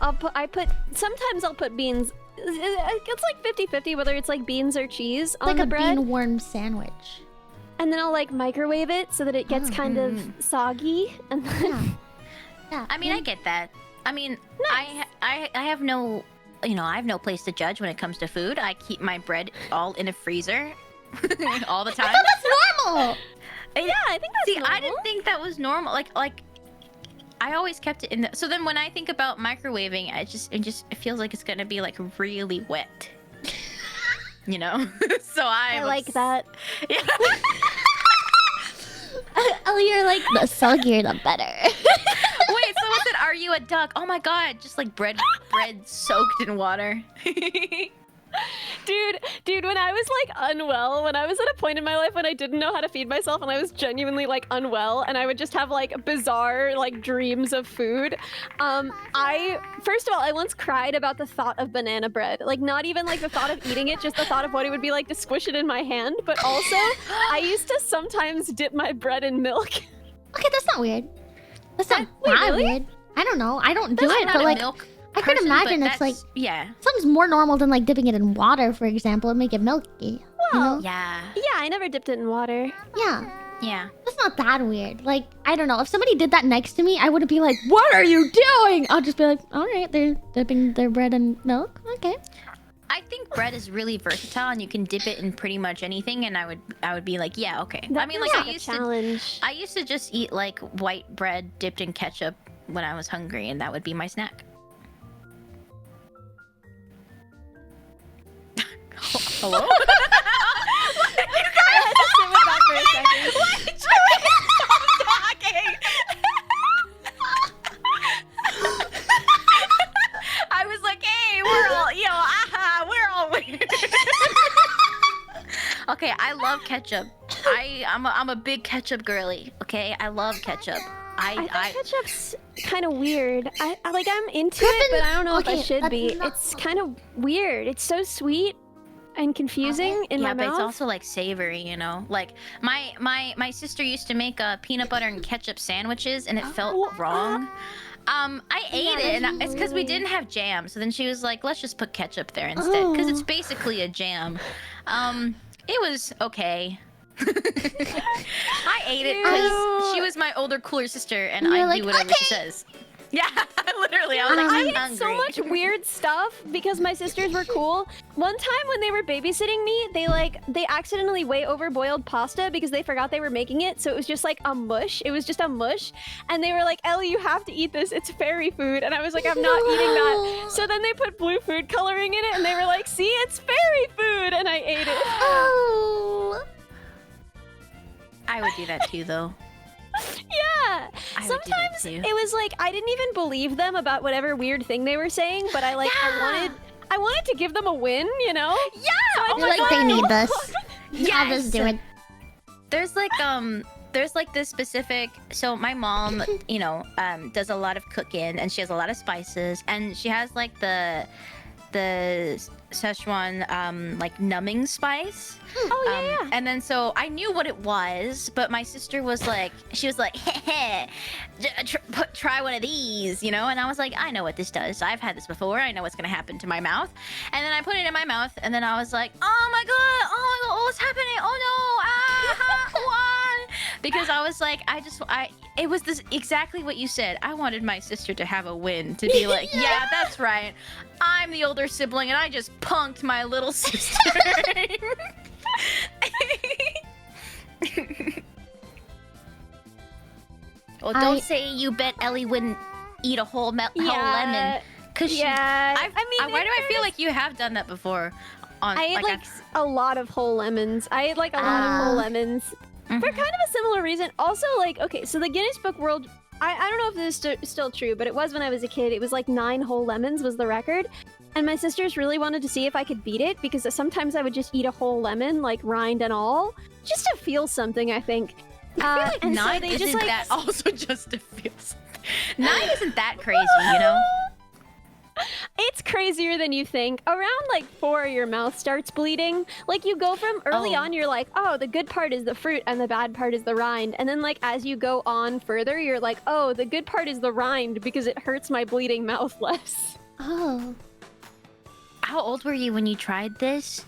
Speaker 3: sometimes I'll put beans. It's like 50-50 whether it's like beans or cheese on
Speaker 1: Like
Speaker 3: the
Speaker 1: a
Speaker 3: bread.
Speaker 1: bean worm sandwich.
Speaker 3: And then I'll like microwave it so that it gets kind of soggy. And then
Speaker 1: Yeah. Yeah.
Speaker 4: I mean, I get that. I mean, I have no you know, I have no place to judge when it comes to food. I keep my bread all in a freezer all the
Speaker 1: I
Speaker 4: time.
Speaker 1: thought that's normal.
Speaker 3: Yeah, I think that's
Speaker 4: See,
Speaker 3: normal.
Speaker 4: I didn't think that was normal. Like I always kept it in the. So then when I think about microwaving, it feels like it's gonna be like really wet. You know. So
Speaker 3: I like that.
Speaker 4: Yeah.
Speaker 1: You're like, the soggier the better.
Speaker 4: Wait, so what's it? Are you a duck? Oh my god, just like bread soaked in water.
Speaker 3: Dude, when I was like unwell, when I was at a point in my life when I didn't know how to feed myself and I was genuinely like unwell and I would just have like bizarre like dreams of food. First of all, I once cried about the thought of banana bread. Like not even like the thought of eating it, just the thought of what it would be like to squish it in my hand. But also, I used to sometimes dip my bread in milk.
Speaker 1: Okay, that's not weird. That's not
Speaker 3: Wait,
Speaker 1: that
Speaker 3: really?
Speaker 1: weird. I don't know. I don't do
Speaker 4: I'm
Speaker 1: it,
Speaker 4: not
Speaker 1: but
Speaker 4: a
Speaker 1: like
Speaker 4: milk
Speaker 1: I could
Speaker 4: person,
Speaker 1: imagine
Speaker 4: but
Speaker 1: it's like
Speaker 4: yeah.
Speaker 1: something's more normal than like dipping it in water, for example, and make it milky.
Speaker 3: Well,
Speaker 1: you know?
Speaker 4: Yeah.
Speaker 3: Yeah, I never dipped it in water.
Speaker 1: Yeah.
Speaker 4: Yeah.
Speaker 1: That's not that weird. Like, I don't know. If somebody did that next to me, I wouldn't be like, "What are you doing?" I'll just be like, "All right, they're dipping their bread in milk. Okay."
Speaker 4: I think bread is really versatile and you can dip it in pretty much anything and I would be like, yeah, okay.
Speaker 3: That
Speaker 4: I mean,
Speaker 3: feels
Speaker 4: like
Speaker 3: a challenge.
Speaker 4: I used to just eat like white bread dipped in ketchup when I was hungry and that would be my snack. Hello?
Speaker 3: I had to sit with that for a second.
Speaker 4: Talking. I was like, hey, we're all weird. Okay, I love ketchup. I'm a big ketchup girly. Okay, I love ketchup.
Speaker 3: I think ketchup's kind of weird. I like I'm into it, but I don't know if I
Speaker 1: okay,
Speaker 3: should
Speaker 1: that's
Speaker 3: be.
Speaker 1: not-
Speaker 3: It's kind of weird. It's so sweet and confusing in
Speaker 4: yeah,
Speaker 3: my
Speaker 4: but
Speaker 3: mouth.
Speaker 4: it's also like savory, you know. Like my sister used to make peanut butter and ketchup sandwiches, and it felt wrong. I ate it, and it's because we didn't have jam. So then she was like, "Let's just put ketchup there instead, because it's basically a jam." It was okay. I ate it because she was my older, cooler sister, and
Speaker 1: You're
Speaker 4: I
Speaker 1: like,
Speaker 4: do whatever she
Speaker 1: "Okay."
Speaker 4: says. Yeah, literally. I was like,
Speaker 3: I
Speaker 4: I'm
Speaker 3: ate
Speaker 4: hungry.
Speaker 3: so much weird stuff because my sisters were cool. One time when they were babysitting me, they accidentally way over boiled pasta because they forgot they were making it, so it was just like a mush. It was just a mush, and they were like, "Ellie, you have to eat this. It's fairy food." And I was like, "I'm not eating that." So then they put blue food coloring in it, and they were like, "See, it's fairy food," and I ate it.
Speaker 1: Oh.
Speaker 4: I would do that too, though.
Speaker 3: Yeah.
Speaker 4: I would do that
Speaker 3: Sometimes
Speaker 4: too.
Speaker 3: it was like I didn't even believe them about whatever weird thing they were saying, but I wanted to give them a win, you know?
Speaker 4: Yeah.
Speaker 3: So I
Speaker 1: You're
Speaker 3: just
Speaker 1: like, they need this.
Speaker 4: Yes.
Speaker 1: I'll just do it.
Speaker 4: There's like this specific. So my mom, you know, does a lot of cooking, and she has a lot of spices, and she has like the Szechuan like numbing spice.
Speaker 3: Oh yeah.
Speaker 4: And then so I knew what it was, but my sister was like, she was like, try one of these, you know? And I was like, I know what this does. I've had this before. I know what's gonna happen to my mouth. And then I put it in my mouth, and then I was like, oh my god, what's happening? Oh no, why? Because I was like, it was this exactly what you said. I wanted my sister to have a win, to be like, yeah, that's right. I'm the older sibling, and I just punked my little sister. Well, don't say you bet Ellie wouldn't eat a whole lemon. Cause
Speaker 3: yeah.
Speaker 4: why do I feel like you have done that before?
Speaker 3: I ate like a lot of whole lemons. I ate like a lot of whole lemons for kind of a similar reason. Also, like, okay, so the Guinness Book World, I don't know if this is still true, but it was when I was a kid. It was like 9 whole lemons was the record. And my sisters really wanted to see if I could beat it because sometimes I would just eat a whole lemon, like rind and all, just to feel something, I think.
Speaker 4: I feel like
Speaker 3: and
Speaker 4: 9
Speaker 3: so they
Speaker 4: isn't
Speaker 3: just, like,
Speaker 4: that also just to feel something. 9 isn't that crazy, you know?
Speaker 3: It's crazier than you think. Around like 4, your mouth starts bleeding. Like you go from early on, you're like, oh, the good part is the fruit and the bad part is the rind. And then like as you go on further, you're like, oh, the good part is the rind because it hurts my bleeding mouth less.
Speaker 1: Oh.
Speaker 4: How old were you when you tried this?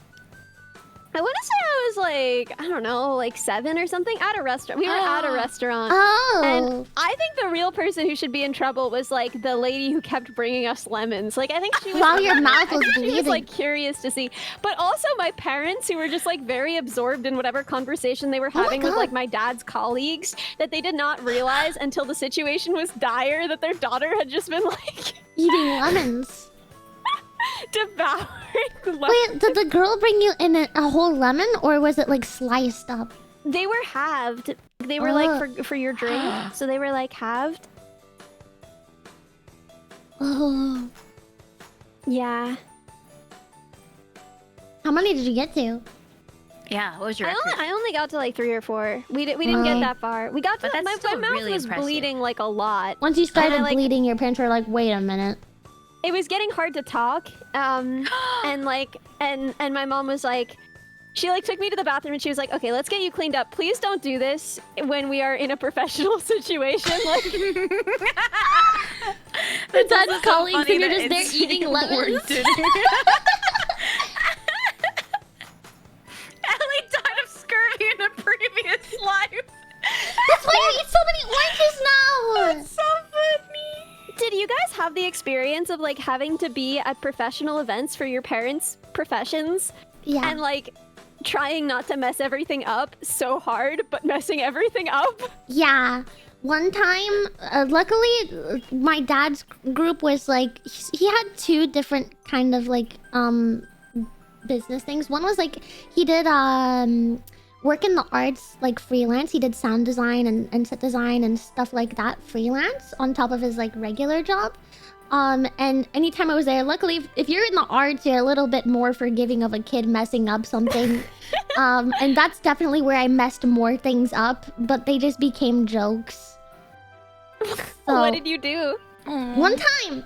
Speaker 3: I want to say I was like, I don't know, like 7 or something at a restaurant. We were at a restaurant.
Speaker 1: Oh.
Speaker 3: And I think the real person who should be in trouble was like the lady who kept bringing us lemons. Like I think she was
Speaker 1: While your mouth was
Speaker 3: she
Speaker 1: bleeding.
Speaker 3: was like curious to see. But also my parents who were just like very absorbed in whatever conversation they were having with
Speaker 1: God.
Speaker 3: like my dad's colleagues that they did not realize until the situation was dire that their daughter had just been like
Speaker 1: Eating lemons.
Speaker 3: devouring lemons.
Speaker 1: Wait, did the girl bring you in a whole lemon, or was it like sliced up?
Speaker 3: They were halved. They were
Speaker 1: Oh.
Speaker 3: like for your drink. So they were like halved.
Speaker 1: Oh.
Speaker 3: Yeah.
Speaker 1: How many did you get to?
Speaker 4: Yeah, what was your
Speaker 3: I
Speaker 4: record?
Speaker 3: only got to like 3 or 4. We didn't get
Speaker 1: Oh.
Speaker 3: that far. We got to
Speaker 4: But that's
Speaker 3: my
Speaker 4: still
Speaker 3: mouth
Speaker 4: really
Speaker 3: was
Speaker 4: impressive.
Speaker 3: bleeding like a lot.
Speaker 1: Once you started
Speaker 3: like-
Speaker 1: bleeding, your parents were like, "Wait a minute."
Speaker 3: It was getting hard to talk. And like and my mom was like she like took me to the bathroom and she was like, "Okay, let's get you cleaned up. Please don't do this when we are in a professional situation." Like
Speaker 1: The dad's
Speaker 4: so
Speaker 1: colleagues
Speaker 4: funny
Speaker 1: and you're
Speaker 4: that
Speaker 1: just there
Speaker 4: it's
Speaker 1: eating
Speaker 4: more
Speaker 1: lemons.
Speaker 4: dinner. Ellie died of scurvy in a previous life.
Speaker 1: That's why you eat so many oranges now.
Speaker 4: So funny.
Speaker 3: did you guys have the experience of like having to be at professional events for your parents' professions
Speaker 1: Yeah.
Speaker 3: and like trying not to mess everything up so hard, but messing everything up?
Speaker 1: Yeah. One time, luckily, my dad's group was like, he had 2 different kind of like business things. One was like he did work in the arts, like freelance. He did sound design and set design and stuff like that freelance on top of his like regular job. And anytime I was there, luckily, if you're in the arts, you're a little bit more forgiving of a kid messing up something. And that's definitely where I messed more things up, but they just became jokes. So,
Speaker 3: What did you do?
Speaker 1: one time,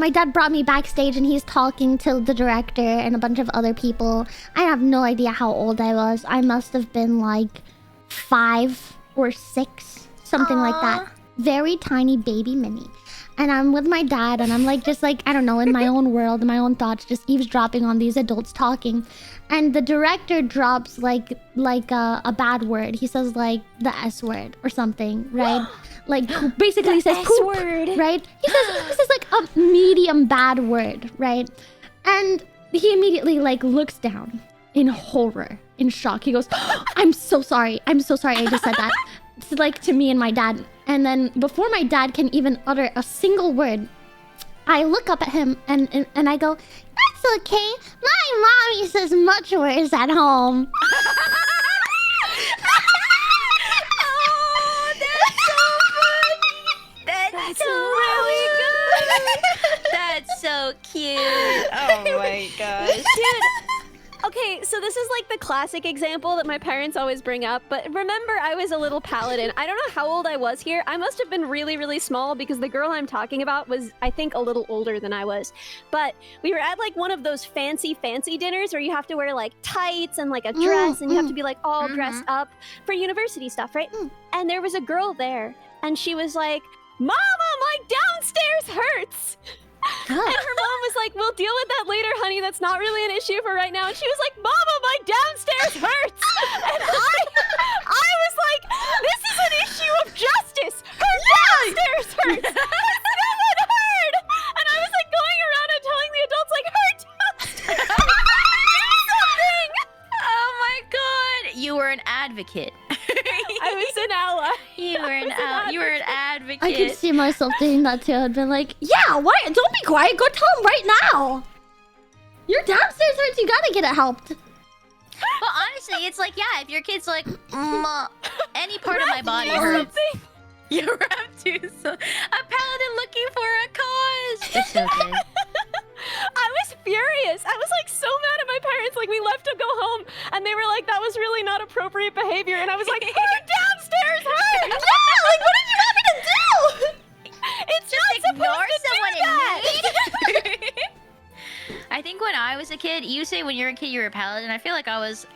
Speaker 1: my dad brought me backstage and he's talking to the director and a bunch of other people. I have no idea how old I was. I must have been like 5 or 6, something like that. Very tiny baby mini. And I'm with my dad and I'm like, just like, I don't know, in my own world, in my own thoughts, just eavesdropping on these adults talking. And the director drops like a bad word. He says like the S word or something, right? Like basically he says poop,
Speaker 3: S-word.
Speaker 1: right? He says like a medium bad word, right? And he immediately like looks down in horror, in shock. He goes, I'm so sorry I just said that. It's like to me and my dad. And then before my dad can even utter a single word, I look up at him and I go, that's okay. My mommy says much worse at home.
Speaker 4: Oh, that's so funny. That's really good. That's so cute. Oh my gosh.
Speaker 3: Dude, okay, so this is like the classic example that my parents always bring up, but remember I was a little paladin. I don't know how old I was here. I must have been really, really small because the girl I'm talking about was, I think, a little older than I was. But we were at like one of those fancy dinners where you have to wear like tights and like a dress and you have to be like all dressed up for university stuff, right? And there was a girl there and she was like, Mama, my downstairs hurts! And her mom was like, we'll deal with that later, honey. That's not really an issue for right now. And she was like, Mama, my downstairs hurts. And I was like, this is an issue of justice. Her downstairs hurts. No one heard. And I was like going around and telling the adults like, her downstairs something.
Speaker 4: Oh my god. You were an advocate.
Speaker 3: I was an ally.
Speaker 4: You were an advocate.
Speaker 1: I could see myself doing that too. I'd been like, yeah, why? Don't be quiet. Go tell him right now. Your downstairs hurts. You gotta get it helped.
Speaker 4: Well, honestly, it's like, yeah, if your kid's like, any part of my body
Speaker 3: Or
Speaker 4: hurts.
Speaker 3: something.
Speaker 4: You have to. So, a paladin looking for a cause. It's so good.
Speaker 3: I was furious. I was like so mad at my parents. Like we left to go home and they were like, that was really not appropriate behavior. And I was like, her downstairs hurt.
Speaker 1: Yeah, like what did you want me to do?
Speaker 3: It's not
Speaker 4: Ignore
Speaker 3: supposed to
Speaker 4: someone
Speaker 3: do that.
Speaker 4: in need. I think when I was a kid, you say when you're a kid you're a paladin. I feel like I was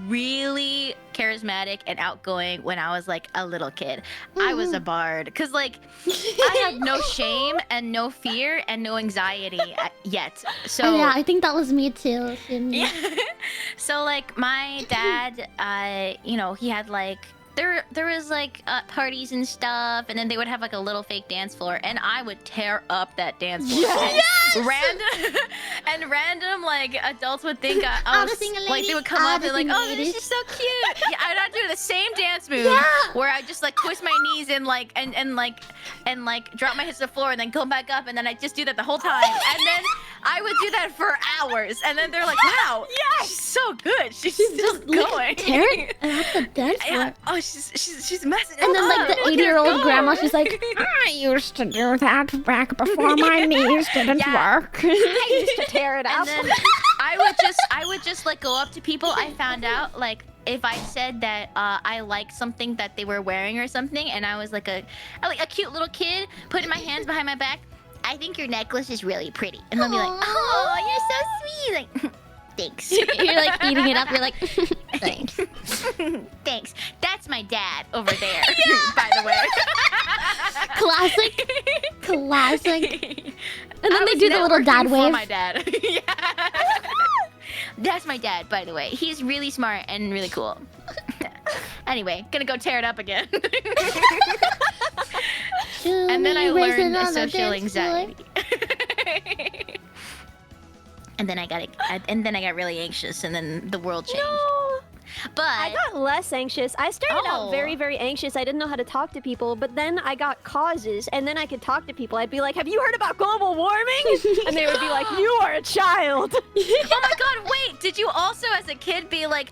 Speaker 4: really charismatic and outgoing when I was like a little kid. I was a bard because like I had no shame and no fear and no anxiety yet. So
Speaker 1: Oh, yeah, I think that was me too.
Speaker 4: yeah. So like my dad, you know, he had like there was like parties and stuff, and then they would have like a little fake dance floor, and I would tear up that dance floor.
Speaker 1: Yes!
Speaker 4: Random like adults would think I was like, they would come up and like, oh, this is so cute. Yeah, I'd do the same dance move where I just like twist my knees and like and drop my hips to the floor and then go back up, and then I just do that the whole time, and then I would do that for hours, and then they're like, wow, she's so good. She's still going.
Speaker 1: Tearing at the dance floor.
Speaker 4: Yeah. Oh, she's messing
Speaker 1: And then,
Speaker 4: up.
Speaker 1: like, the 80-year-old grandma, she's like, I used to do that back before my knees didn't work.
Speaker 3: I used to tear it up.
Speaker 4: And then I would just like go up to people. I found out like if I said that I liked something that they were wearing or something, and I was like a cute little kid putting my hands behind my back. I think your necklace is really pretty, and they'll be like, oh, you're so sweet. Like, thanks.
Speaker 1: You're like eating it up. You're like, thanks.
Speaker 4: Thanks. That's my dad over there, by the way.
Speaker 1: Classic. And then they do the little dad wave.
Speaker 4: My dad. Yeah. That's my dad, by the way. He's really smart and really cool. Anyway, gonna go tear it up again. And then I learned social anxiety. And then I got really anxious, and then the world changed.
Speaker 3: No.
Speaker 4: But
Speaker 3: I got less anxious. I started out very, very anxious. I didn't know how to talk to people, but then I got causes, and then I could talk to people. I'd be like, have you heard about global warming? And they would be like, you are a child.
Speaker 4: Oh my god, wait, did you also as a kid be like,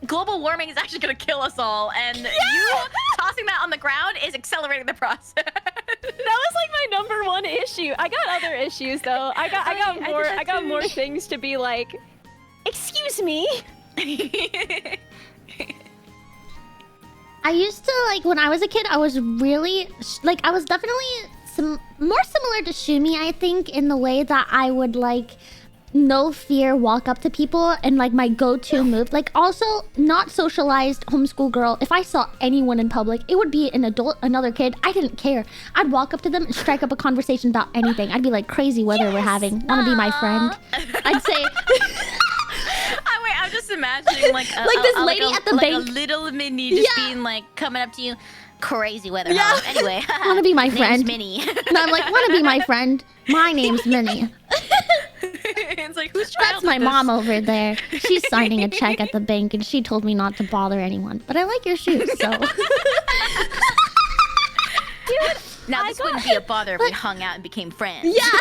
Speaker 4: global warming is actually gonna kill us all, and you tossing that on the ground is accelerating the process?
Speaker 3: That was like my #1 issue. I got other issues though. I got more things to be like, excuse me.
Speaker 1: I used to, like, when I was a kid, I was really, like, I was definitely more similar to Shumi, I think, in the way that I would, like, no fear walk up to people, and like my go-to move, like, also not socialized homeschool girl. If I saw anyone in public, it would be an adult, another kid, I didn't care. I'd walk up to them and strike up a conversation about anything. I'd be like, crazy weather we're having, wanna be my friend? I'd say
Speaker 4: wait, I'm just imagining like
Speaker 1: this lady at the bank,
Speaker 4: a little mini just being like coming up to you, crazy weather. Huh? Anyway,
Speaker 1: wanna be my friend?
Speaker 4: Name's Minnie.
Speaker 1: And I'm like, wanna be my friend? My name's Minnie.
Speaker 4: It's like, who's child?
Speaker 1: That's my mom over there. She's signing a check at the bank, and she told me not to bother anyone. But I like your shoes, so.
Speaker 3: Dude,
Speaker 4: now this wouldn't be a bother if we hung out and became friends.
Speaker 1: Yeah,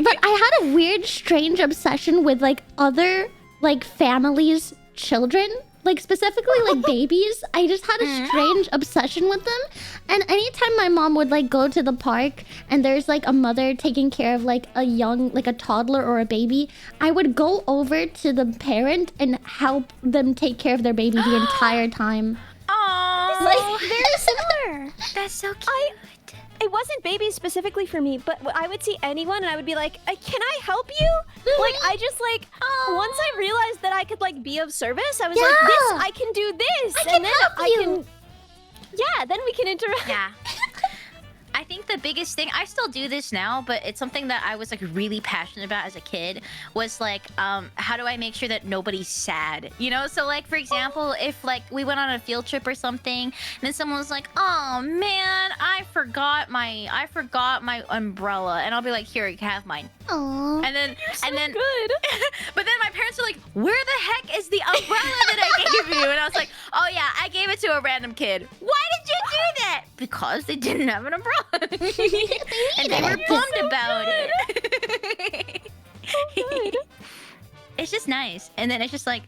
Speaker 1: but I had a weird, strange obsession with like other like families' children. Like, specifically, like, babies. I just had a strange obsession with them. And anytime my mom would, like, go to the park and there's, like, a mother taking care of, like, a young, like, a toddler or a baby, I would go over to the parent and help them take care of their baby the entire time.
Speaker 4: Aww.
Speaker 3: like, very similar.
Speaker 4: That's so cute.
Speaker 3: It wasn't babies specifically for me, but I would see anyone and I would be like, can I help you? Like, I just like, once I realized that I could like be of service, I was like, this, I can do this.
Speaker 1: And then I can,
Speaker 3: yeah, then we can interact.
Speaker 4: Yeah. I think the biggest thing, I still do this now, but it's something that I was like really passionate about as a kid, was like, how do I make sure that nobody's sad? You know, so like, for example, if like we went on a field trip or something, and then someone was like, oh man, I forgot my umbrella, and I'll be like, here, you can have mine.
Speaker 1: Aww.
Speaker 4: And then,
Speaker 3: Good.
Speaker 4: but then my parents were like, where the heck is the umbrella that I gave you? And I was like, oh yeah, I gave it to a random kid. Why did you do that? Because they didn't have an umbrella. And they were bummed about it. It's just nice. And then it's just like,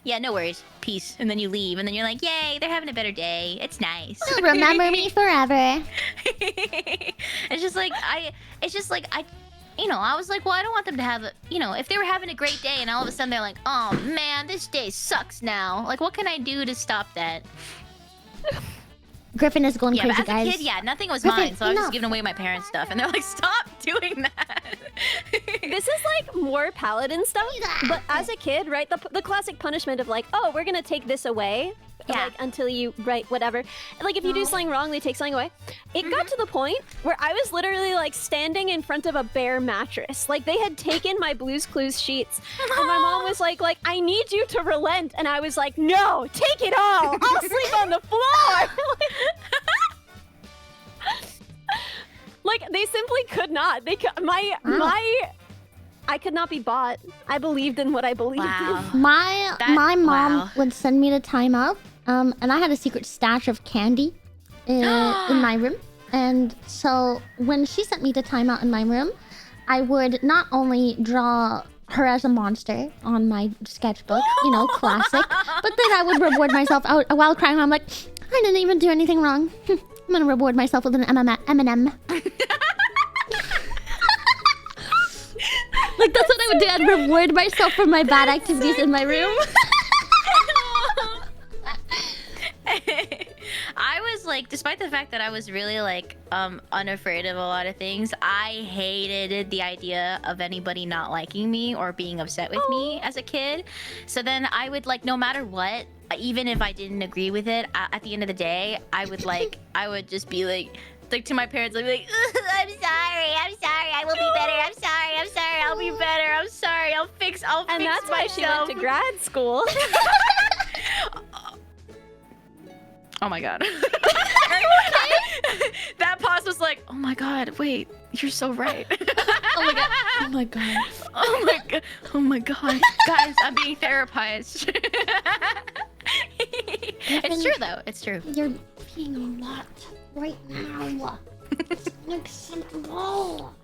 Speaker 4: yeah, no worries, peace. And then you leave, and then you're like, yay, they're having a better day. It's nice.
Speaker 1: They'll remember me forever.
Speaker 4: It's just like you know, I was like, well, I don't want them to have a, you know, if they were having a great day and all of a sudden they're like, oh man, this day sucks now. Like, what can I do to stop that?
Speaker 1: Griffin is going
Speaker 4: Yeah,
Speaker 1: crazy,
Speaker 4: but as
Speaker 1: guys.
Speaker 4: a kid, yeah, nothing was
Speaker 1: Griffin,
Speaker 4: mine, so I was
Speaker 1: enough.
Speaker 4: just giving away my parents' stuff, and they're like, "Stop doing that."
Speaker 3: This is like more paladin stuff, but as a kid, right, the classic punishment of like, oh, we're gonna take this away,
Speaker 4: Yeah.
Speaker 3: like until you write whatever. Like if you do something wrong, they take something away. It got to the point where I was literally like standing in front of a bare mattress. Like they had taken my Blue's Clues sheets, and my mom was like, I need you to relent, and I was like, no, take it all. I'll sleep on the floor. Like they simply could not. They could, I could not be bought. I believed in what I believed
Speaker 4: Wow.
Speaker 3: in.
Speaker 1: My mom
Speaker 4: wow.
Speaker 1: would send me to timeout, and I had a secret stash of candy in my room. And so when she sent me to timeout in my room, I would not only draw her as a monster on my sketchbook, you know, classic, but then I would reward myself out while crying. I'm like, I didn't even do anything wrong. I'm gonna reward myself with an M&M. Like that's what I would do. I'd reward myself for my bad activities in my room.
Speaker 4: I was like, despite the fact that I was really like unafraid of a lot of things, I hated the idea of anybody not liking me or being upset with me as a kid. So then I would like, no matter what, even if I didn't agree with it, at the end of the day, I would like, I would just be like to my parents, I'd be like, I'm sorry, I will be better, I'm sorry, I'll be better, I'm sorry, I'll fix
Speaker 3: And that's why she went to grad school.
Speaker 4: Oh my god. That pause was like, oh my god, wait, you're so right.
Speaker 1: Oh my god. Oh my god.
Speaker 4: Oh my god. Oh my god. Guys, I'm being therapized. It's true though, it's true.
Speaker 1: You're being a lot right now. It's unacceptable.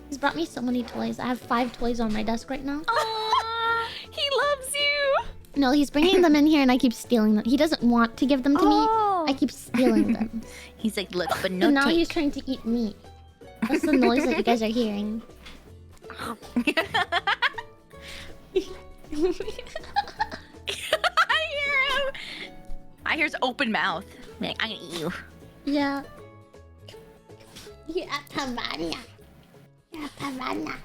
Speaker 1: He's brought me so many toys. I have 5 toys on my desk right now.
Speaker 4: Aww.
Speaker 3: He loves you.
Speaker 1: No, he's bringing them in here and I keep stealing them. He doesn't want to give them to me. I keep stealing them.
Speaker 4: He's like, look, but no
Speaker 1: And now
Speaker 4: take.
Speaker 1: he's trying to eat meat. That's the noise that you guys are hearing.
Speaker 4: I hear his open mouth. Like, I'm gonna eat you.
Speaker 1: Yeah. Yeah, Pavana. Yeah, Pavana.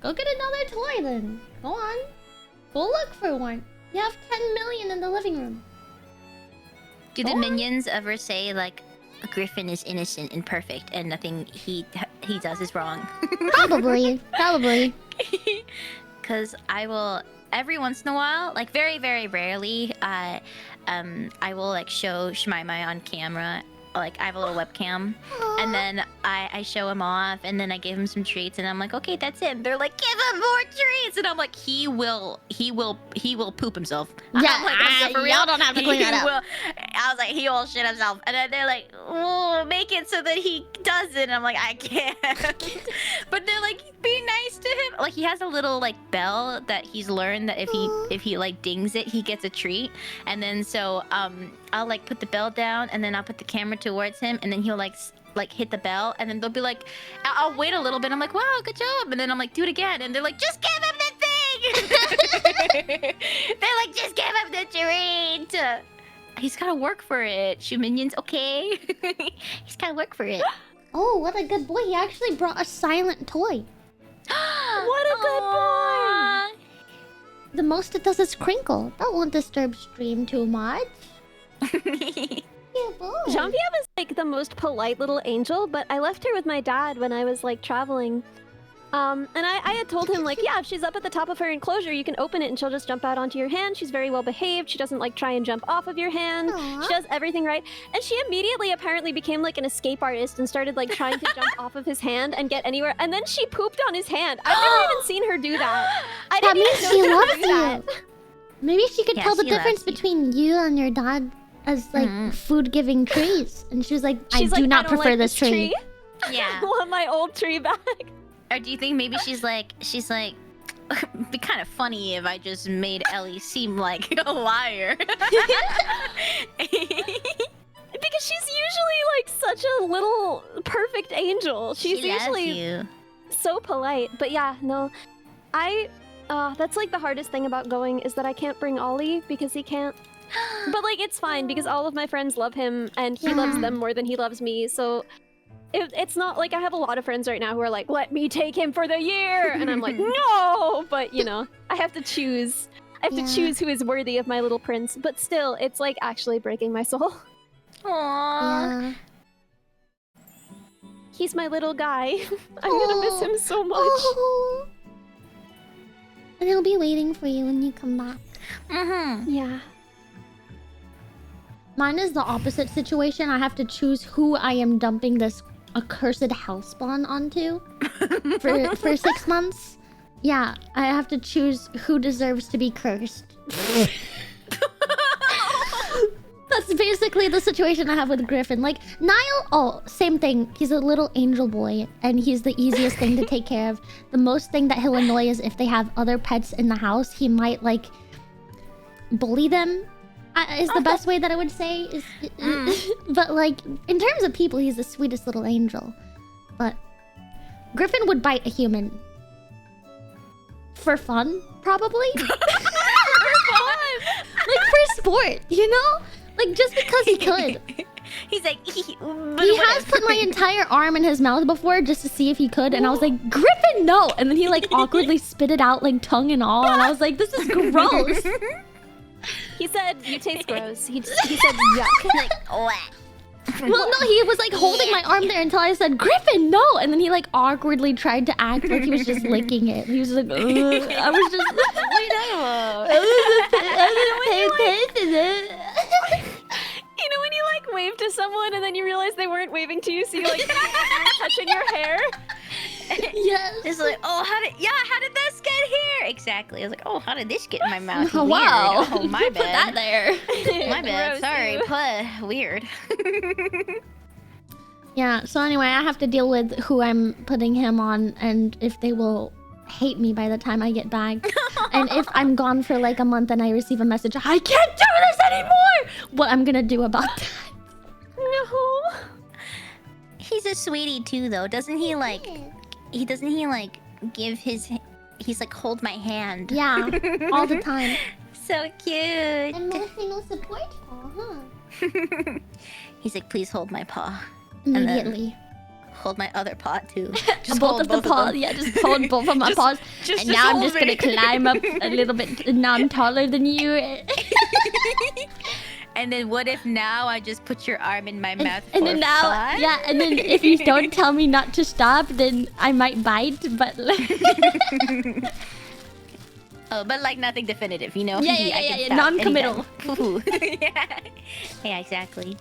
Speaker 1: Go get another toy then. Go on. Go look for one. You have 10 million in the living room.
Speaker 4: Do the minions ever say like, Griffin is innocent and perfect, and nothing he does is wrong?
Speaker 1: Probably. Probably.
Speaker 4: Because I will every once in a while, like very very rarely, I will like show Shmaimai on camera. Like I have a little webcam, and then I show him off, and then I give him some treats, and I'm like, okay, that's it. And they're like, give him more treats, and I'm like, he will poop himself.
Speaker 1: Yeah,
Speaker 4: I'm like, for real,
Speaker 1: y'all don't have to clean that up.
Speaker 4: Will. I was like, he will shit himself, and then they're like, oh, make it so that he does it. And I'm like, I can't. But they're like, be nice to him. Like he has a little like bell that he's learned that if he like dings it, he gets a treat. And then so I'll like put the bell down, and then I'll put the camera towards him, and then he'll like hit the bell, and then they'll be like, I'll wait a little bit. I'm like, wow, good job. And then I'm like, do it again, and they're like, just give him the thing. They're like, just give him the treat. He's gotta work for it. Shoe minions, okay? He's gotta work for it.
Speaker 1: Oh, what a good boy. He actually brought a silent toy.
Speaker 3: What a good boy.
Speaker 1: The most it does is crinkle. That won't disturb stream too much. Yeah, boy.
Speaker 3: Jean-Pierre was like the most polite little angel, but I left her with my dad when I was like traveling. And I had told him like, yeah, if she's up at the top of her enclosure, you can open it and she'll just jump out onto your hand. She's very well behaved. She doesn't like try and jump off of your hand.
Speaker 1: Aww.
Speaker 3: She does everything right. And she immediately apparently became like an escape artist and started like trying to jump off of his hand and get anywhere. And then she pooped on his hand. I've never even seen her do that. I
Speaker 1: That
Speaker 3: didn't
Speaker 1: means
Speaker 3: even
Speaker 1: she
Speaker 3: know
Speaker 1: loves
Speaker 3: she could do that.
Speaker 1: you. Maybe she could
Speaker 4: Yeah,
Speaker 1: tell the
Speaker 4: she
Speaker 1: difference
Speaker 4: loves you.
Speaker 1: between you and your dad as like food-giving trees. And she was like,
Speaker 3: She's
Speaker 1: I do
Speaker 3: like,
Speaker 1: not
Speaker 3: don't
Speaker 1: prefer
Speaker 3: like
Speaker 1: this tree.
Speaker 4: Yeah.
Speaker 3: I want my old tree back.
Speaker 4: Or do you think maybe she's like, it'd be kind of funny if I just made Ellie seem like a liar.
Speaker 3: Because she's usually like such a little perfect angel. She's
Speaker 4: She loves
Speaker 3: usually
Speaker 4: you.
Speaker 3: so polite. But yeah, no. That's like the hardest thing about going is that I can't bring Ollie because he can't. But like it's fine because all of my friends love him and he loves them more than he loves me. So it's not like I have a lot of friends right now who are like, let me take him for the year, and I'm like, no. But you know, I have to choose. I have to choose who is worthy of my little prince. But still, it's like actually breaking my soul.
Speaker 4: Aww.
Speaker 1: Yeah.
Speaker 3: He's my little guy. I'm gonna miss him so much.
Speaker 1: Oh. And he'll be waiting for you when you come back.
Speaker 3: Yeah.
Speaker 1: Mine is the opposite situation. I have to choose who I am dumping this accursed hellspawn onto for 6 months. Yeah, I have to choose who deserves to be cursed. That's basically the situation I have with Griffin. Like, Niall, same thing. He's a little angel boy, and he's the easiest thing to take care of. The most thing that he'll annoy is if they have other pets in the house, he might, like, bully them. Is the best way that I would say. But, like, in terms of people, he's the sweetest little angel. But Griffin would bite a human. For fun, probably? For fun! Like, for sport, you know? Like, just because he could.
Speaker 4: He's like,
Speaker 1: He has put my entire arm in his mouth before just to see if he could, and I was like, Griffin, no! And then he, like, awkwardly spit it out, like, tongue and all, and I was like, this is gross.
Speaker 3: He said, you taste gross. He said, yuck.
Speaker 4: like, what?
Speaker 1: Well, no, he was, like, holding my arm there until I said, Griffin, no! And then he, like, awkwardly tried to act like he was just licking it. He was like, ugh. I was just... What are you talking about?
Speaker 3: You know when you like wave to someone and then you realize they weren't waving to you, so you like touching your hair?
Speaker 1: Yes.
Speaker 4: It's like, oh, how did this get here? Exactly. I was like, oh, how did this get in my mouth?
Speaker 1: Oh,
Speaker 4: Weird.
Speaker 1: wow.
Speaker 4: Oh, my
Speaker 1: Put
Speaker 4: bad.
Speaker 1: that there.
Speaker 4: My bad.
Speaker 3: Gross,
Speaker 4: Sorry.
Speaker 3: ew.
Speaker 4: Weird.
Speaker 1: Yeah, so anyway, I have to deal with who I'm putting him on and if they will hate me by the time I get back. And if I'm gone for like a month and I receive a message, I can't do this anymore! What I'm gonna do about that.
Speaker 3: No.
Speaker 4: He's a sweetie too, though. Doesn't he like give his... He's like, hold my hand.
Speaker 1: Yeah, all the time.
Speaker 4: So cute.
Speaker 1: Emotional support, huh?
Speaker 4: He's like, please hold my paw.
Speaker 1: Immediately.
Speaker 4: Hold my other paw too.
Speaker 1: Just both of the paws. Yeah, just hold both of my paws. And now I'm just gonna climb up a little bit. Now I'm taller than you.
Speaker 4: And then what if now I just put your arm in my mouth
Speaker 1: and
Speaker 4: for
Speaker 1: then now,
Speaker 4: fun?
Speaker 1: yeah, and then if you don't tell me not to stop, then I might bite, but...
Speaker 4: Oh, but like nothing definitive, you know?
Speaker 1: Yeah, non-committal.
Speaker 4: Yeah, exactly.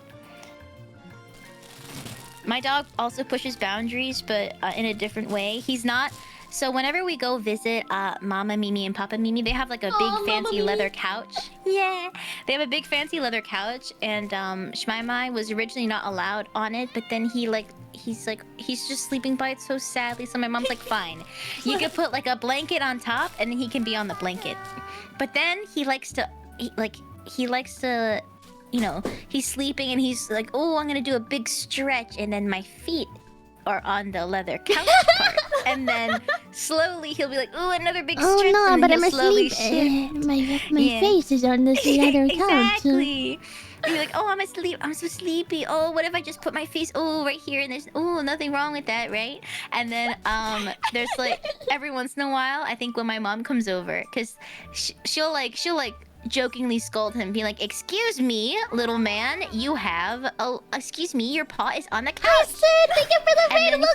Speaker 4: My dog also pushes boundaries, but in a different way. He's not... So whenever we go visit Mama Mimi and Papa Mimi, they have like a big fancy leather couch. Yeah, they have a big fancy leather couch, and Shmaimai was originally not allowed on it, but then he's just sleeping by it so sadly. So my mom's like, fine, you can put like a blanket on top, and then he can be on the blanket. But then he likes to, you know, he's sleeping and he's like, oh, I'm gonna do a big stretch, and then my feet are on the leather couch part, and then slowly he'll be like, "Ooh, another big stretch."
Speaker 1: Oh no,
Speaker 4: and
Speaker 1: but I'm
Speaker 4: slowly
Speaker 1: asleep. My face is on this leather couch.
Speaker 4: Exactly. And you're like, "Oh, I'm asleep. I'm so sleepy. Oh, what if I just put my face right here and there's nothing wrong with that, right?" And then there's like every once in a while, I think when my mom comes over, because she'll jokingly scold him, be like, "Excuse me, little man, you have excuse me, your paw is on the couch."
Speaker 1: I said, thank you for the raid.
Speaker 4: And then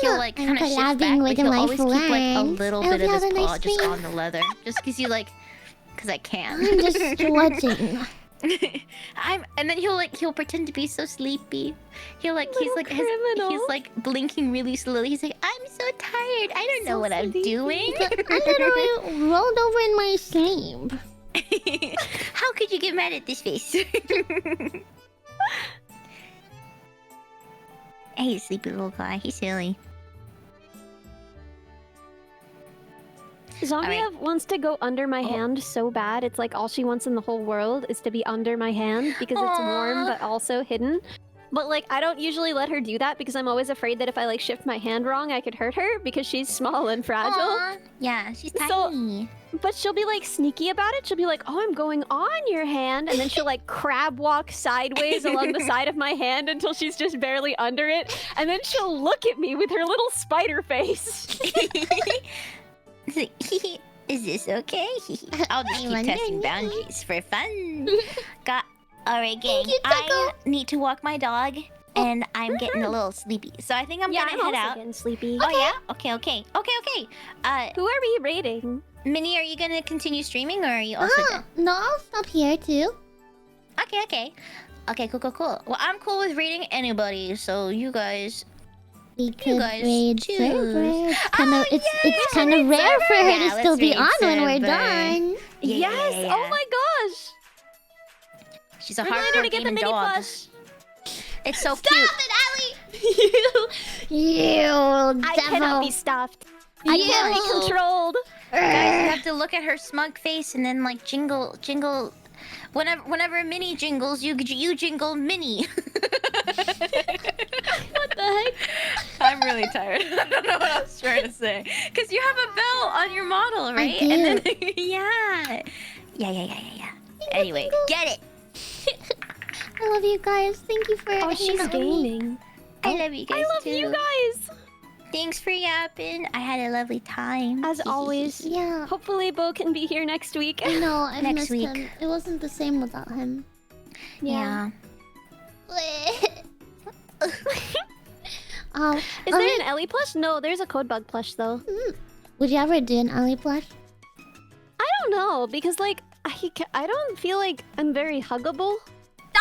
Speaker 4: he'll like kind of shift back, but he'll always keep like a little bit of his paw just on the leather, just because because I can.
Speaker 1: I'm just stretching.
Speaker 4: And then he'll pretend to be so sleepy. He's like blinking really slowly. He's like, "I'm so tired. I don't know what I'm doing."
Speaker 1: I literally rolled over in my sleep.
Speaker 4: How could you get mad at this face? Hey, sleepy little guy. He's silly.
Speaker 3: Zombie wants to go under my hand so bad. It's like all she wants in the whole world is to be under my hand because it's warm but also hidden. But like, I don't usually let her do that because I'm always afraid that if I like shift my hand wrong, I could hurt her because she's small and fragile.
Speaker 4: Aw. Yeah, she's
Speaker 3: So-
Speaker 4: tiny.
Speaker 3: But she'll be like sneaky about it. She'll be like, "Oh, I'm going on your hand," and then she'll like crab walk sideways along the side of my hand until she's just barely under it, and then she'll look at me with her little spider face.
Speaker 4: Is this okay? I'll just keep testing boundaries for fun. Alright, gang.
Speaker 1: you,
Speaker 4: I need to walk my dog, and I'm getting a little sleepy. So I think I'm
Speaker 3: Yeah,
Speaker 4: gonna
Speaker 3: I'm
Speaker 4: head
Speaker 3: also
Speaker 4: out.
Speaker 3: getting sleepy.
Speaker 4: Oh yeah? Okay.
Speaker 3: Who are we rating?
Speaker 4: Minnie, are you gonna continue streaming, or are you also done?
Speaker 1: No, I'll stop here too.
Speaker 4: Okay, cool. Well, I'm cool with rating anybody, so you guys...
Speaker 1: We could
Speaker 4: guys
Speaker 1: raid
Speaker 4: choose.
Speaker 1: server.
Speaker 4: Oh,
Speaker 1: It's
Speaker 4: yeah,
Speaker 1: kind of rare for her
Speaker 4: Yeah,
Speaker 1: to
Speaker 4: let's
Speaker 1: still be
Speaker 4: raid
Speaker 1: on when we're
Speaker 4: server.
Speaker 1: done.
Speaker 3: Yes!
Speaker 4: Yeah.
Speaker 3: Oh my gosh!
Speaker 4: She's a
Speaker 3: Reminder
Speaker 4: hardcore
Speaker 3: to get the
Speaker 4: gaming
Speaker 3: mini
Speaker 4: dog.
Speaker 3: plush.
Speaker 4: It's so
Speaker 1: Stop
Speaker 4: cute.
Speaker 1: it, Ellie! you
Speaker 3: I
Speaker 1: devil.
Speaker 3: cannot be stopped. I can't be
Speaker 1: You.
Speaker 3: controlled.
Speaker 4: Guys, you have to look at her smug face and then like jingle. Whenever Minnie jingles, you jingle Minnie.
Speaker 3: What the heck?
Speaker 4: I'm really tired. I don't know what I was trying to say. Cause you have a bell on your model, right?
Speaker 1: do.
Speaker 4: And then yeah. Anyway, get it.
Speaker 1: I love you guys. Thank you for
Speaker 3: Oh,
Speaker 1: hanging
Speaker 3: she's
Speaker 1: out with me.
Speaker 3: gaming.
Speaker 4: I love you guys
Speaker 3: I love
Speaker 4: too.
Speaker 3: you guys.
Speaker 4: Thanks for yapping. I had a lovely time.
Speaker 3: As always.
Speaker 1: Yeah.
Speaker 3: Hopefully, Bo can be here next week.
Speaker 1: I know, I
Speaker 4: Next
Speaker 1: missed
Speaker 4: week.
Speaker 1: him. It wasn't the same without him.
Speaker 4: Yeah.
Speaker 1: Is
Speaker 3: Is there an Ellie plush? No, there's a code bug plush though.
Speaker 1: Would you ever do an Ellie plush?
Speaker 3: I don't know because like I don't feel like I'm very huggable.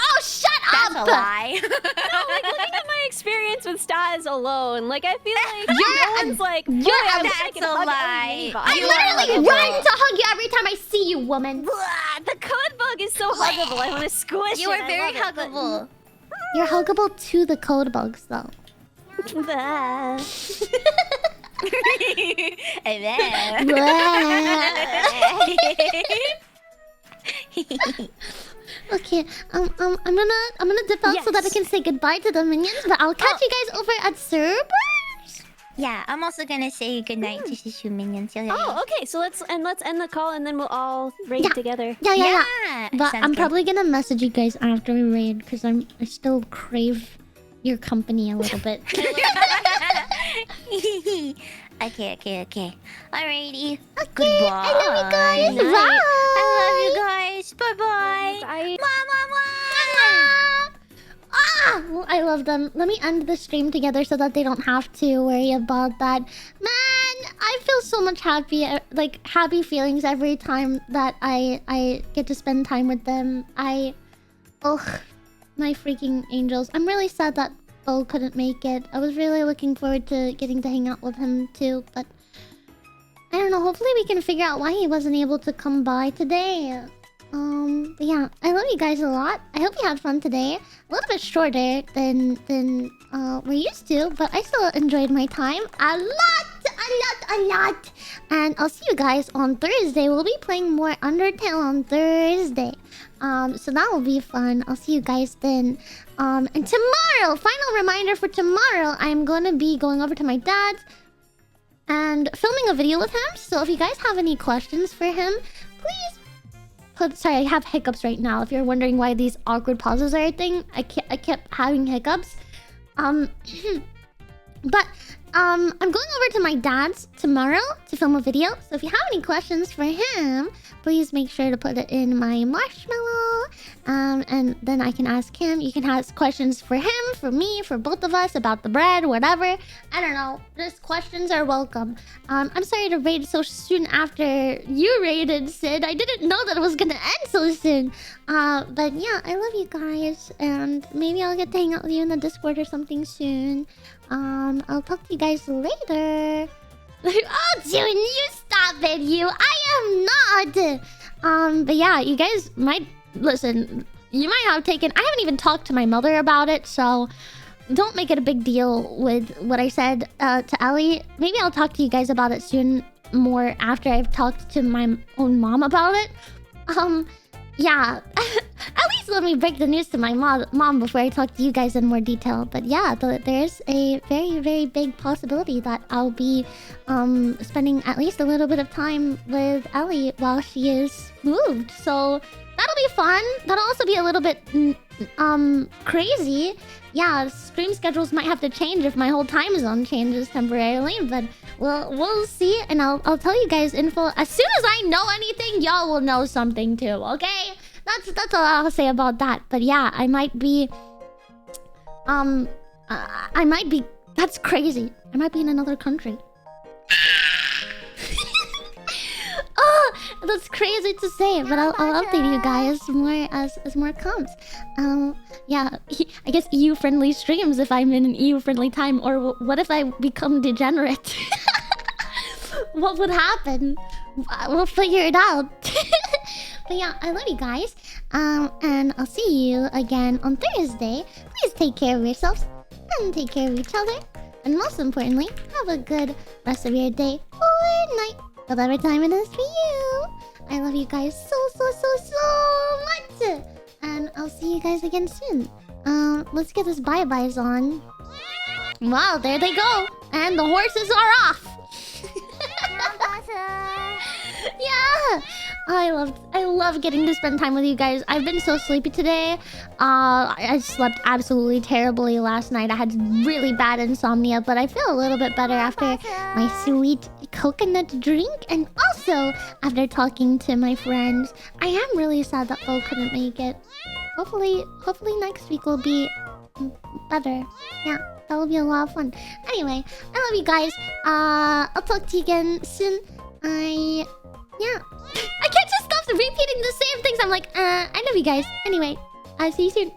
Speaker 1: Oh, shut
Speaker 4: That's
Speaker 1: up!
Speaker 4: a lie.
Speaker 3: No, like looking at my experience with Staz alone, like I feel like
Speaker 1: You're
Speaker 3: no one's like, "Boy,
Speaker 1: you're
Speaker 3: I
Speaker 1: a-
Speaker 3: wish I
Speaker 4: that's
Speaker 3: could
Speaker 4: a
Speaker 3: hug
Speaker 4: lie.
Speaker 3: Ellie Neva."
Speaker 1: I
Speaker 4: You
Speaker 1: literally
Speaker 4: are
Speaker 1: run
Speaker 4: huggable.
Speaker 1: to hug you every time I see you, woman.
Speaker 3: Blah, the code bug is so huggable. I want to squish
Speaker 4: You
Speaker 3: it.
Speaker 4: are
Speaker 3: I
Speaker 4: very
Speaker 3: love it, but-
Speaker 4: huggable.
Speaker 1: You're huggable to the code bugs, though.
Speaker 3: Blah.
Speaker 4: And then...
Speaker 1: Okay, I'm gonna dip out so that I
Speaker 3: Yes.
Speaker 1: can say goodbye to the minions, but I'll catch you guys over at servers.
Speaker 4: Yeah, I'm also gonna say goodnight to Shishu Minions.
Speaker 3: Oh, okay. So let's end the call and then we'll all raid
Speaker 1: Yeah.
Speaker 3: together.
Speaker 1: Yeah. But
Speaker 4: sounds
Speaker 1: I'm
Speaker 4: good.
Speaker 1: probably gonna message you guys after we raid because I still crave your company a little bit.
Speaker 4: Okay. Alrighty.
Speaker 1: Okay,
Speaker 4: Goodbye.
Speaker 1: I love you guys.
Speaker 3: Night.
Speaker 1: Bye.
Speaker 4: I love you guys. Bye-bye.
Speaker 3: Bye.
Speaker 1: Well, I love them. Let me end the stream together so that they don't have to worry about that. Man, I feel so much happy, like happy feelings every time that I get to spend time with them. Ugh, my freaking angels. I'm really sad that Bo couldn't make it. I was really looking forward to getting to hang out with him too, but I don't know. Hopefully we can figure out why he wasn't able to come by today. But yeah, I love you guys a lot. I hope you had fun today. A little bit shorter than we're used to, but I still enjoyed my time a lot. And I'll see you guys on Thursday. We'll be playing more Undertale on Thursday. So that will be fun. I'll see you guys then. And tomorrow, final reminder for tomorrow, I'm gonna be going over to my dad's and filming a video with him. So if you guys have any questions for him, please sorry, I have hiccups right now. If you're wondering why these awkward pauses are a thing, I kept having hiccups. But I'm going over to my dad's tomorrow to film a video. So if you have any questions for him, please make sure to put it in my marshmallow. And then I can ask him. You can ask questions for him, for me, for both of us about the bread, whatever. I don't know. Just questions are welcome. I'm sorry to raid so soon after you raided, Sid. I didn't know that it was gonna end so soon. But yeah, I love you guys. And maybe I'll get to hang out with you in the Discord or something soon. I'll talk to you guys later. Oh, June, you stop it, you. I am not. But yeah, you guys might listen. You might have taken. I haven't even talked to my mother about it, so don't make it a big deal with what I said to Ellie. Maybe I'll talk to you guys about it soon, more after I've talked to my own mom about it. Yeah. At least also, let me break the news to my mom before I talk to you guys in more detail. But yeah, there's a very, very big possibility that I'll be spending at least a little bit of time with Ellie while she is moved. So that'll be fun. That'll also be a little bit crazy. Yeah, stream schedules might have to change if my whole time zone changes temporarily, but we'll see, and I'll tell you guys info as soon as I know anything. Y'all will know something too, okay? That's all I'll say about that. But yeah, I might be that's crazy. I might be in another country. Oh, that's crazy to say, but I'll update you guys more as more comes. Yeah, I guess EU-friendly streams if I'm in an EU-friendly time, or what if I become degenerate? What would happen? We'll figure it out. But yeah, I love you guys. And I'll see you again on Thursday. Please take care of yourselves and take care of each other. And most importantly, have a good rest of your day or night, whatever time it is for you. I love you guys so much. And I'll see you guys again soon. Let's get this bye-byes on. Wow, there they go. And the horses are off. Yeah, I love getting to spend time with you guys. I've been so sleepy today. I slept absolutely terribly last night. I had really bad insomnia, but I feel a little bit better after my sweet coconut drink, and also after talking to my friends. I am really sad that Bo couldn't make it. Hopefully next week will be better. Yeah, that will be a lot of fun. Anyway, I love you guys. I'll talk to you again soon. Yeah. I can't just stop repeating the same things. I'm like, I love you guys. Anyway, I'll see you soon.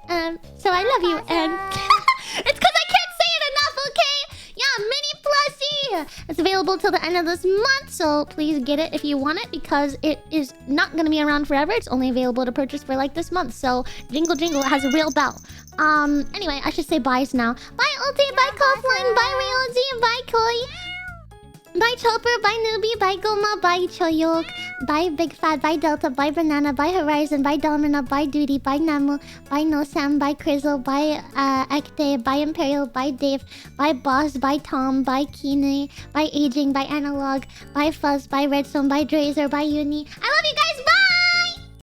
Speaker 1: So I love you, and it's because I can't say it enough, okay? Yeah, mini plushie. It's available till the end of this month, so please get it if you want it, because it is not gonna be around forever. It's only available to purchase for like this month. So jingle jingle, it has a real bell. Anyway, I should say byes now. Bye Ulti, bye Coughlin, bye Realzy, bye Koi. Bye Chopper, bye Newbie, bye Goma, bye Choyok, bye Big Fat, bye Delta, bye Banana, bye Horizon, bye Domina, bye Duty, bye Namu, bye Nosam, bye Crizzle, bye Ekte, bye Imperial, bye Dave, bye Boss, bye Tom, bye Kine, bye Aging, bye Analog, bye Fuzz, bye Redstone, bye Drazer, bye Uni. I